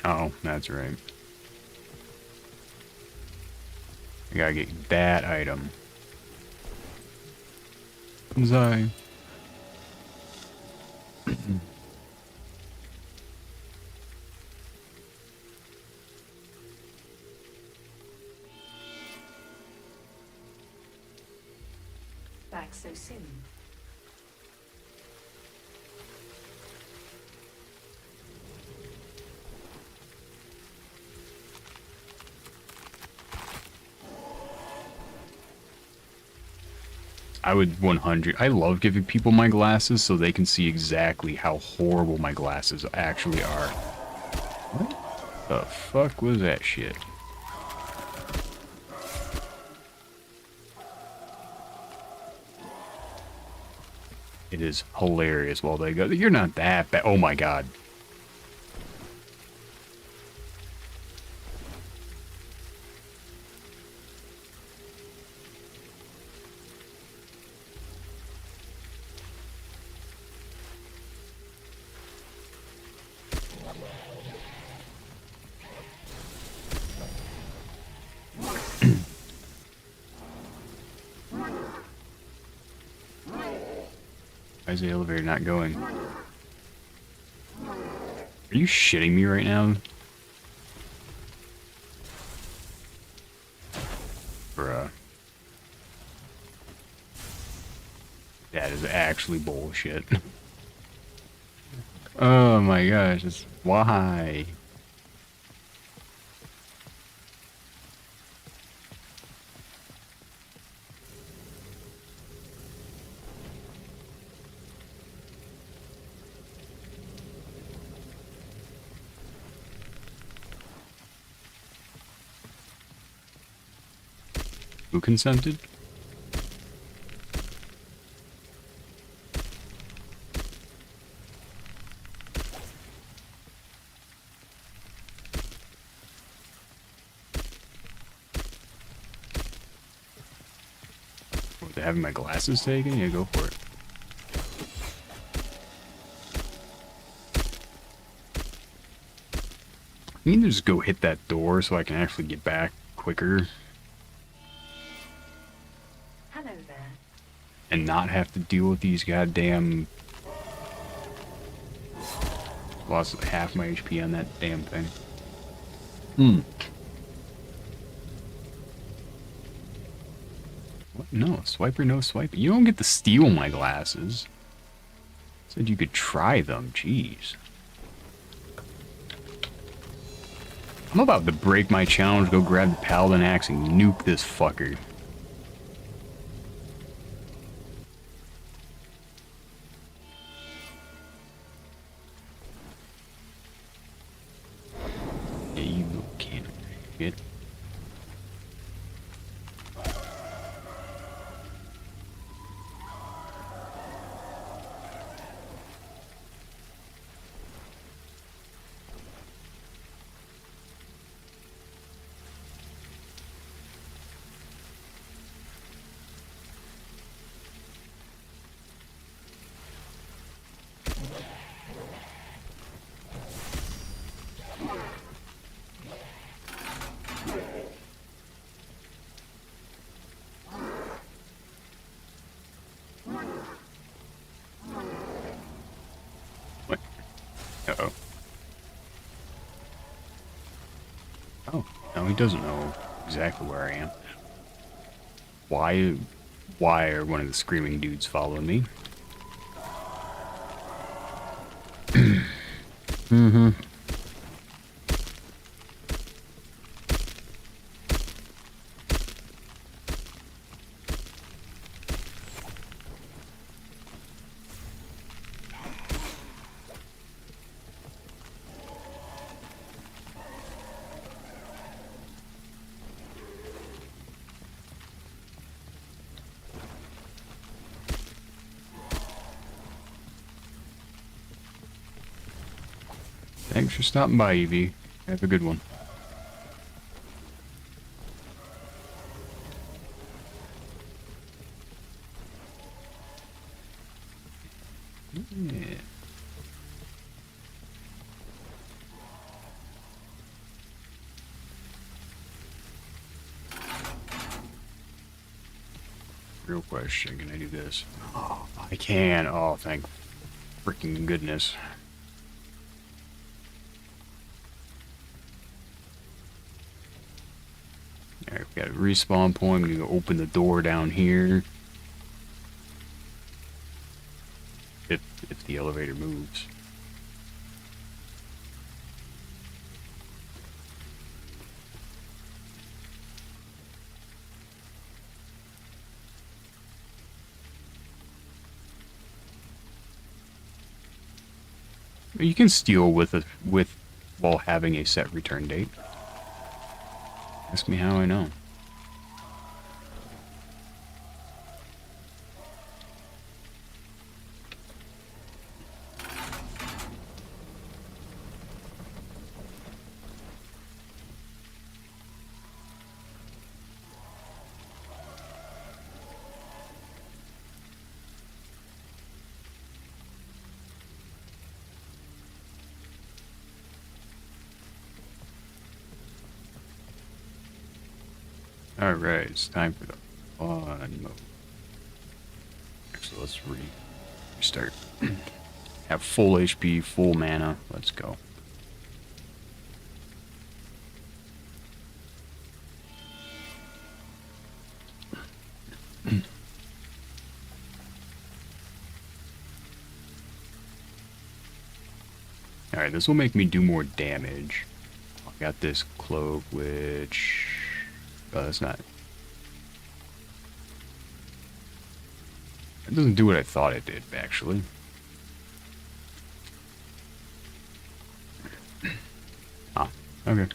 Oh, that's right. I gotta get that item. Zai. Back so soon. I would 100. I love giving people my glasses so they can see exactly how horrible my glasses actually are. What the fuck was that shit? It is hilarious while they go, you're not that bad. Oh my god. Why is the elevator not going? Are you shitting me right now? Bruh. That is actually bullshit. Oh my gosh, it's why? Who consented? What, having my glasses taken? Yeah, go for it. I need to just go hit that door so I can actually get back quicker. Hello there. And not have to deal with these goddamn... Lost half my HP on that damn thing. Hmm. What? No, swiper, no swipe. You don't get to steal my glasses. Said you could try them. Jeez. I'm about to break my challenge, go grab the paladin axe and nuke this fucker. Yeah, you little cannon shit. What? Uh-oh. Oh, no, he doesn't know exactly where I am. Why are one of the screaming dudes following me? Mm-hmm. Thanks for stopping by, Evie. Have a good one. Yeah. Real question, can I do this? Oh, I can. Oh, thank freaking goodness. Alright, we got a respawn point. We can go open the door down here. If the elevator moves. You can steal with while having a set return date. Ask me how I know. Alright, it's time for the fun mode. Actually, let's restart. Have full HP, full mana. Let's go. Alright, this will make me do more damage. I got this cloak, which... Oh, that's not... It doesn't do what I thought it did, actually. Ah, okay.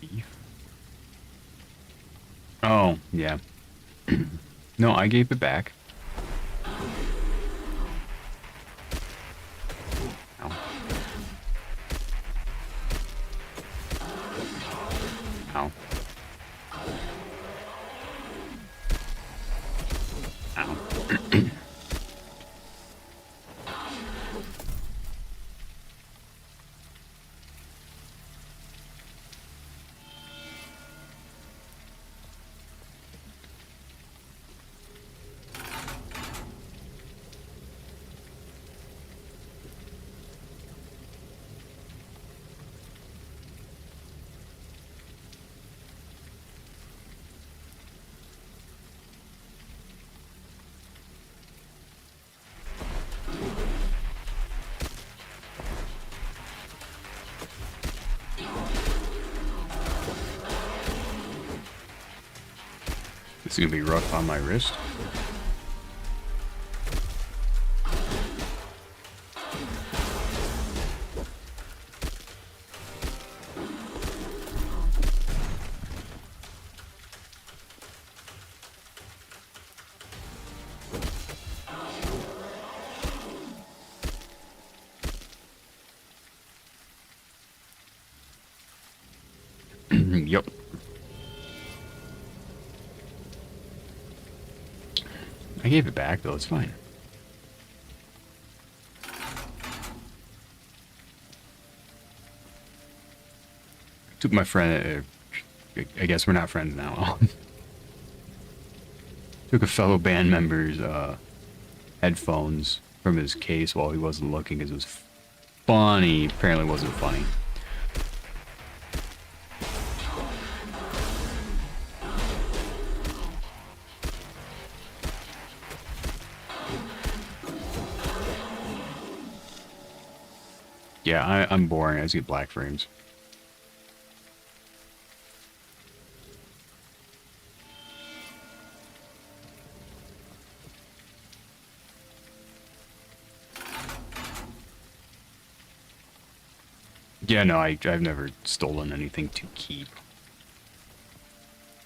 Beef. Oh, yeah. No, I gave it back. Ow. Ow. Ow. This is gonna be rough on my wrist. Yep. I gave it back though, it's fine. Took my friend, I guess we're not friends now. Took a fellow band member's headphones from his case while he wasn't looking because it was funny. Apparently it wasn't funny. Yeah, I'm boring. I just get black frames. Yeah, no, I've never stolen anything to keep.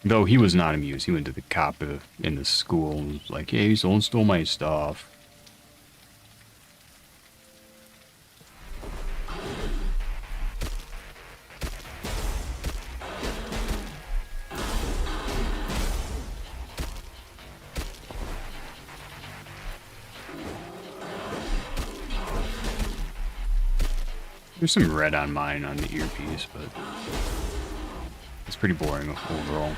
Though he was not amused. He went to the cop in the school and was like, hey, someone stole my stuff. There's some red on mine on the earpiece, but it's pretty boring overall.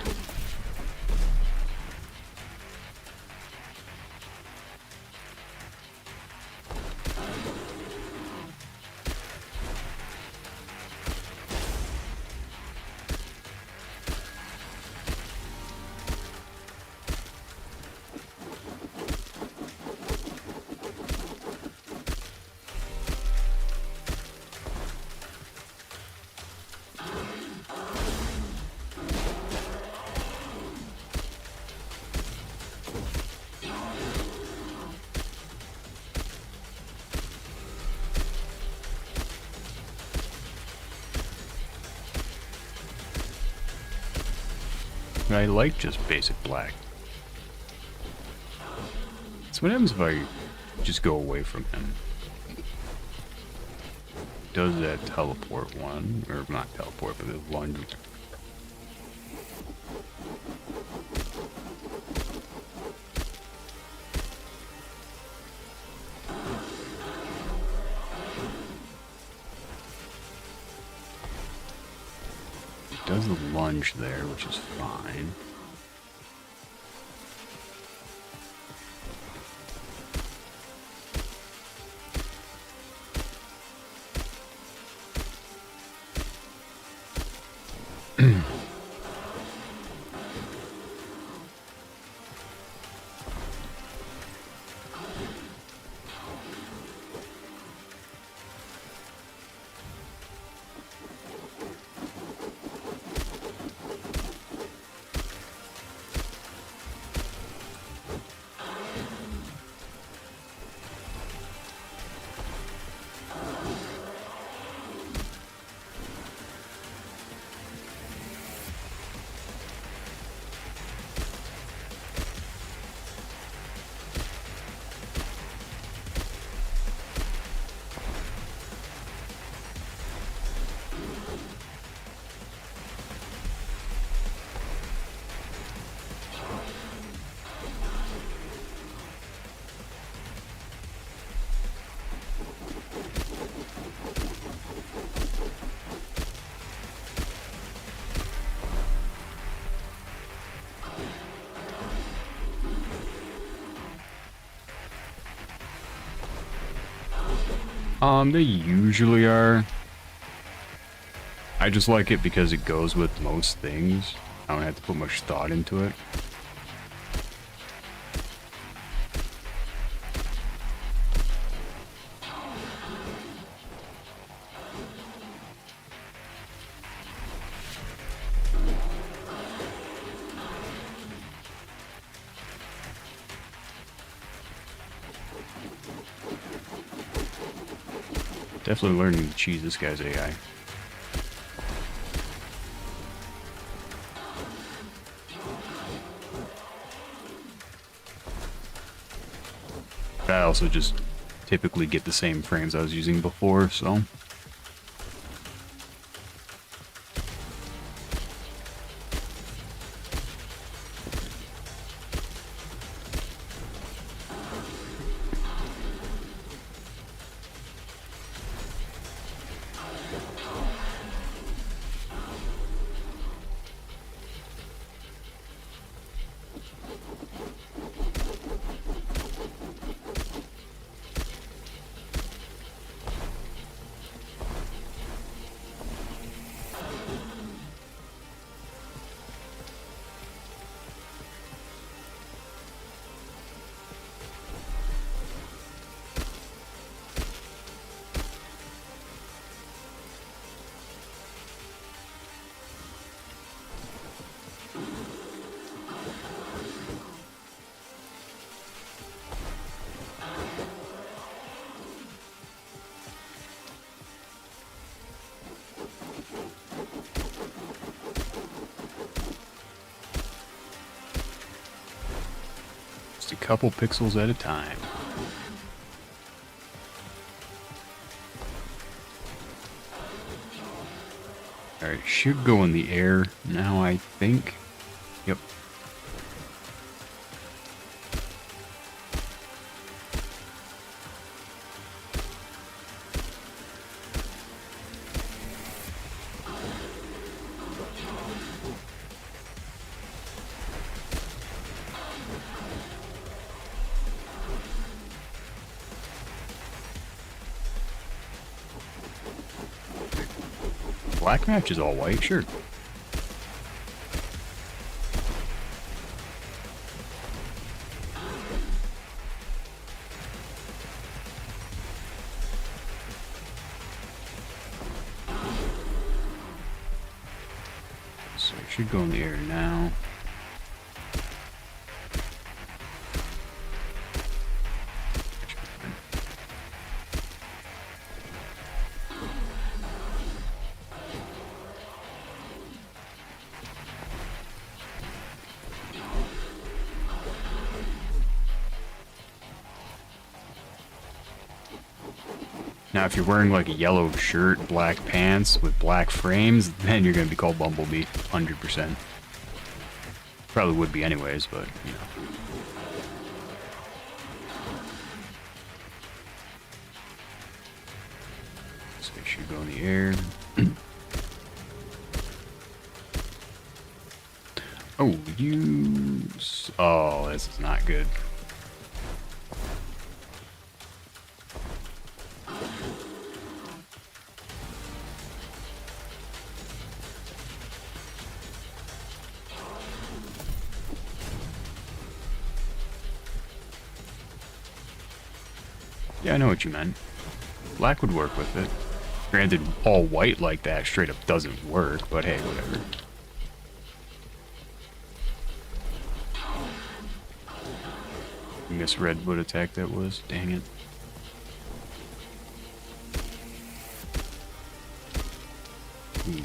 I like just basic black. So what happens if I just go away from him? Does that teleport one? Or not teleport, but the lunge. Does the lunge there, which is fine. They usually are. I just like it because it goes with most things. I don't have to put much thought into it. Definitely learning to cheese this guy's AI. I also just typically get the same frames I was using before, so... Just a couple pixels at a time. Alright, should go in the air now, I think. Yep. Black match is all white, sure. So it should go in the air now. Now, if you're wearing like a yellow shirt, black pants with black frames, then you're gonna be called Bumblebee, 100%. Probably would be anyways, but you know. Just make sure you go in the air. Oh, use. Oh, this is not good. Yeah, I know what you meant. Black would work with it. Granted, all white like that straight up doesn't work, but hey, whatever. Misread what attack that was. Dang it. Ooh.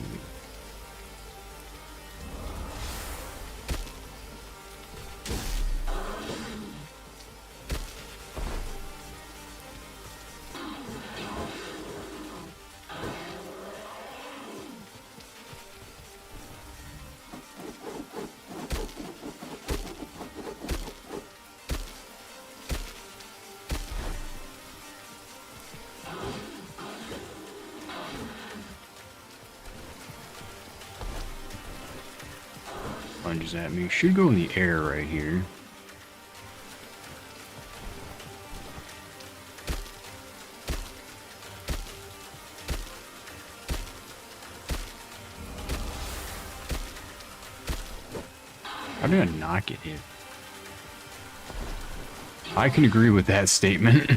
Lunges at me. Should go in the air right here. How did I not get hit? I can agree with that statement.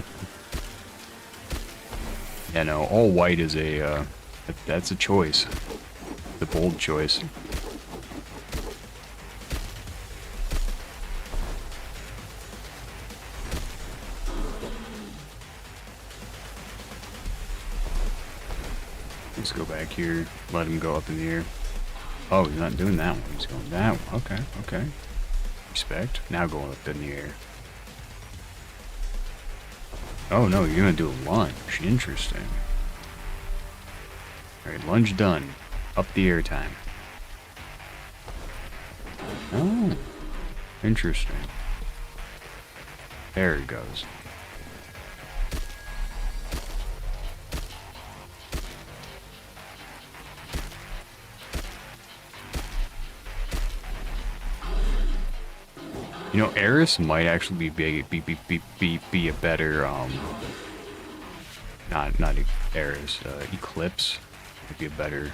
Yeah, no, all white is a, that's a choice. The bold choice. Let's go back here, let him go up in the air. Oh, he's not doing that one, he's going that one. Okay, okay. Respect. Now going up in the air. Oh no, you're gonna do a lunge. Interesting. Alright, lunge done. Up the air time. Oh, interesting. There it goes. You know, Eris might actually be a better not Eris, Eclipse would be a better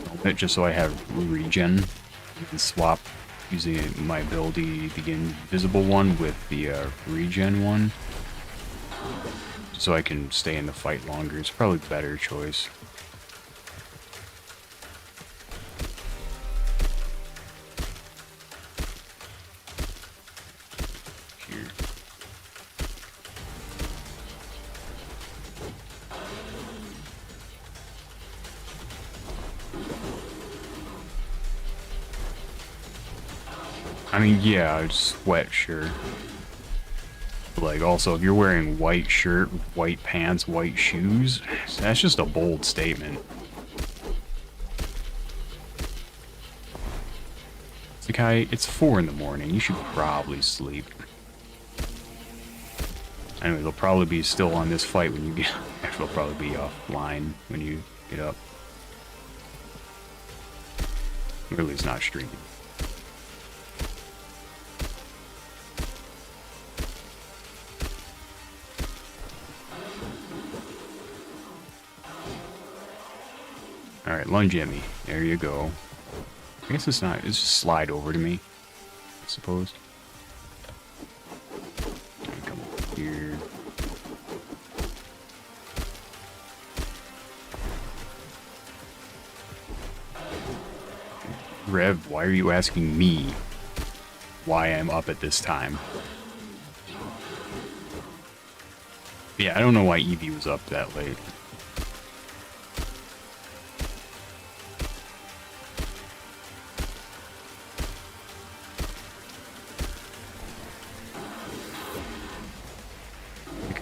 helmet, just so I have regen. You can swap using my ability, the invisible one, with the regen one, so I can stay in the fight longer. It's probably a better choice. I mean, yeah, sweat, sure. But like, also, if you're wearing white shirt, white pants, white shoes, that's just a bold statement. It's like, it's 4 in the morning. You should probably sleep. Anyway, they'll probably be still on this fight when you get. Actually, they'll probably be offline when you get up. Or at least not streaming. Alright, lunge at me. There you go. I guess it's not, it's just slide over to me, I suppose. Come over here. Rev, why are you asking me why I'm up at this time? Yeah, I don't know why Eevee was up that late.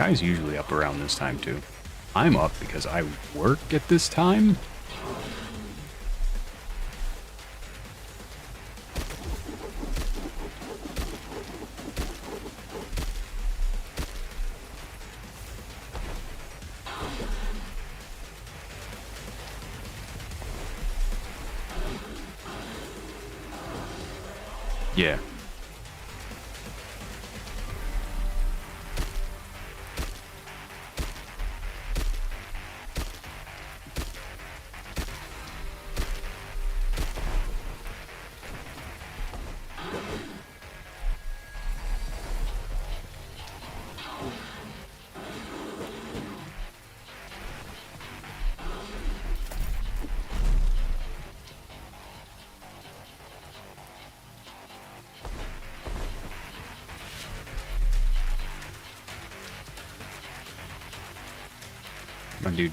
guy's usually up around this time too. I'm up because I work at this time. Yeah. My dude.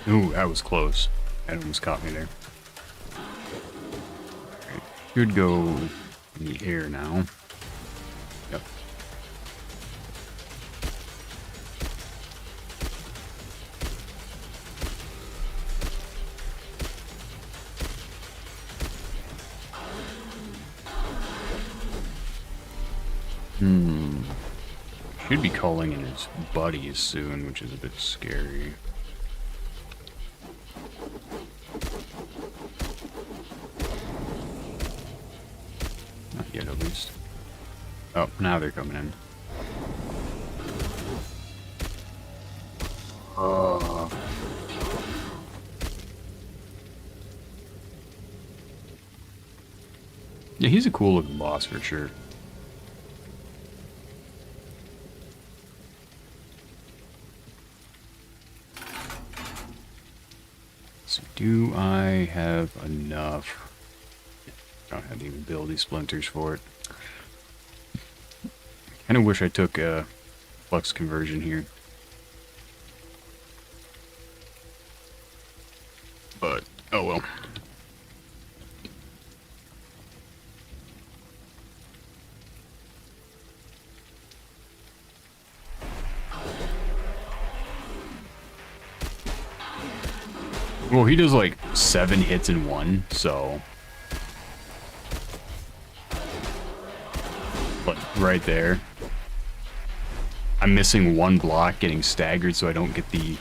Ooh, that was close. That almost caught me there. Alright, should go in the air now. Yep. Should be calling in his buddies soon, which is a bit scary. Not yet, at least. Oh, now they're coming in. Yeah, he's a cool looking boss for sure. So do I have enough? I don't have the ability splinters for it. Kinda wish I took a flux conversion here. But, oh well. Well, he does like 7 hits in one, so... But right there. I'm missing one block, getting staggered so I don't get the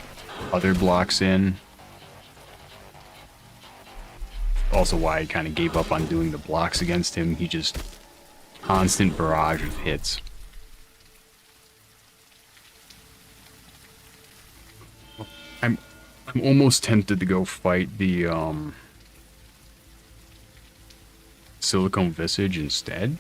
other blocks in. Also why I kind of gave up on doing the blocks against him. He just... constant barrage of hits. I'm almost tempted to go fight the silicone visage instead.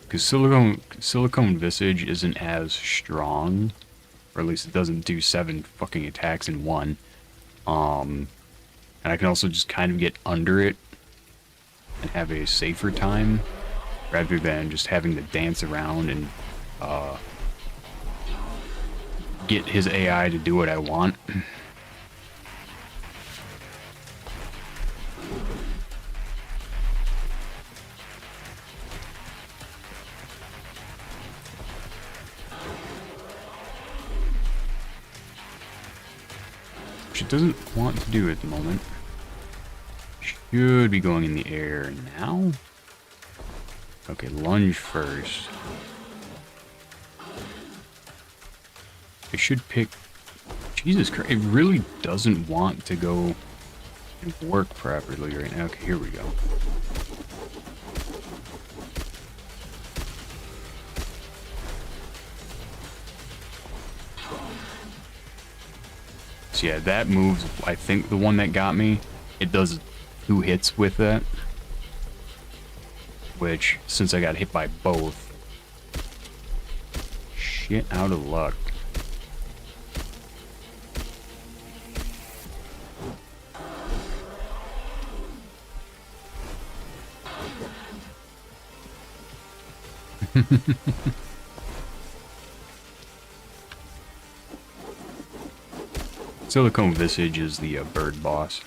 Because silicone visage isn't as strong, or at least it doesn't do 7 fucking attacks in one. And I can also just kind of get under it and have a safer time, rather than just having to dance around and get his AI to do what I want. Which it doesn't want to do at the moment. Should be going in the air now. Okay, lunge first. I should pick... Jesus Christ, it really doesn't want to go and work properly right now. Okay, here we go. So yeah, that moves, I think the one that got me, it does 2 hits with that. Which, since I got hit by both, shit out of luck. Silicone Visage is the bird boss.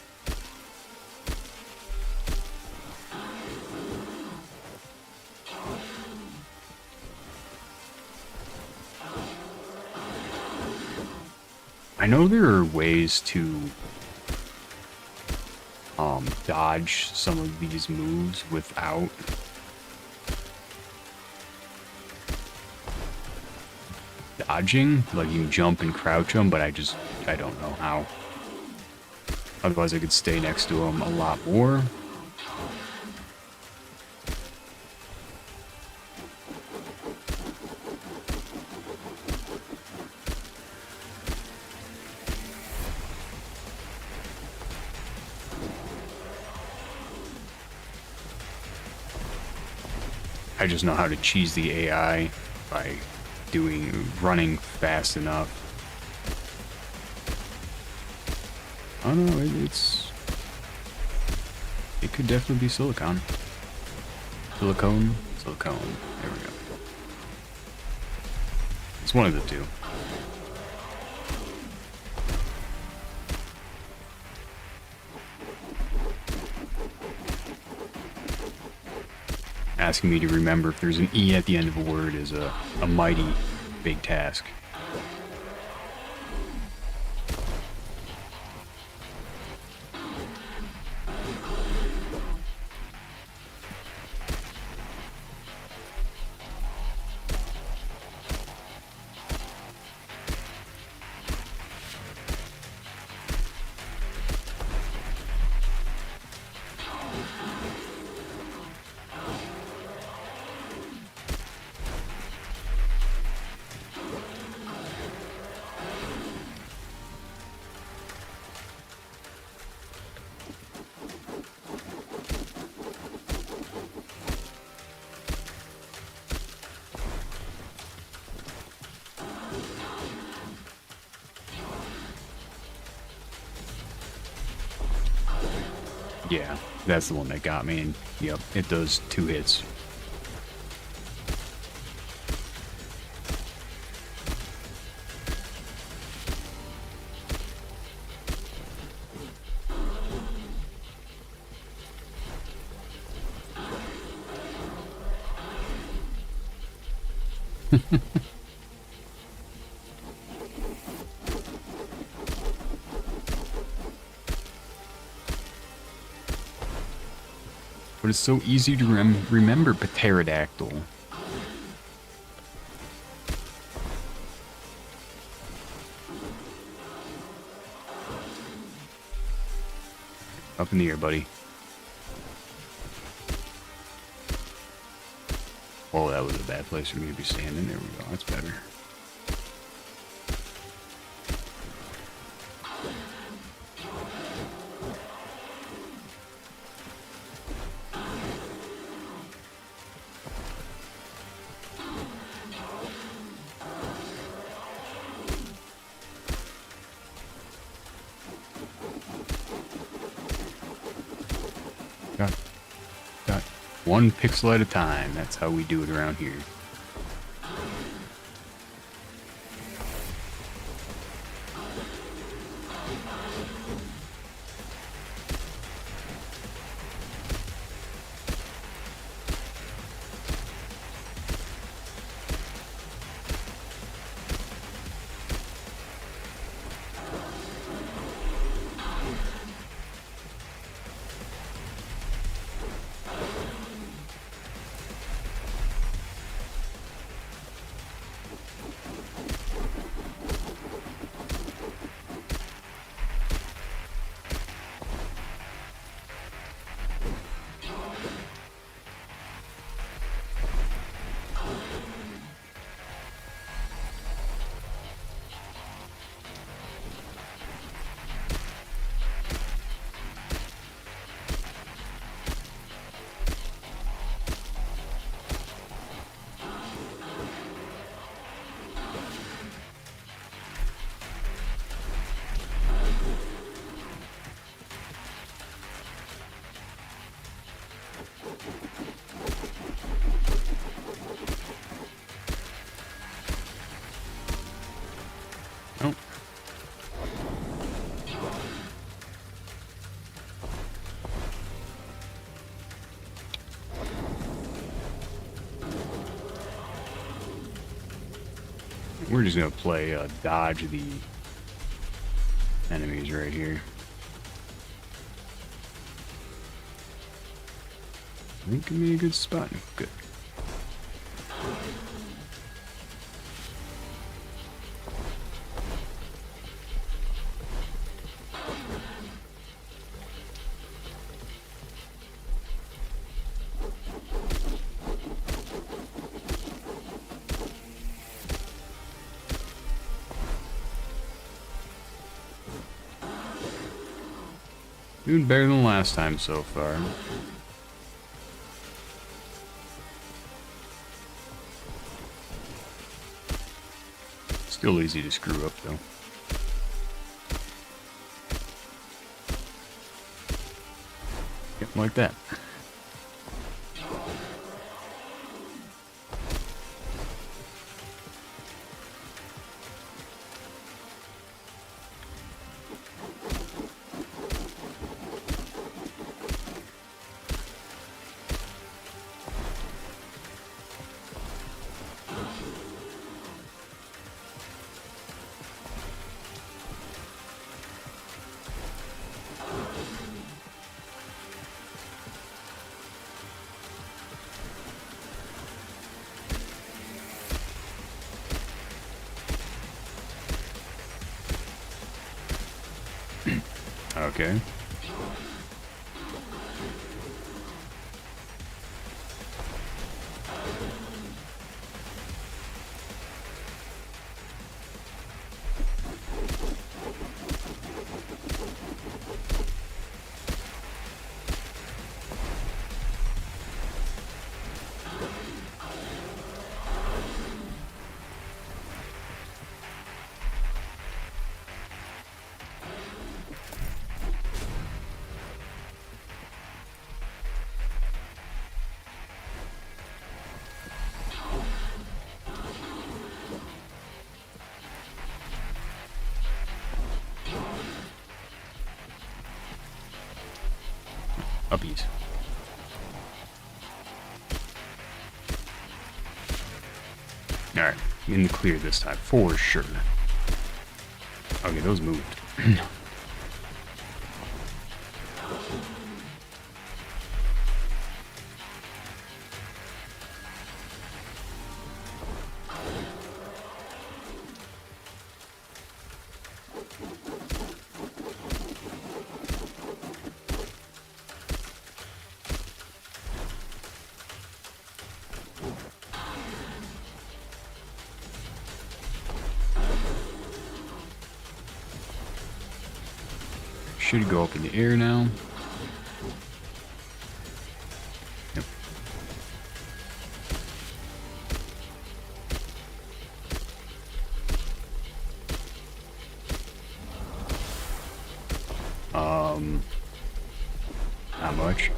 I know there are ways to dodge some of these moves without dodging. Like you can jump and crouch them, but I don't know how. Otherwise I could stay next to them a lot more. I just know how to cheese the AI by running fast enough. I don't know, it could definitely be silicone. Silicone? Silicone. There we go. It's one of the two. Asking me to remember if there's an E at the end of a word is a mighty big task. Yeah, that's the one that got me, and yep, it does 2 hits. But it's so easy to remember pterodactyl. Up in the air, buddy. Oh, that was a bad place for me to be standing. There we go. That's better. Got 1 pixel at a time. That's how we do it around here. We're just gonna play dodge the enemies right here. I think give me a good spot. Good. Doing better than last time so far. Still easy to screw up though. Yep, like that. Okay. Uppies. Alright, in the clear this time, for sure. Okay, those moved. Should go up in the air now. Yep. Not much.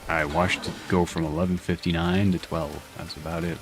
I watched it go from 11:59 to 12. That's about it.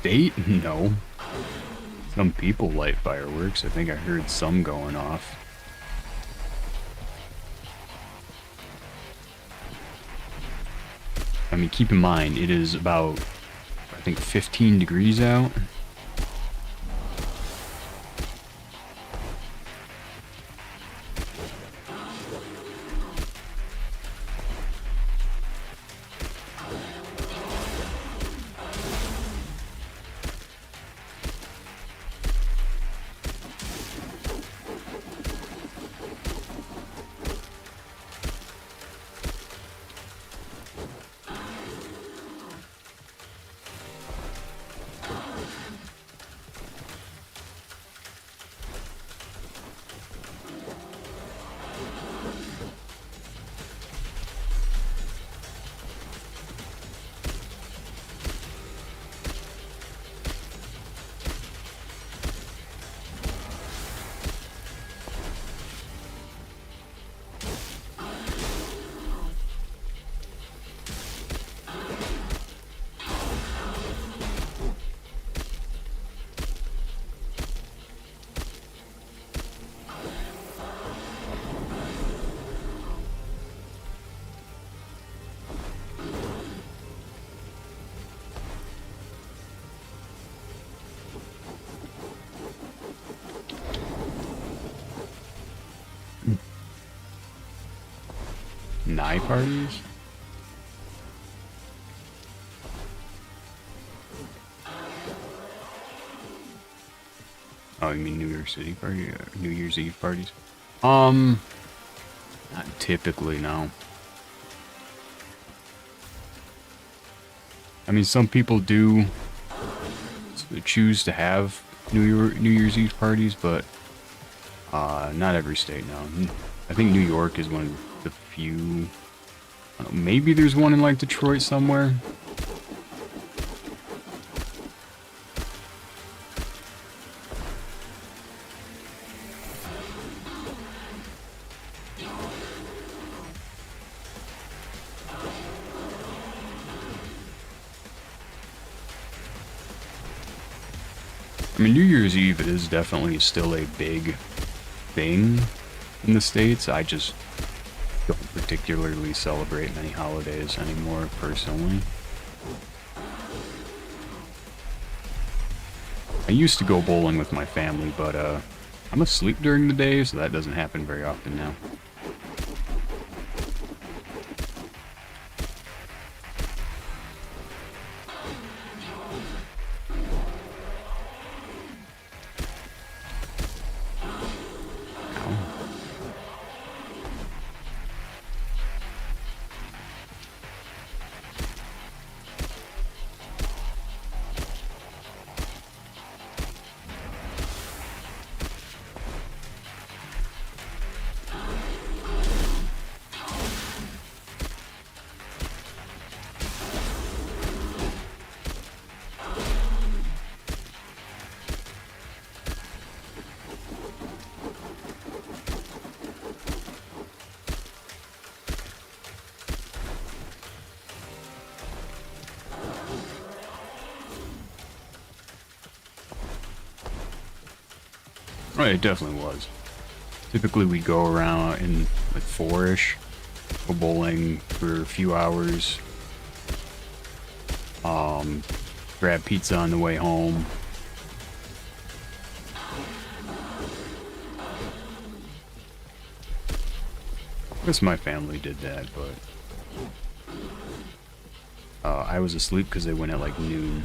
state? No. Some people light fireworks. I think I heard some going off. I mean, keep in mind, it is about, I think, 15 degrees out. Night parties? Oh, you mean New York City party? New Year's Eve parties? Not typically, no. I mean, some people do choose to have New Year's Eve parties, but not every state, no. I think New York is one of the few. I don't know, maybe there's one in like Detroit somewhere. I mean, New Year's Eve is definitely still a big thing in the States. I just don't particularly celebrate many holidays anymore, personally. I used to go bowling with my family, but I'm asleep during the day, so that doesn't happen very often now. Oh, it definitely was. Typically, we go around in like 4-ish, go bowling for a few hours, grab pizza on the way home. I guess my family did that, but I was asleep because they went at like noon.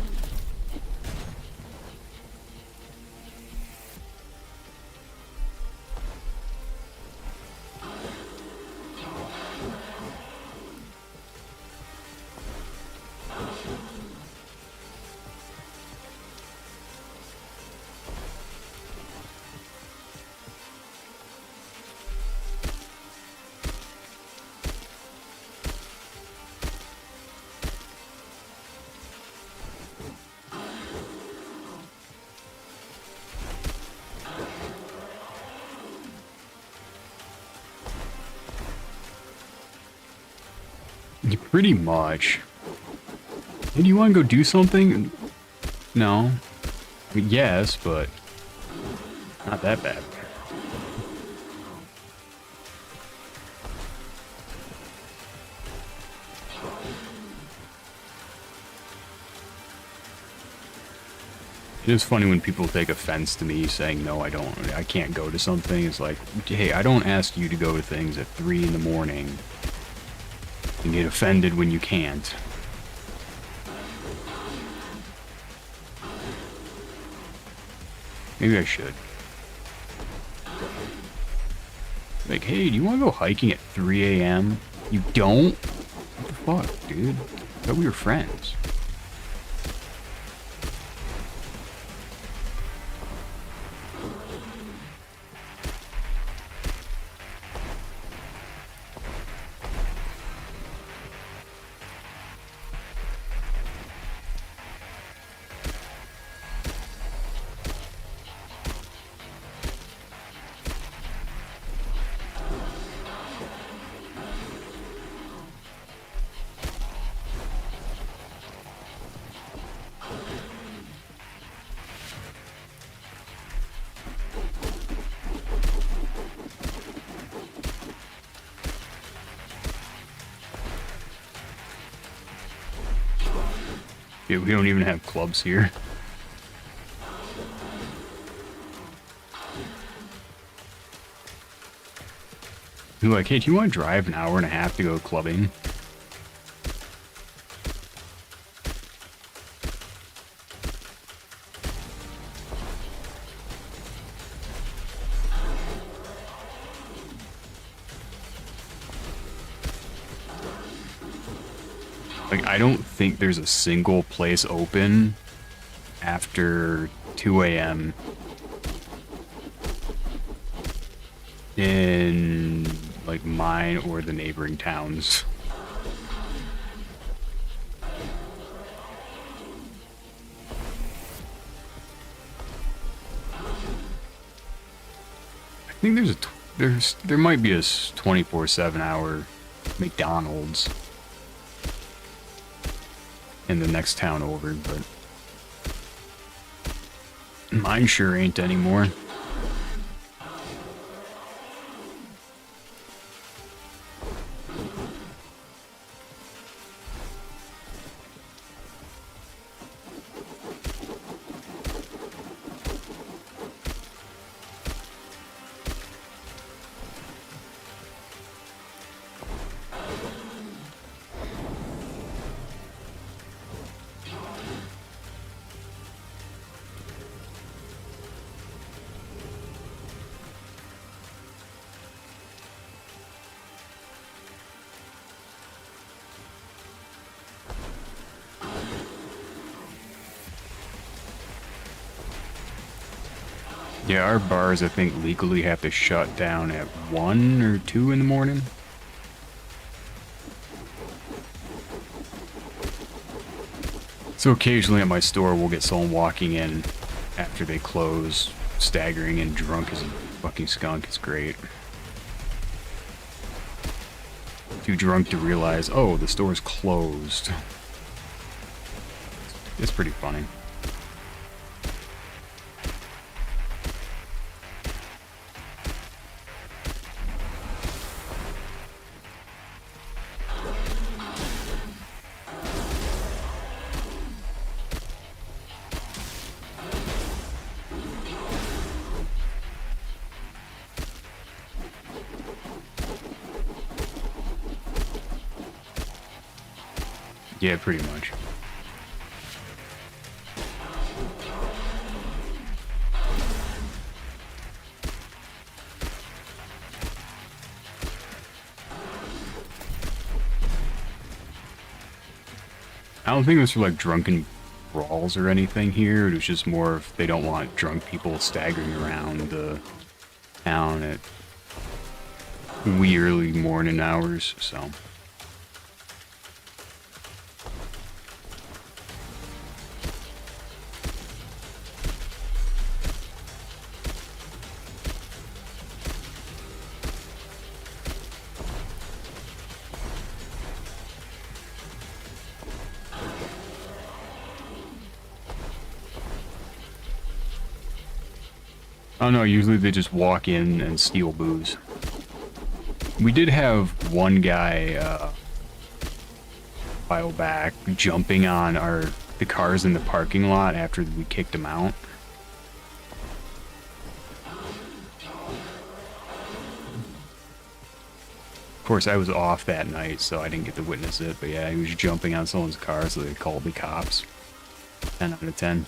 Pretty much. Hey, do you want to go do something? No. I mean, yes, but not that bad. It is funny when people take offense to me saying, no, I can't go to something. It's like, hey, I don't ask you to go to things at 3 in the morning and get offended when you can't. Maybe I should. Like, hey, do you want to go hiking at 3 a.m.? You don't? What the fuck, dude? I thought we were friends. Dude, we don't even have clubs here. You're like, hey, do you want to drive an hour and a half to go clubbing? Like, I don't think there's a single place open after 2 a.m. in, like, mine or the neighboring towns. I think there might be a 24/7 hour McDonald's in the next town over, but mine sure ain't anymore. Yeah, our bars, I think, legally have to shut down at 1 or 2 in the morning. So occasionally at my store, we'll get someone walking in after they close, staggering and drunk as a fucking skunk. It's great. Too drunk to realize, oh, the store's closed. It's pretty funny. Yeah, pretty much. I don't think it was for like drunken brawls or anything here. It was just more if they don't want drunk people staggering around the town at wee early morning hours, so. Oh no, usually they just walk in and steal booze. We did have one guy, a while back, jumping on the cars in the parking lot after we kicked him out. Of course, I was off that night, so I didn't get to witness it, but yeah, he was jumping on someone's car, so they called the cops. 10 out of 10.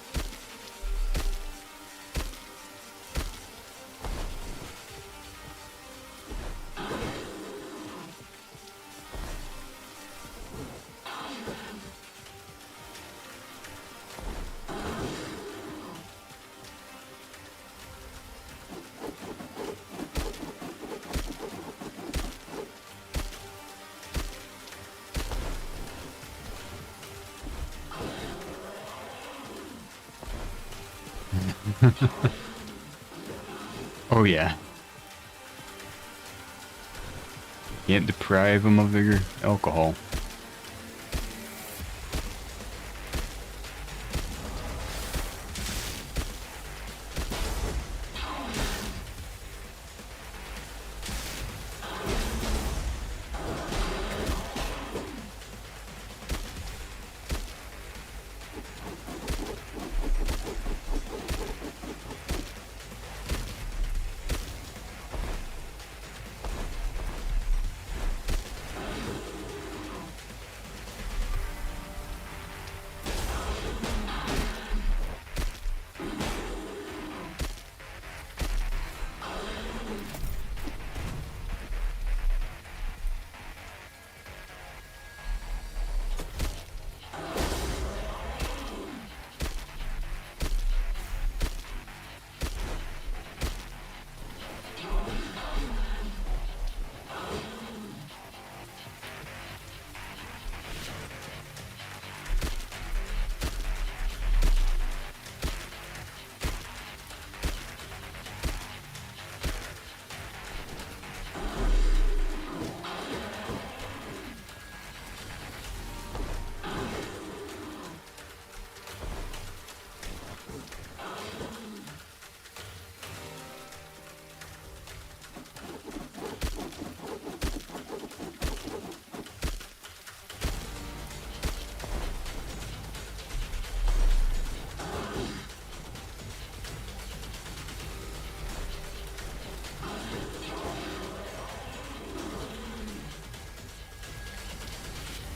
Oh yeah. Can't deprive them of their alcohol.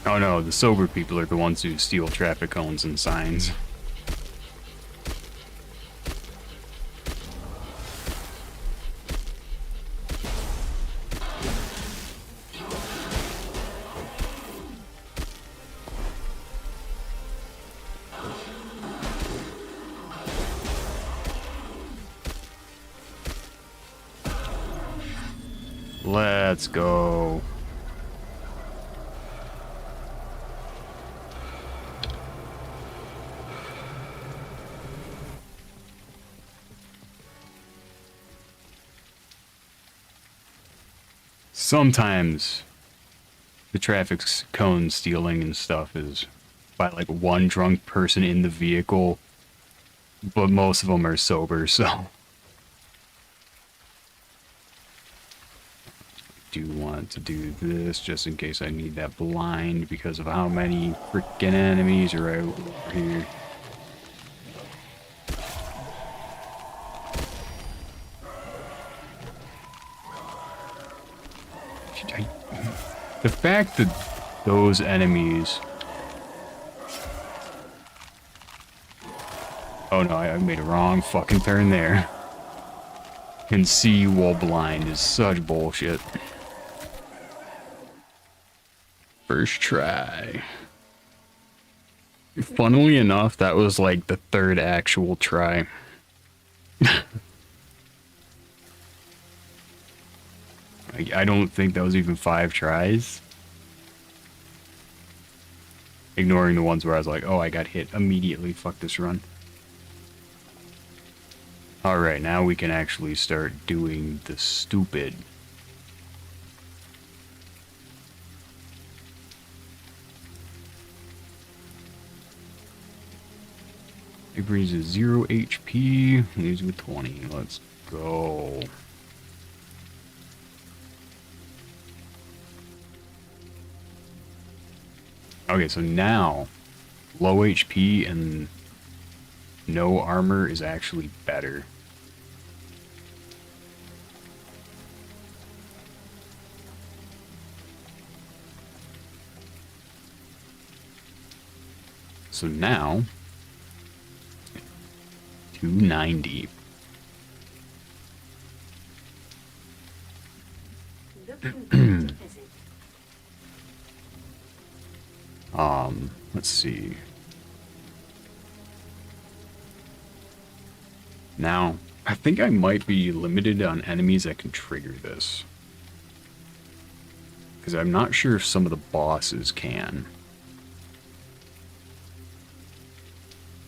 Oh no, the sober people are the ones who steal traffic cones and signs. Let's go. Sometimes the traffic cone stealing and stuff is by like one drunk person in the vehicle, but most of them are sober, so. Do want to do this just in case I need that blind because of how many freaking enemies are out over here. The fact that those enemies... Oh no, I made a wrong fucking turn there. Can see while blind is such bullshit. First try. Funnily enough, that was like the third actual try. I don't think that was even 5 tries. Ignoring the ones where I was like, oh, I got hit immediately. Fuck this run. Alright, now we can actually start doing the stupid. It brings a 0 HP, leaves with 20. Let's go. Okay, so now low HP and no armor is actually better. So now 290. Looking good to visit. Let's see. Now, I think I might be limited on enemies that can trigger this. Because I'm not sure if some of the bosses can.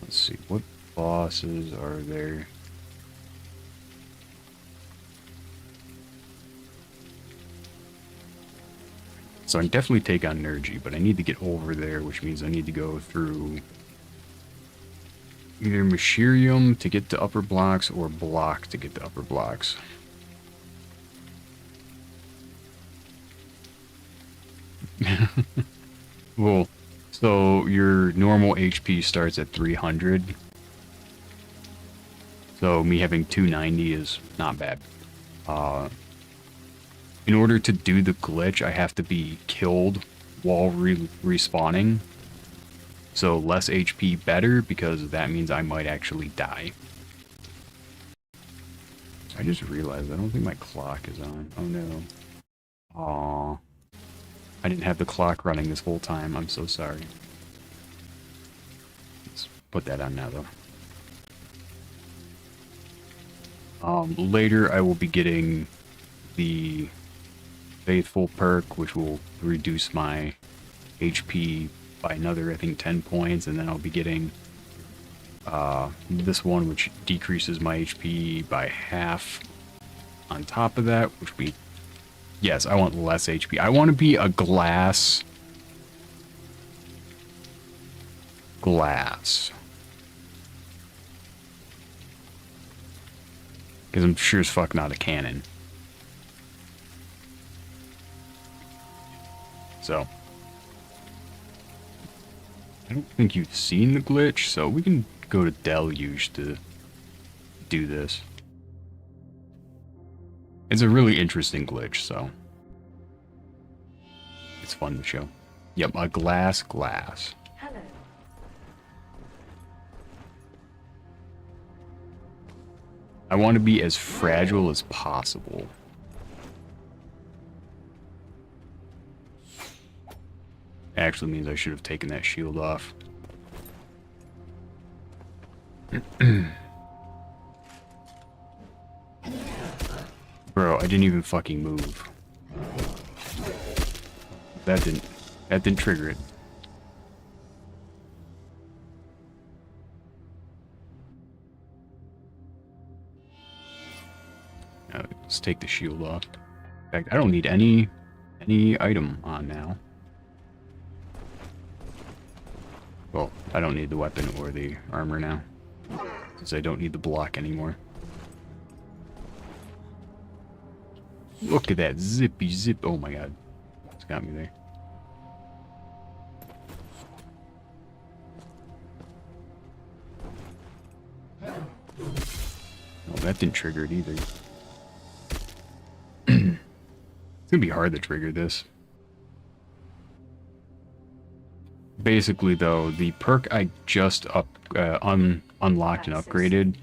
Let's see, what bosses are there? So I can definitely take on Nergy, but I need to get over there, which means I need to go through either Machirium to get to upper blocks or Block to get to upper blocks. Well, so your normal HP starts at 300. So me having 290 is not bad. In order to do the glitch, I have to be killed while respawning. So less HP better, because that means I might actually die. I just realized I don't think my clock is on. Oh no. Aww. I didn't have the clock running this whole time. I'm so sorry. Let's put that on now, though. Later I will be getting the Faithful perk, which will reduce my HP by another, I think, 10 points, and then I'll be getting this one, which decreases my HP by half on top of that, which we... Yes, I want less HP. I want to be a glass. Because I'm sure as fuck not a cannon. So, I don't think you've seen the glitch, so we can go to Deluge to do this. It's a really interesting glitch, so it's fun to show. Yep, a glass. Hello. I want to be as fragile as possible. Actually means I should have taken that shield off. Bro, I didn't even fucking move. That didn't trigger it. Now, let's take the shield off. In fact, I don't need any item on now. Well, I don't need the weapon or the armor now, since I don't need the block anymore. Look at that zippy zip. Oh my god. It's got me there. Oh, that didn't trigger it either. It's gonna be hard to trigger this. Basically, though, the perk I just unlocked and upgraded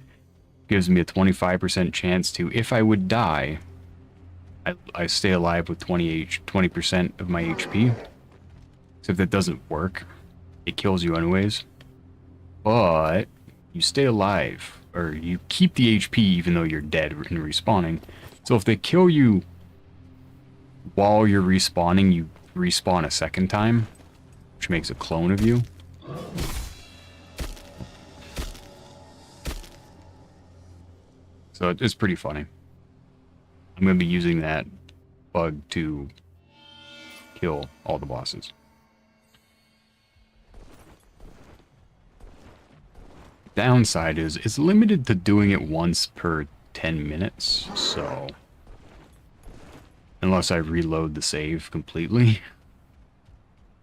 gives me a 25% chance to, if I would die, I stay alive with 20% of my HP. So if that doesn't work, it kills you anyways. But you stay alive, or you keep the HP even though you're dead and respawning. So if they kill you while you're respawning, you respawn a second time, which makes a clone of you. So it's pretty funny. I'm going to be using that bug to kill all the bosses. Downside is it's limited to doing it once per 10 minutes, so unless I reload the save completely,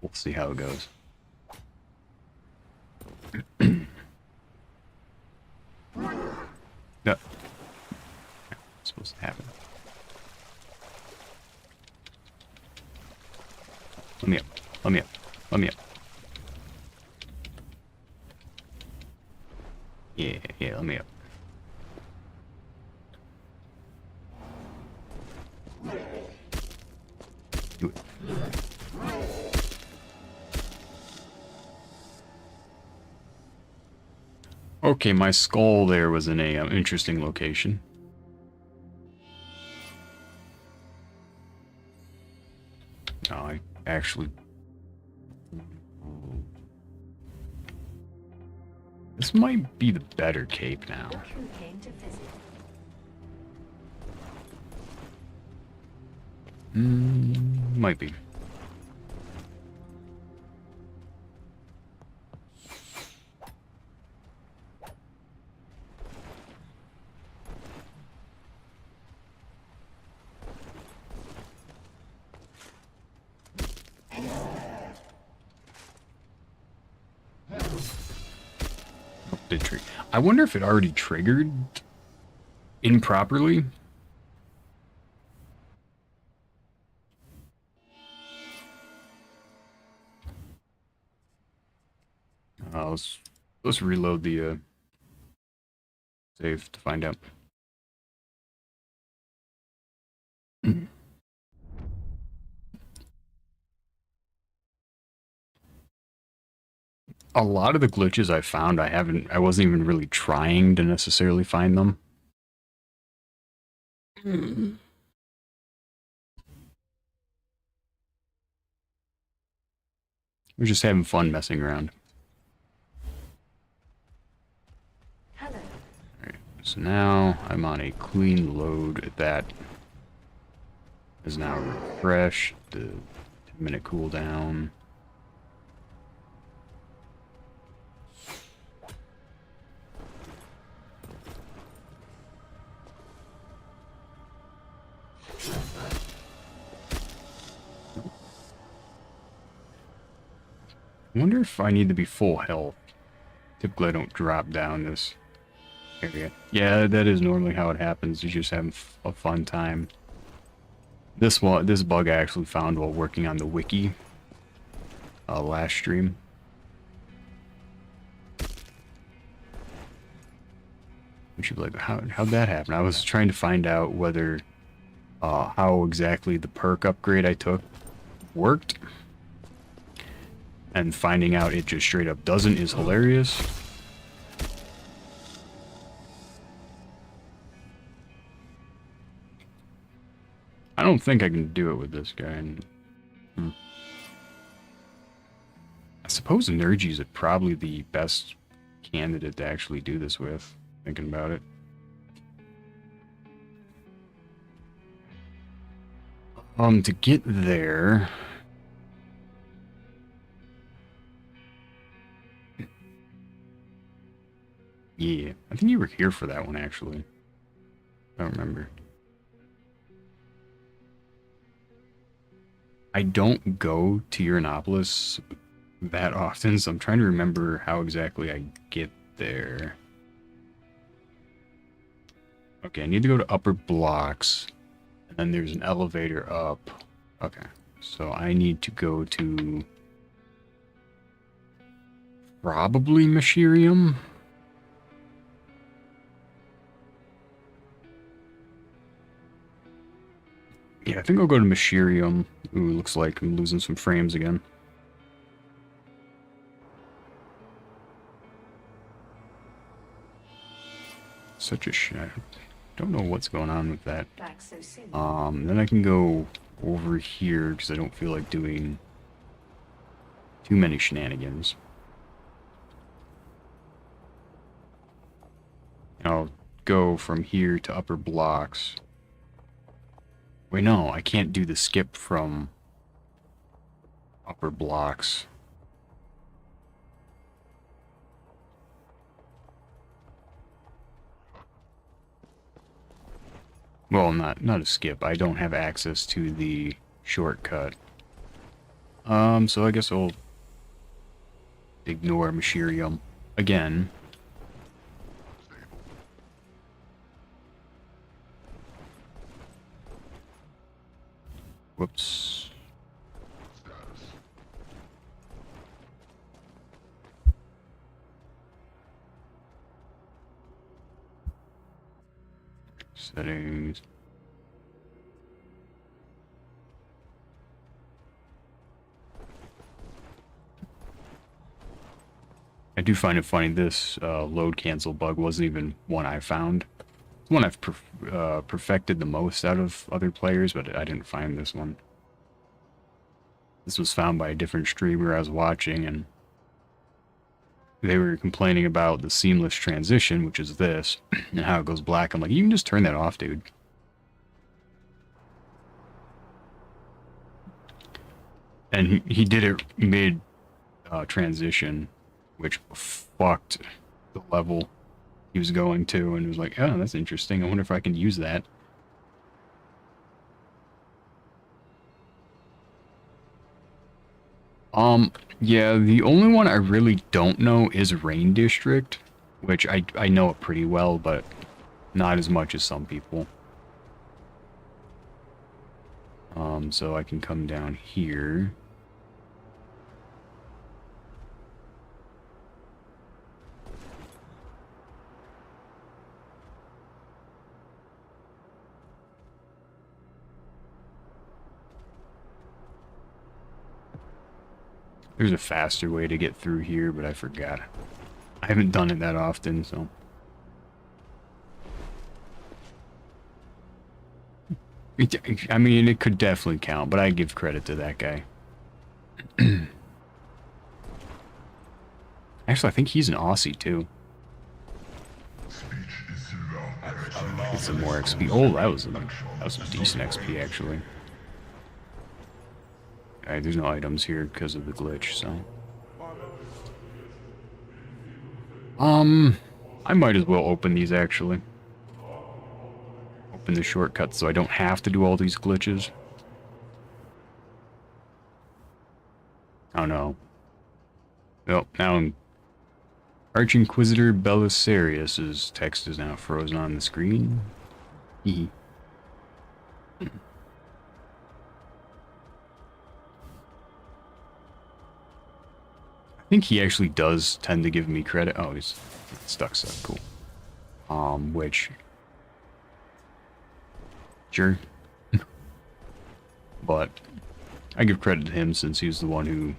we'll see how it goes. No. It's supposed to happen. Let me up. Let me up. Let me up. Yeah, let me up. Do it. Okay, my skull there was in a interesting location. No, I actually... This might be the better cape now. Look who came to visit. Might be. Did trigger. I wonder if it already triggered improperly. Let's reload the save to find out. A lot of the glitches I found, I wasn't even really trying to necessarily find them. We're just having fun messing around. Hello. Alright, so now I'm on a clean load that is now refreshed. The 10-minute cooldown. I wonder if I need to be full health. Typically I don't drop down this area. Yeah, that is normally how it happens. You're just having a fun time. This bug I actually found while working on the wiki last stream. Which you'd be like, how'd that happen? I was trying to find out whether how exactly the perk upgrade I took worked. And finding out it just straight up doesn't is hilarious. I don't think I can do it with this guy. I suppose Nergy is probably the best candidate to actually do this with, thinking about it. To get there... Yeah, I think you were here for that one, actually. I don't remember. I don't go to Uranopolis that often, so I'm trying to remember how exactly I get there. Okay, I need to go to upper blocks, and then there's an elevator up. Okay, so I need to go to probably Mashirium. Yeah, I think I'll go to Mashirium. Ooh, looks like I'm losing some frames again. Such a shit. I don't know what's going on with that. Back so soon. Then I can go over here because I don't feel like doing too many shenanigans. I'll go from here to upper blocks. Wait, no, I can't do the skip from upper blocks. Well, not a skip. I don't have access to the shortcut. So I guess I'll ignore Machirium again. Whoops. Settings. I do find it funny, this load cancel bug wasn't even one I found. It's one I've perfected the most out of other players, but I didn't find this one. This was found by a different streamer I was watching, and they were complaining about the seamless transition, which is this, and how it goes black. I'm like, you can just turn that off, dude. And he did it mid transition, which fucked the level he was going to, and was like, oh, that's interesting. I wonder if I can use that. Yeah, the only one I really don't know is Rain District, which I know it pretty well, but not as much as some people. So I can come down here. There's a faster way to get through here, but I forgot. I haven't done it that often, so... I mean, it could definitely count, but I give credit to that guy. Actually, I think he's an Aussie, too. Get some more XP. Oh, that was some decent XP, actually. Alright, there's no items here because of the glitch, so... I might as well open these, actually. Open the shortcut so I don't have to do all these glitches. Oh no. Well, now Arch-Inquisitor Belisarius's text is now frozen on the screen. Hee. I think he actually does tend to give me credit. Oh, he's stuck, so cool. Which... Sure. But I give credit to him since he was the one who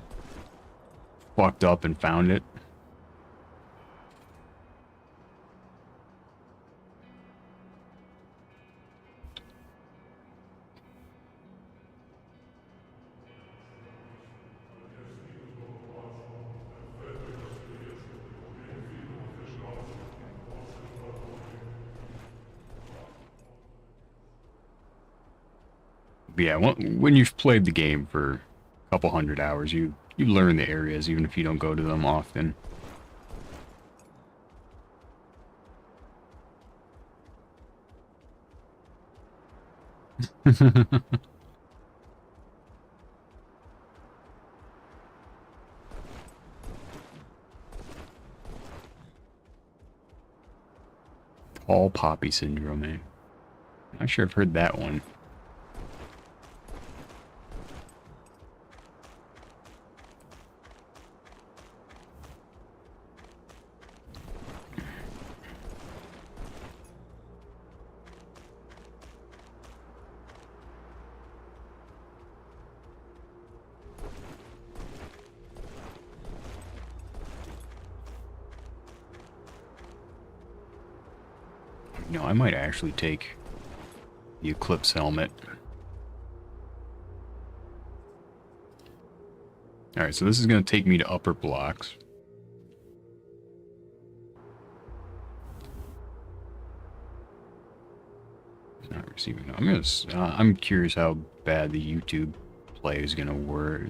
fucked up and found it. But yeah, when you've played the game for a couple hundred hours, you learn the areas even if you don't go to them often. Tall poppy syndrome, eh? Not sure I've heard that one. No, I might actually take the Eclipse helmet. Alright, so this is going to take me to upper blocks. Not receiving. I'm curious how bad the YouTube play is going to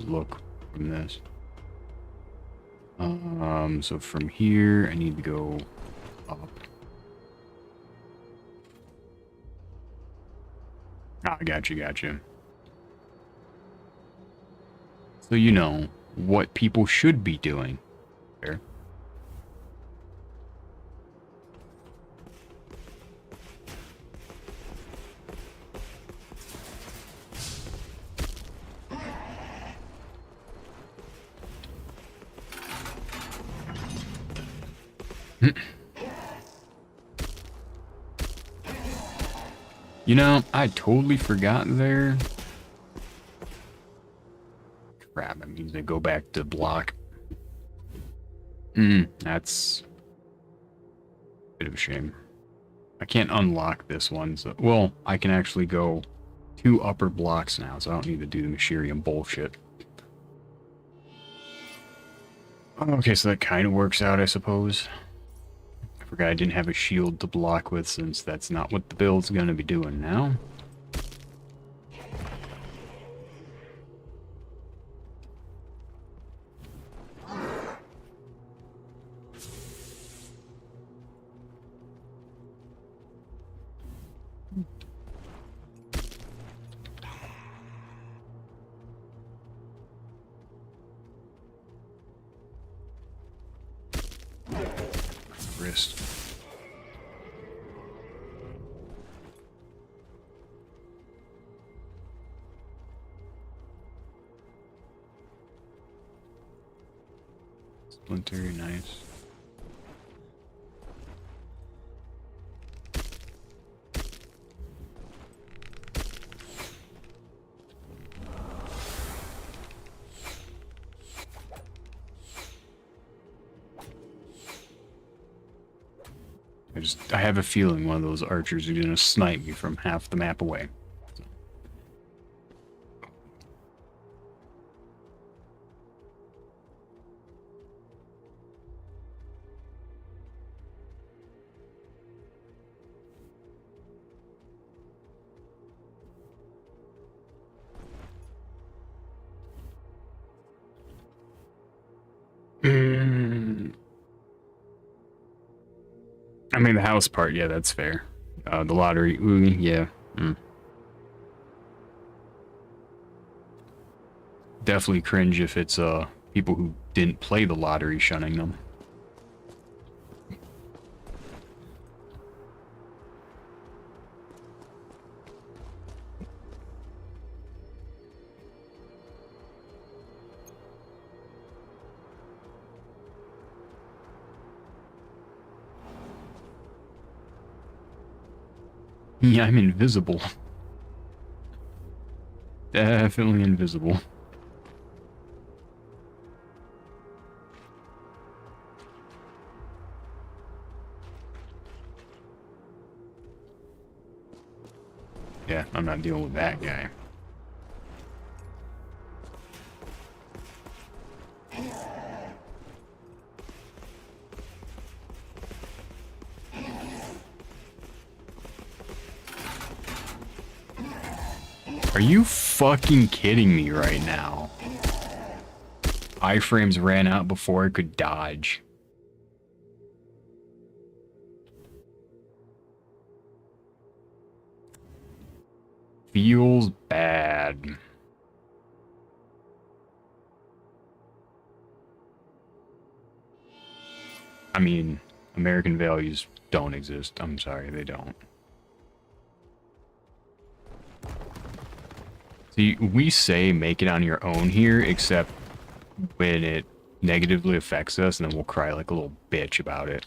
look from this. So from here, I need to go up. Ah, gotcha, gotcha. So you know what people should be doing. There. You know, I totally forgot there. Crap, that means they go back to block. That's a bit of a shame. I can't unlock this one, so... Well, I can actually go 2 upper blocks now, so I don't need to do the Mashirium bullshit. Okay, so that kind of works out, I suppose. I forgot I didn't have a shield to block with, since that's not what the build's gonna be doing now. Wrist. Splinter, nice. I have a feeling one of those archers are gonna snipe me from half the map away. I mean, the house part, yeah, that's fair. The lottery, ooh, yeah. Definitely cringe if it's people who didn't play the lottery shunning them. Yeah, I'm invisible. Definitely invisible. Yeah, I'm not dealing with that guy. Are you fucking kidding me right now? Iframes ran out before I could dodge. Feels bad. I mean, American values don't exist. I'm sorry, they don't. See, we say make it on your own here, except when it negatively affects us, and then we'll cry like a little bitch about it.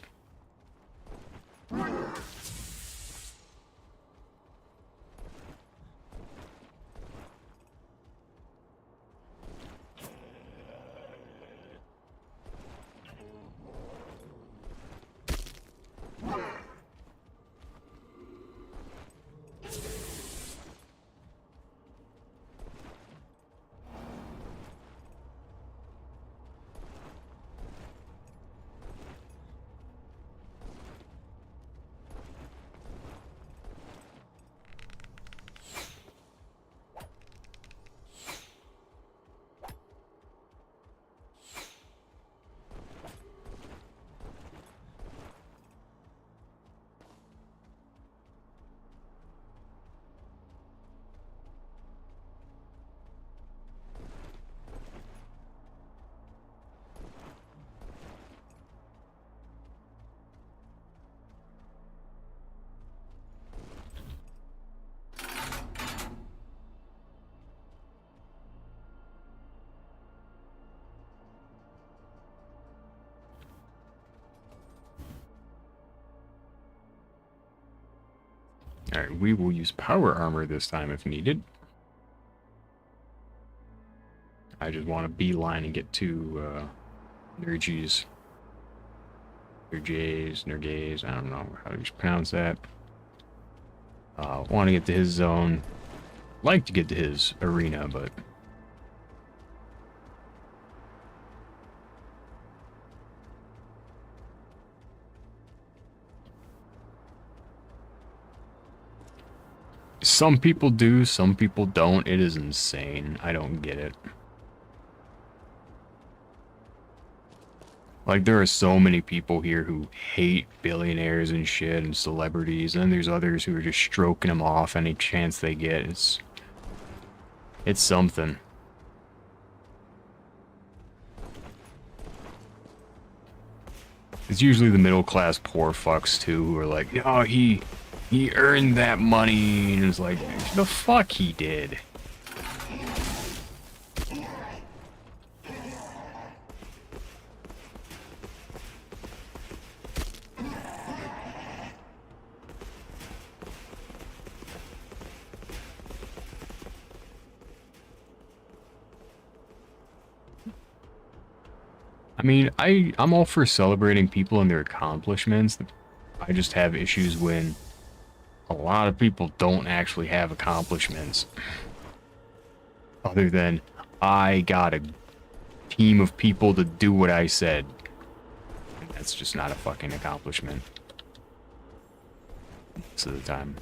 Alright, we will use power armor this time if needed. I just want to beeline and get to Nergies. Nergaze, I don't know how to pronounce that. Want to get to his zone. Like to get to his arena, but... Some people do, some people don't. It is insane. I don't get it. Like, there are so many people here who hate billionaires and shit and celebrities, and then there's others who are just stroking them off any chance they get. It's something. It's usually the middle-class poor fucks, too, who are like, oh, he earned that money, and it's like, the fuck he did. I mean, I'm all for celebrating people and their accomplishments. I just have issues when a lot of people don't actually have accomplishments. Other than, I got a team of people to do what I said. And that's just not a fucking accomplishment. Most of the time.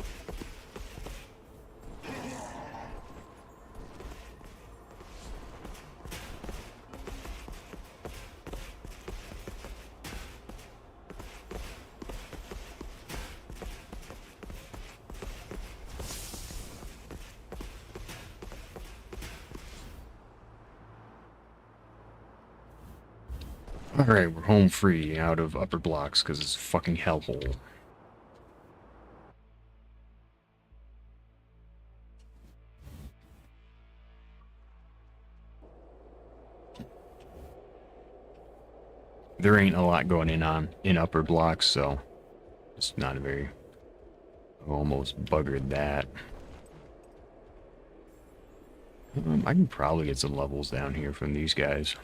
Alright, we're home free out of upper blocks because it's a fucking hellhole. There ain't a lot going in upper blocks, so it's not a very... I've almost buggered that. I can probably get some levels down here from these guys.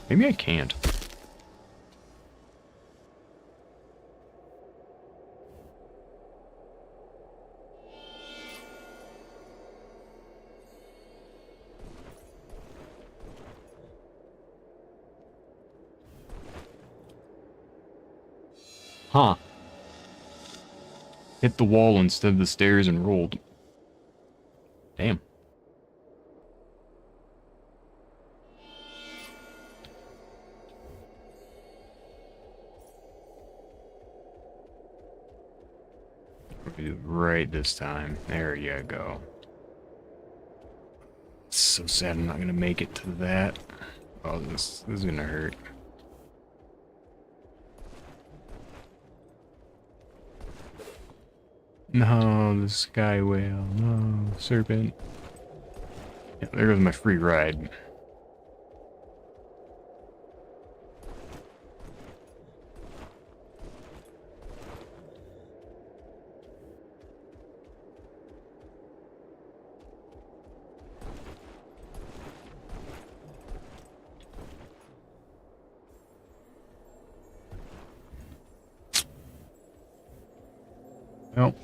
Maybe I can't. Huh. Hit the wall instead of the stairs and rolled. Damn. Right this time. There you go. It's so sad I'm not gonna make it to that. Oh, this is gonna hurt. No, the sky whale. No, serpent. Yeah, there goes my free ride. Nope.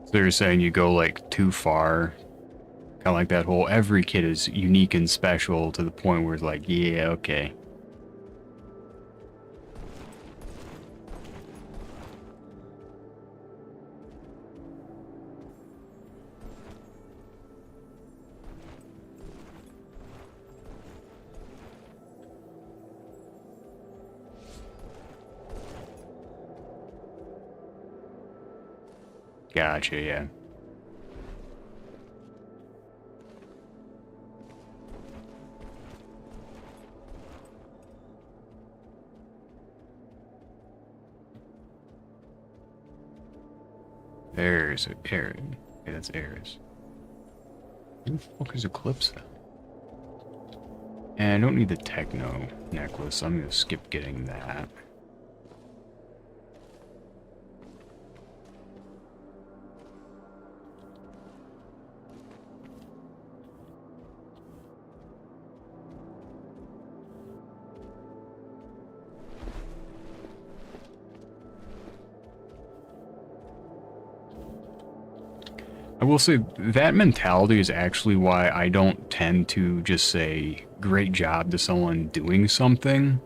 So they're saying you go like too far. Kind of like that whole every kid is unique and special to the point where it's like, yeah, okay. Gotcha, yeah. There's Ares. Okay, that's Ares. Who the fuck is Eclipse then? And I don't need the Techno necklace, so I'm gonna skip getting that. I will say that mentality is actually why I don't tend to just say great job to someone doing something.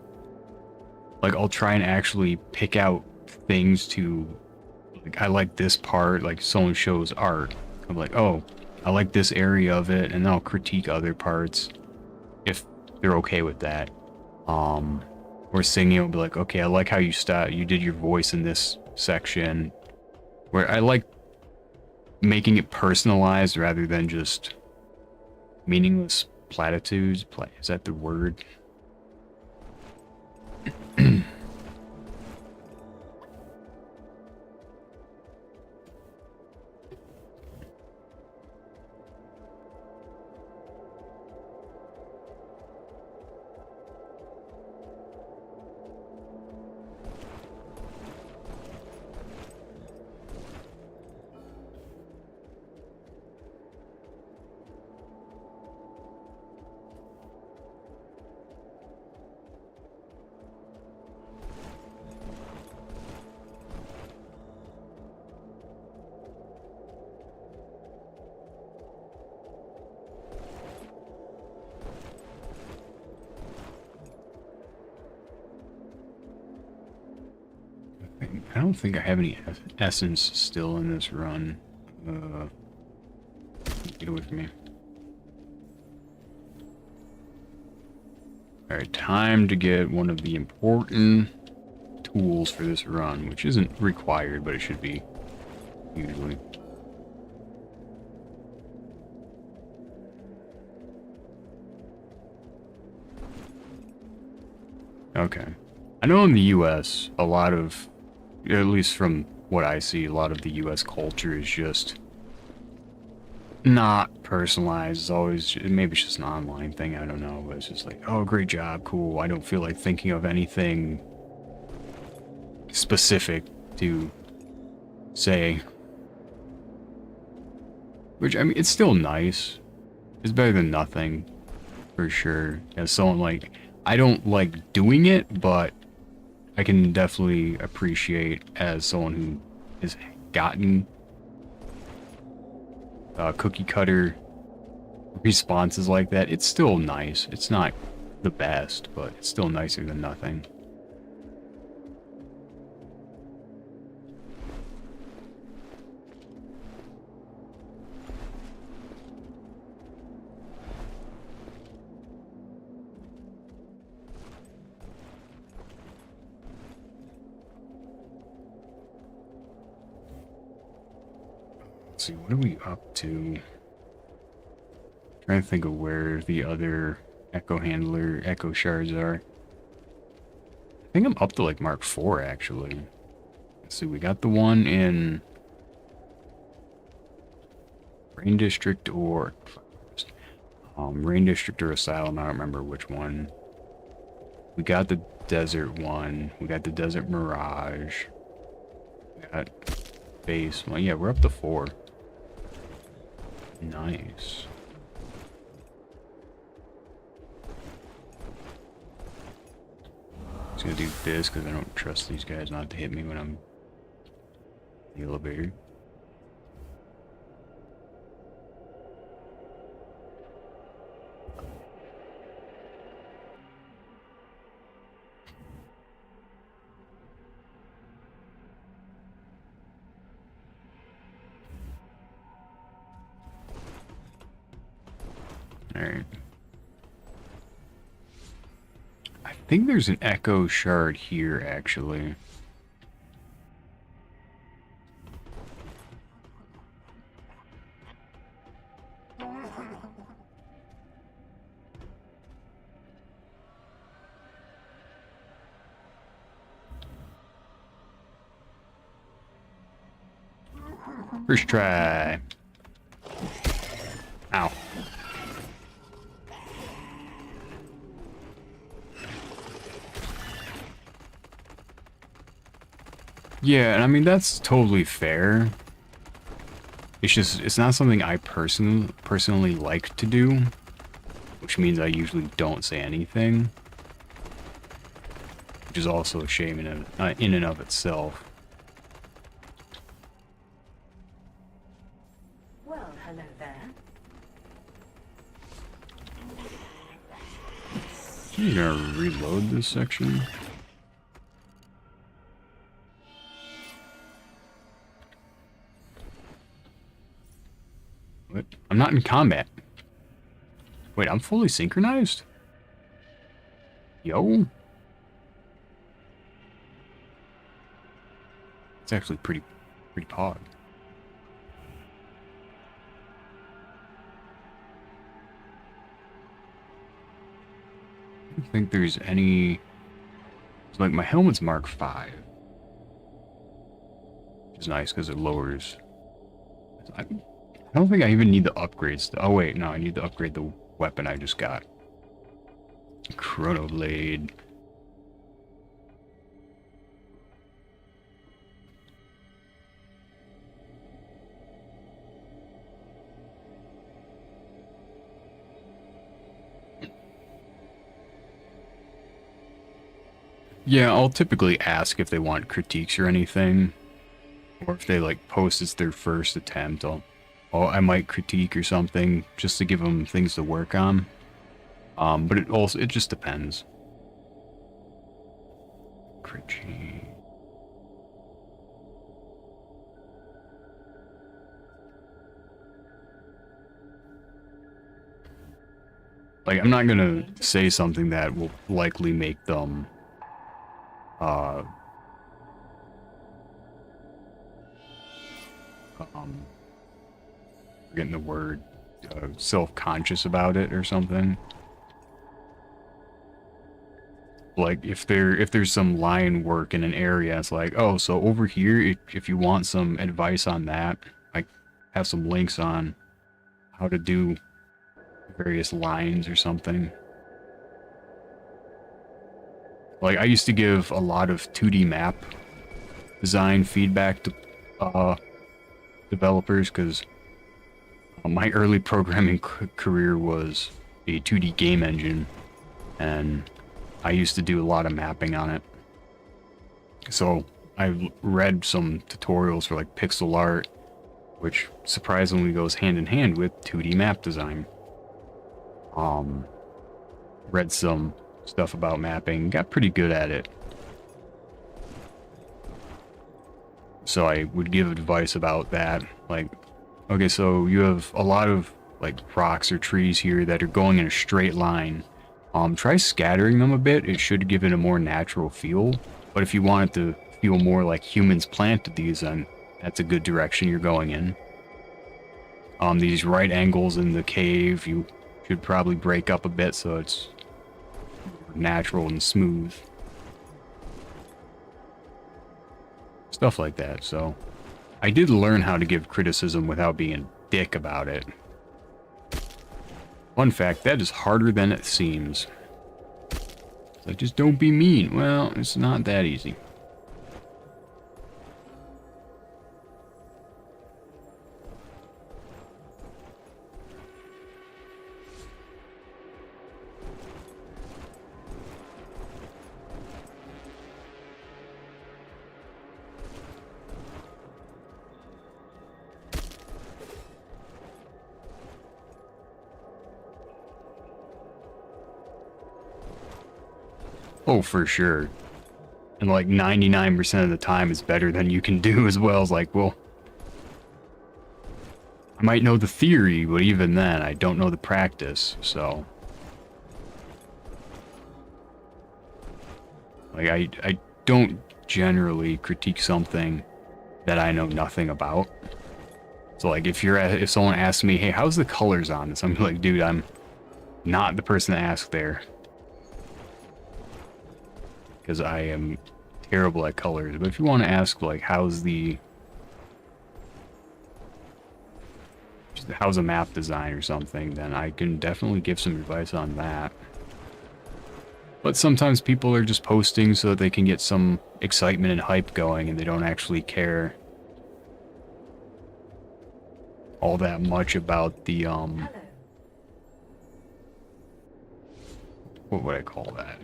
Like, I'll try and actually pick out things to, like, I like this part, like someone shows art. I'm like, oh, I like this area of it, and then I'll critique other parts if they're okay with that. Or singing, it'll be like, okay, I like how you did your voice in this section. Where I like making it personalized rather than just meaningless platitudes. Is that the word? I don't think I have any essence still in this run. Get away from me. Alright, time to get one of the important tools for this run, which isn't required, but it should be, usually. Okay. I know in the US, a lot of, at least from what I see, a lot of the US culture is just not personalized. It's always, maybe it's just an online thing, I don't know, but it's just like, oh, great job, cool. I don't feel like thinking of anything specific to say. Which, I mean, it's still nice. It's better than nothing, for sure. As someone like, I don't like doing it, but I can definitely appreciate as someone who has gotten cookie cutter responses like that. It's still nice. It's not the best, but it's still nicer than nothing. Let's see, what are we up to? Trying to think of where the other echo shards are. I think I'm up to like Mark 4 actually. Let's see, we got the one in Rain District or Rain District or Asylum, I don't remember which one. We got the desert one. We got the Desert Mirage. We got base. Well, yeah, we're up to 4. Nice. Just gonna do this because I don't trust these guys not to hit me when I'm in the elevator. Alright. I think there's an echo shard here, actually. First try. Ow. Yeah, and I mean, that's totally fair. It's just, it's not something I personally like to do, which means I usually don't say anything, which is also a shame in and of itself. Well, hello there. I'm gonna reload this section. What? I'm not in combat. Wait, I'm fully synchronized? Yo. It's actually pretty pog. I don't think there's any... It's like my helmet's Mark 5. Which is nice because it lowers... I don't think I even need the upgrades. Oh wait, no, I need to upgrade the weapon I just got. Chrono Blade. Yeah, I'll typically ask if they want critiques or anything. Or if they like post it's their first attempt, I might critique or something just to give them things to work on. But it just depends. Critique. Like, I'm not gonna say something that will likely make them forgetting the word, self-conscious about it or something. Like, if there's some line work in an area, it's like, oh, so over here, if you want some advice on that, I have some links on how to do various lines or something. Like, I used to give a lot of 2D map design feedback to developers, because my early programming career was a 2D game engine, and I used to do a lot of mapping on it. So I read some tutorials for like pixel art, which surprisingly goes hand in hand with 2D map design. Read some stuff about mapping, got pretty good at it. So I would give advice about that, like, okay, so you have a lot of like rocks or trees here that are going in a straight line. Try scattering them a bit. It should give it a more natural feel. But if you want it to feel more like humans planted these, then that's a good direction you're going in. These right angles in the cave, you should probably break up a bit so it's natural and smooth. Stuff like that, so... I did learn how to give criticism without being a dick about it. Fun fact, that is harder than it seems. It's like, just don't be mean. Well, it's not that easy. Oh, for sure. And like 99% of the time it's better than you can do as well. It's like, well, I might know the theory, but even then, I don't know the practice, so... Like, I don't generally critique something that I know nothing about. So like, if someone asks me, hey, how's the colors on this? I'm like, dude, I'm not the person to ask there. Because I am terrible at colors. But if you want to ask, like, how's the how's a map design or something, then I can definitely give some advice on that. But sometimes people are just posting so that they can get some excitement and hype going, and they don't actually care all that much about the, Hello. what would I call that?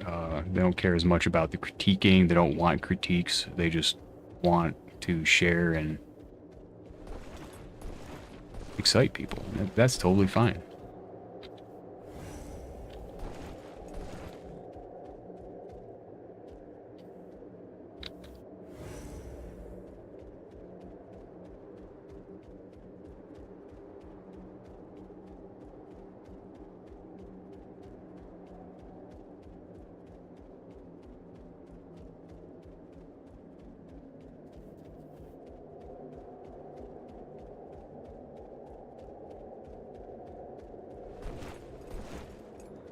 They don't care as much about the critiquing. They don't want critiques. They just want to share and excite people. That's totally fine.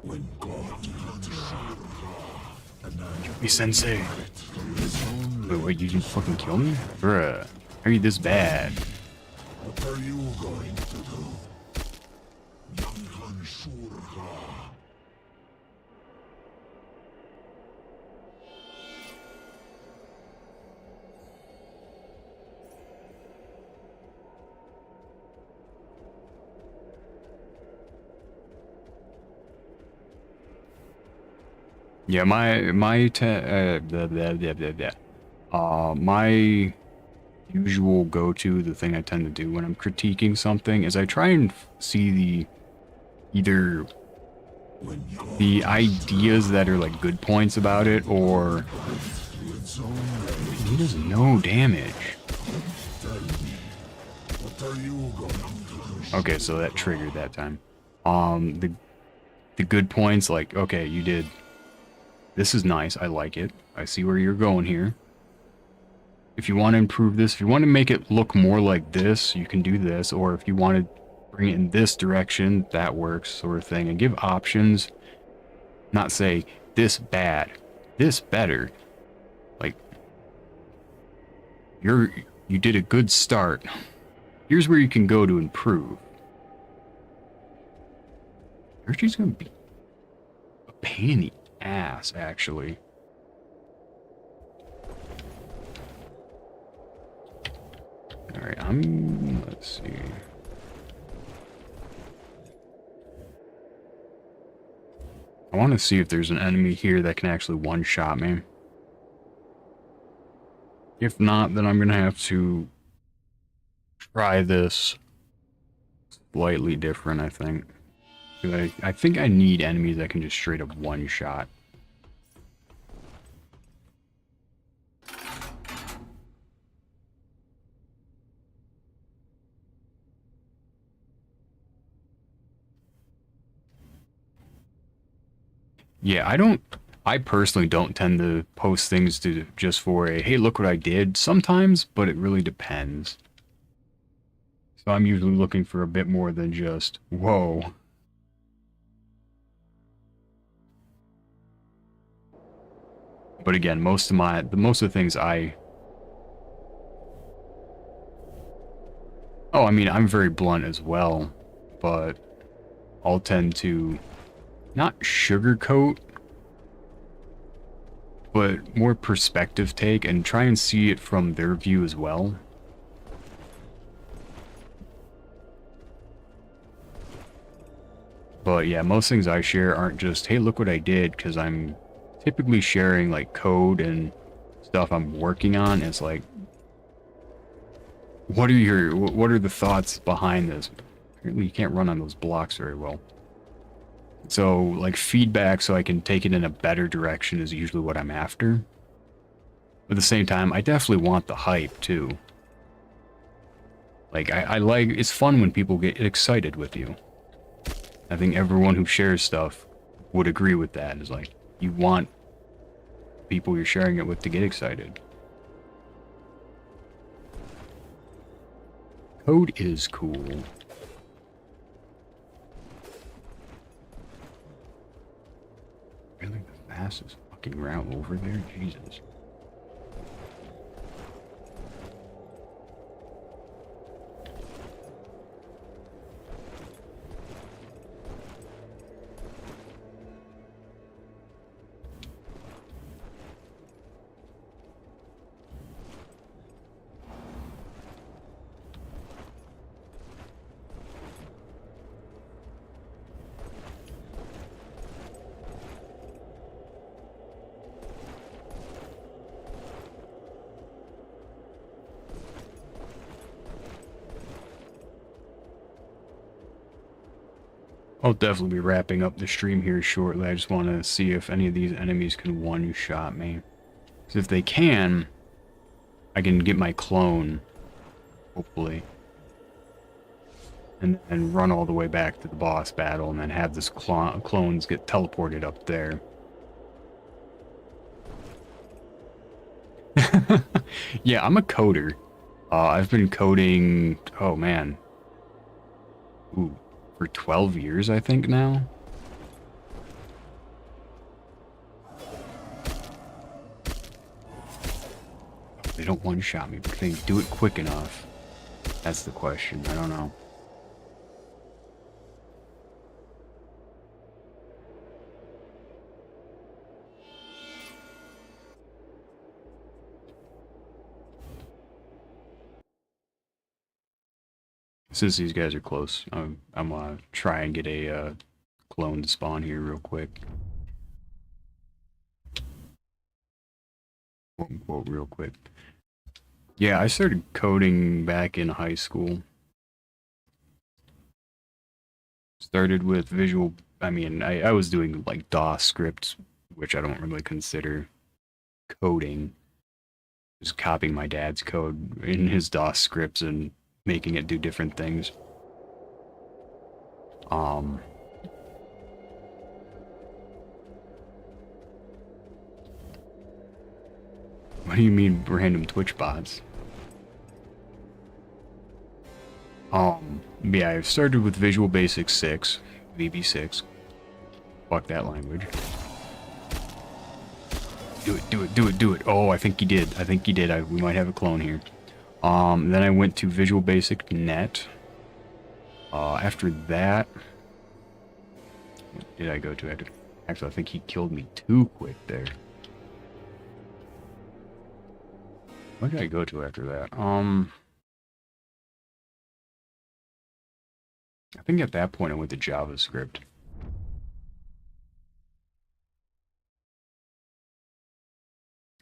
When God comes, and Hey, Sensei. Wait, you didn't fucking kill me? Bruh, how are you this bad? what are you going to do? Yankan Shurha. Yeah, my usual go-to, the thing I tend to do when I'm critiquing something, is I try and see either the ideas that are like good points about it, or he does no damage. What are you going to do? Okay, so that triggered that time. The good points, like, okay, you did. This is nice. I like it. I see where you're going here. If you want to improve this, if you want to make it look more like this, you can do this. Or if you want to bring it in this direction, that works, sort of thing. And give options. Not say, this bad, this better. Like, you did a good start. Here's where you can go to improve. Archie's gonna be a pain in the ass, actually. Alright, let's see. I want to see if there's an enemy here that can actually one-shot me. If not, then I'm gonna have to try this slightly different, I think. I think I need enemies that can just straight up one-shot. Yeah, I personally don't tend to post things to just for a, hey, look what I did sometimes, but it really depends. So I'm usually looking for a bit more than just, whoa. But again, most of the things I I mean, I'm very blunt as well, but I'll tend to not sugarcoat, but more perspective take and try and see it from their view as well. But yeah, most things I share aren't just, hey, look what I did, because I'm typically sharing like code and stuff I'm working on. It's like, what are the thoughts behind this? Apparently you can't run on those blocks very well. So like feedback so I can take it in a better direction is usually what I'm after. But at the same time, I definitely want the hype too. Like I like, it's fun when people get excited with you. I think everyone who shares stuff would agree with that. Is like, you want people you're sharing it with to get excited. Code is cool. Really the fastest fucking route over there? Jesus. I'll definitely be wrapping up the stream here shortly. I just want to see if any of these enemies can one-shot me. Because if they can, I can get my clone, hopefully. And run all the way back to the boss battle and then have this clones get teleported up there. Yeah, I'm a coder. I've been coding, oh man, ooh, for 12 years, I think now. They don't one-shot me, but they do it quick enough. That's the question. I don't know. Since these guys are close, I'm gonna try and get a clone to spawn here real quick. Quote unquote, real quick. Yeah, I started coding back in high school. Started with visual, I mean, I was doing like DOS scripts, which I don't really consider coding. Just copying my dad's code in his DOS scripts and making it do different things. What do you mean random Twitch bots? Yeah, I started with Visual Basic 6, VB6. Fuck that language. Do it, do it, do it, do it. Oh, I think he did. I think he did. We might have a clone here. Then I went to Visual Basic Net. After that... What did I go to after? Actually, I think he killed me too quick there. What did I go to after that? I think at that point I went to JavaScript.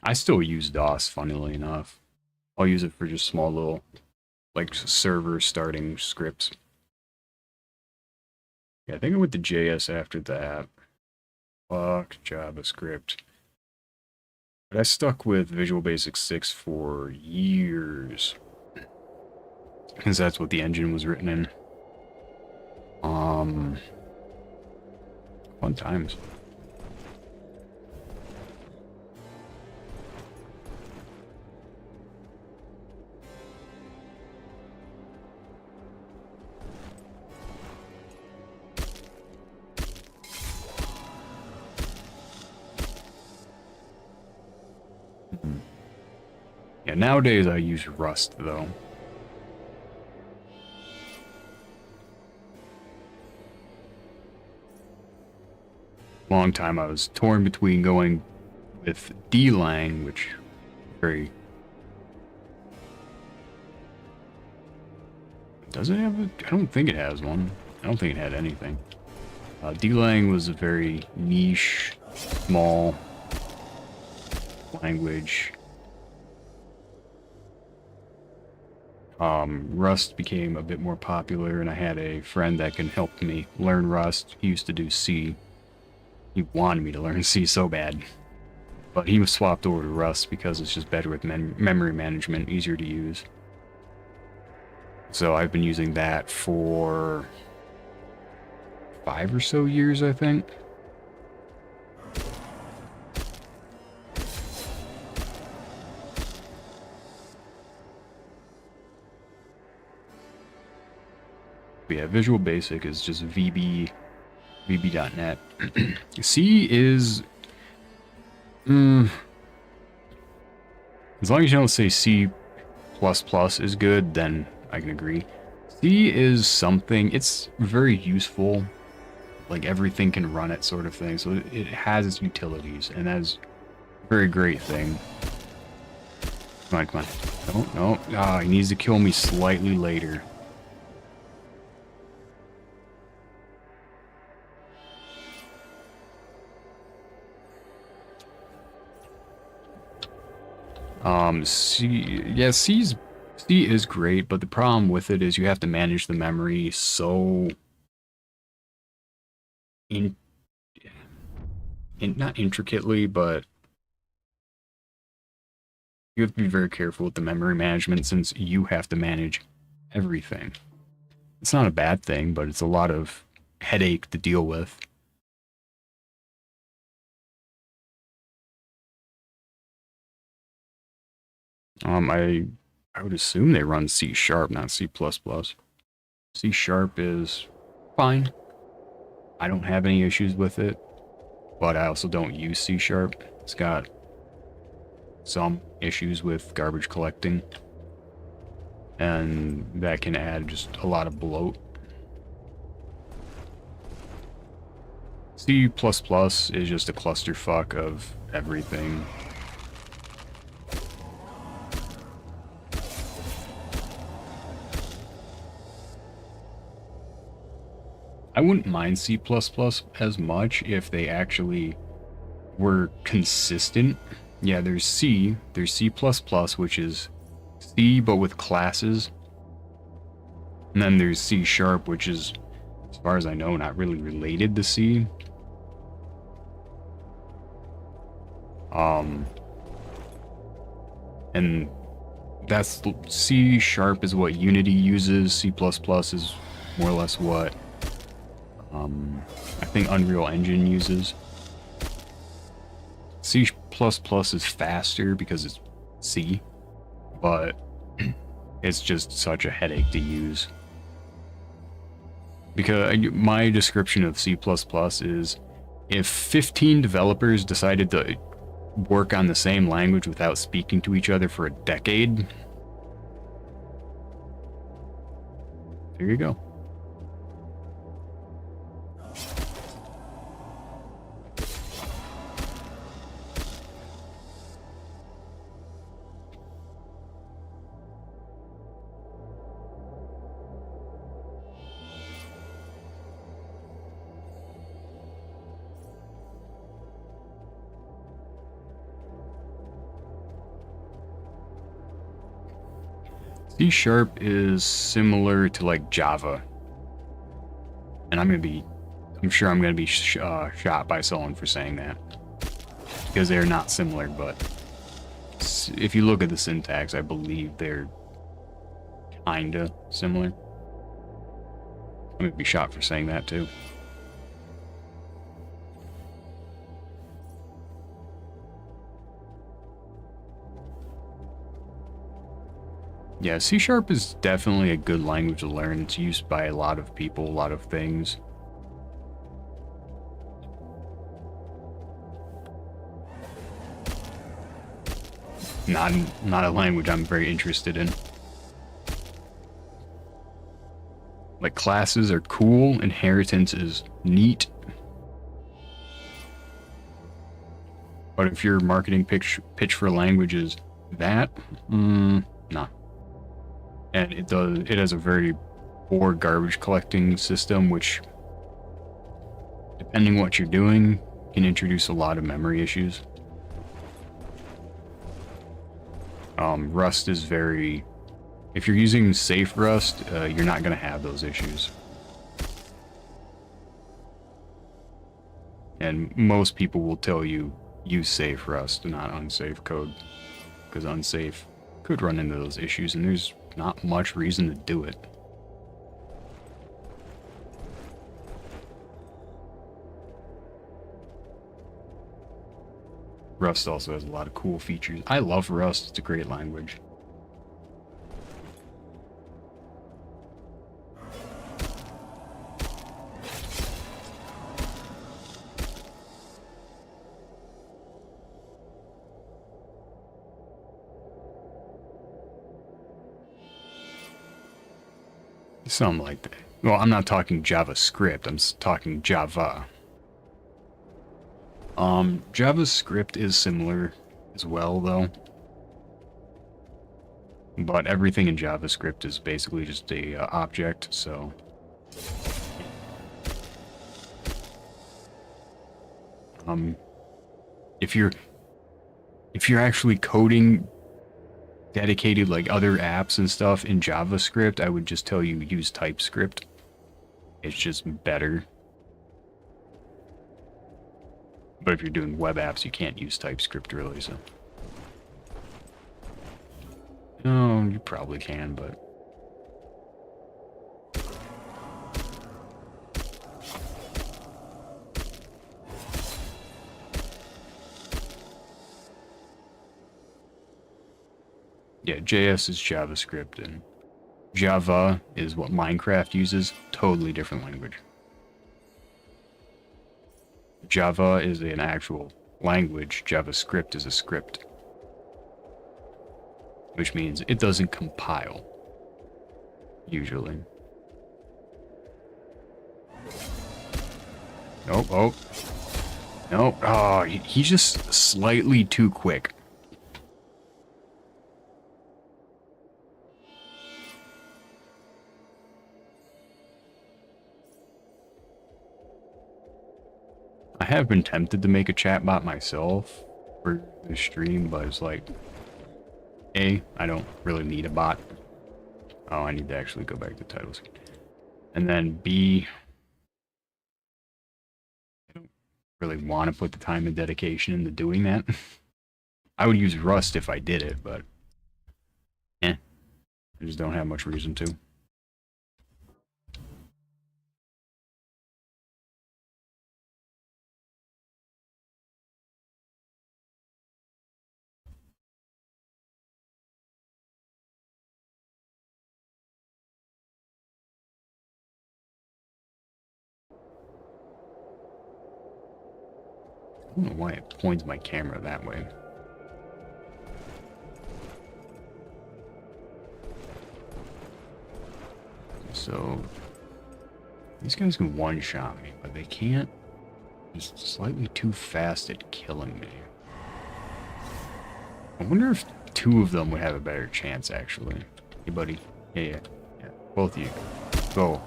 I still use DOS, funnily enough. I'll use it for just small little, like, server starting scripts. Yeah, I think I went to JS after that. Fuck JavaScript. But I stuck with Visual Basic 6 for years. Because that's what the engine was written in. Fun times. Yeah, nowadays I use Rust, though. Long time I was torn between going with D-Lang, which very... Does it have a... I don't think it has one. I don't think it had anything. D-Lang was a very niche, small language. Rust became a bit more popular, and I had a friend that can help me learn Rust. He used to do C. He wanted me to learn C so bad. But he was swapped over to Rust because it's just better with memory management, easier to use. So I've been using that for 5 or so years, I think. But yeah, Visual Basic is just VB.net. C is... as long as you don't say C++ is good, then I can agree. C is something, it's very useful. Like, everything can run it sort of thing, so it has its utilities, and that's a very great thing. Come on, come on. No, no. Ah, he needs to kill me slightly later. C is great, but the problem with it is you have to manage the memory so not intricately, but you have to be very careful with the memory management since you have to manage everything. It's not a bad thing, but it's a lot of headache to deal with. I would assume they run C sharp, not C++. C sharp is fine. I don't have any issues with it, but I also don't use C sharp. It's got some issues with garbage collecting, and that can add just a lot of bloat. C++ is just a clusterfuck of everything. I wouldn't mind C++ as much if they actually were consistent. Yeah, there's C, which is C but with classes. And then there's C sharp, which is, as far as I know, not really related to C. And that's C sharp is what Unity uses. C++ is more or less what I think Unreal Engine uses. C++ is faster because it's C, but it's just such a headache to use. Because my description of C++ is if 15 developers decided to work on the same language without speaking to each other for a decade, there you go. C sharp is similar to like Java, and I'm sure I'm gonna be shot by someone for saying that because they're not similar. But if you look at the syntax, I believe they're kinda similar. I'm gonna be shot for saying that too. Yeah, C sharp is definitely a good language to learn. It's used by a lot of people, a lot of things. Not a language I'm very interested in. Like, classes are cool, inheritance is neat. But if your marketing pitch for a language is that, nah. And it has a very poor garbage collecting system, which, depending what you're doing, can introduce a lot of memory issues. Rust is very... If you're using safe Rust, you're not going to have those issues. And most people will tell you, use safe Rust, not unsafe code. Because unsafe could run into those issues, and there's not much reason to do it. Rust also has a lot of cool features. I love Rust. It's a great language. Something like that. Well, I'm not talking JavaScript. I'm talking Java. JavaScript is similar as well, though. But everything in JavaScript is basically just a object, so... If you're actually coding dedicated, like, other apps and stuff in JavaScript, I would just tell you use TypeScript. It's just better. But if you're doing web apps, you can't use TypeScript really, so. No, you probably can, but. Yeah, JS is JavaScript, and Java is what Minecraft uses. Totally different language. Java is an actual language. JavaScript is a script. Which means it doesn't compile. Usually. Nope, oh. Nope. Oh, he's just slightly too quick. I have been tempted to make a chatbot myself for the stream, but it's like, A, I don't really need a bot. Oh, I need to actually go back to titles. And then B, I don't really want to put the time and dedication into doing that. I would use Rust if I did it, but I just don't have much reason to. I don't know why it points my camera that way. So, these guys can one-shot me, but they can't. Just slightly too fast at killing me. I wonder if two of them would have a better chance, actually. Hey, buddy. Yeah. Both of you. Go.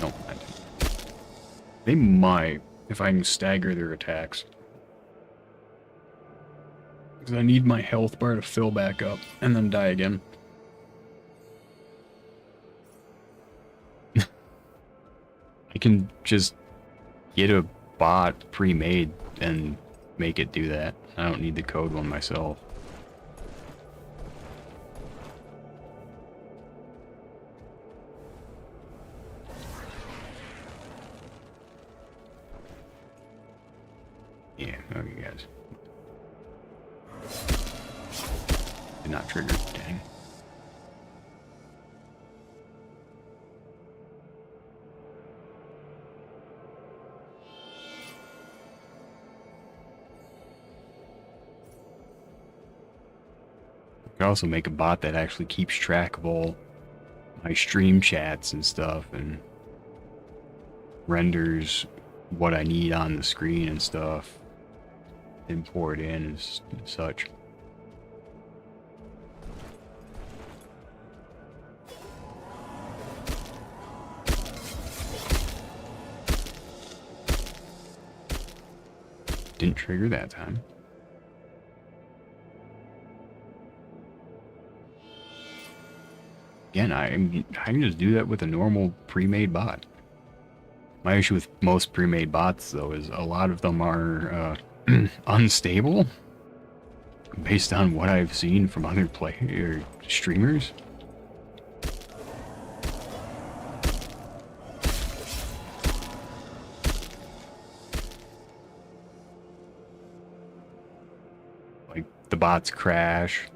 No, I didn't. They might, if I can stagger their attacks. Because I need my health bar to fill back up, and then die again. I can just get a bot pre-made and make it do that. I don't need the code one myself. Yeah, okay guys. Did not trigger, dang. I could also make a bot that actually keeps track of all my stream chats and stuff and renders what I need on the screen and stuff, import in and such. Didn't trigger that time. Again, I can just do that with a normal pre-made bot. My issue with most pre-made bots, though, is a lot of them are unstable, based on what I've seen from other streamers. Like, the bots crash,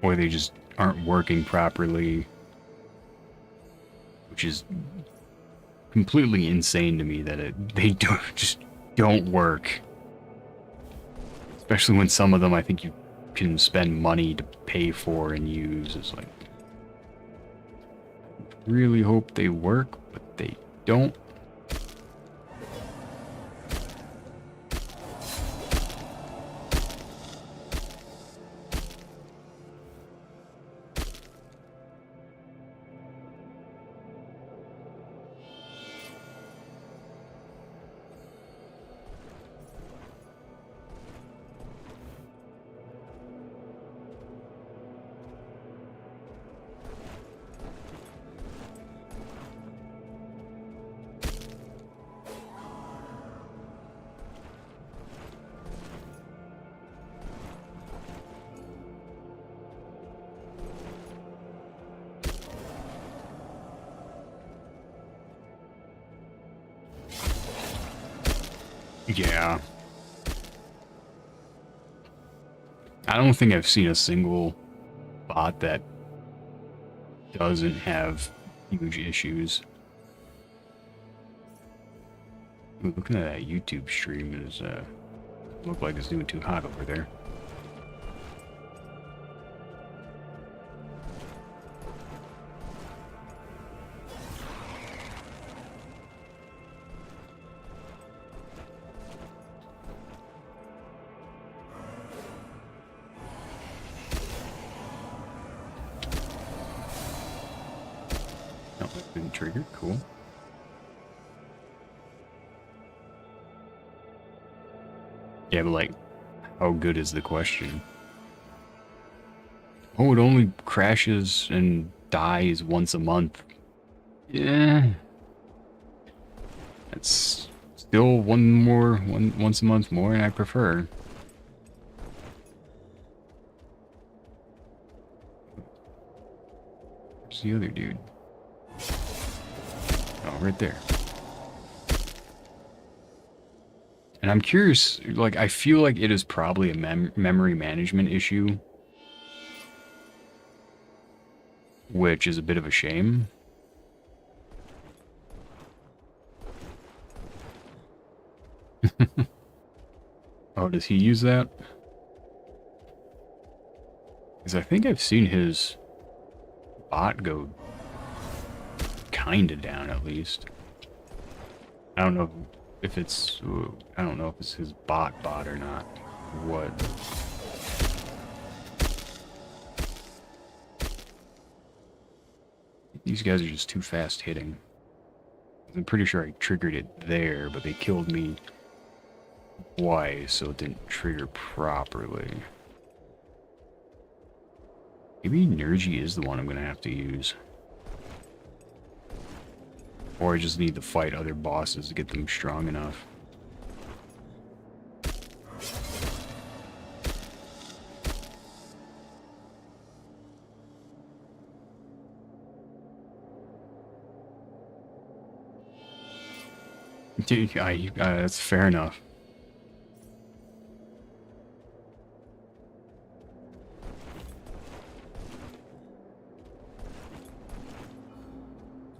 or they just aren't working properly, which is completely insane to me that they just don't work. Especially when some of them I think you can spend money to pay for and use. It's like, really hope they work, but they don't. Yeah. I don't think I've seen a single bot that doesn't have huge issues. Ooh, looking at that YouTube stream is look like it's doing too hot over there. No, that didn't trigger. Cool. Yeah, but like, how good is the question? Oh, it only crashes and dies once a month. Yeah. That's still once a month more, and I prefer. Where's the other dude? Oh, right there. And I'm curious, like, I feel like it is probably a memory management issue, which is a bit of a shame. Oh, does he use that? Because I think I've seen his bot go kinda down, at least. I don't know if it's... I don't know if it's his bot or not. What? These guys are just too fast hitting. I'm pretty sure I triggered it there, but they killed me twice, so it didn't trigger properly. Maybe Nergy is the one I'm gonna have to use. Or I just need to fight other bosses to get them strong enough. Dude, that's fair enough.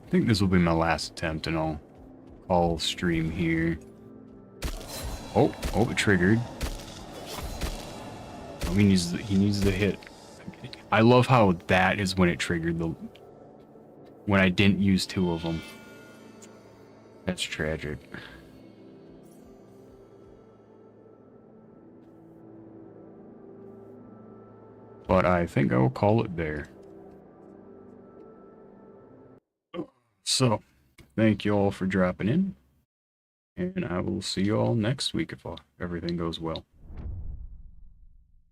I think this will be my last attempt, and I'll call stream here. Oh, it triggered. Oh, he needs the hit. I love how that is when it triggered when I didn't use two of them. That's tragic. But I think I will call it there. So, thank you all for dropping in. And I will see you all next week if everything goes well.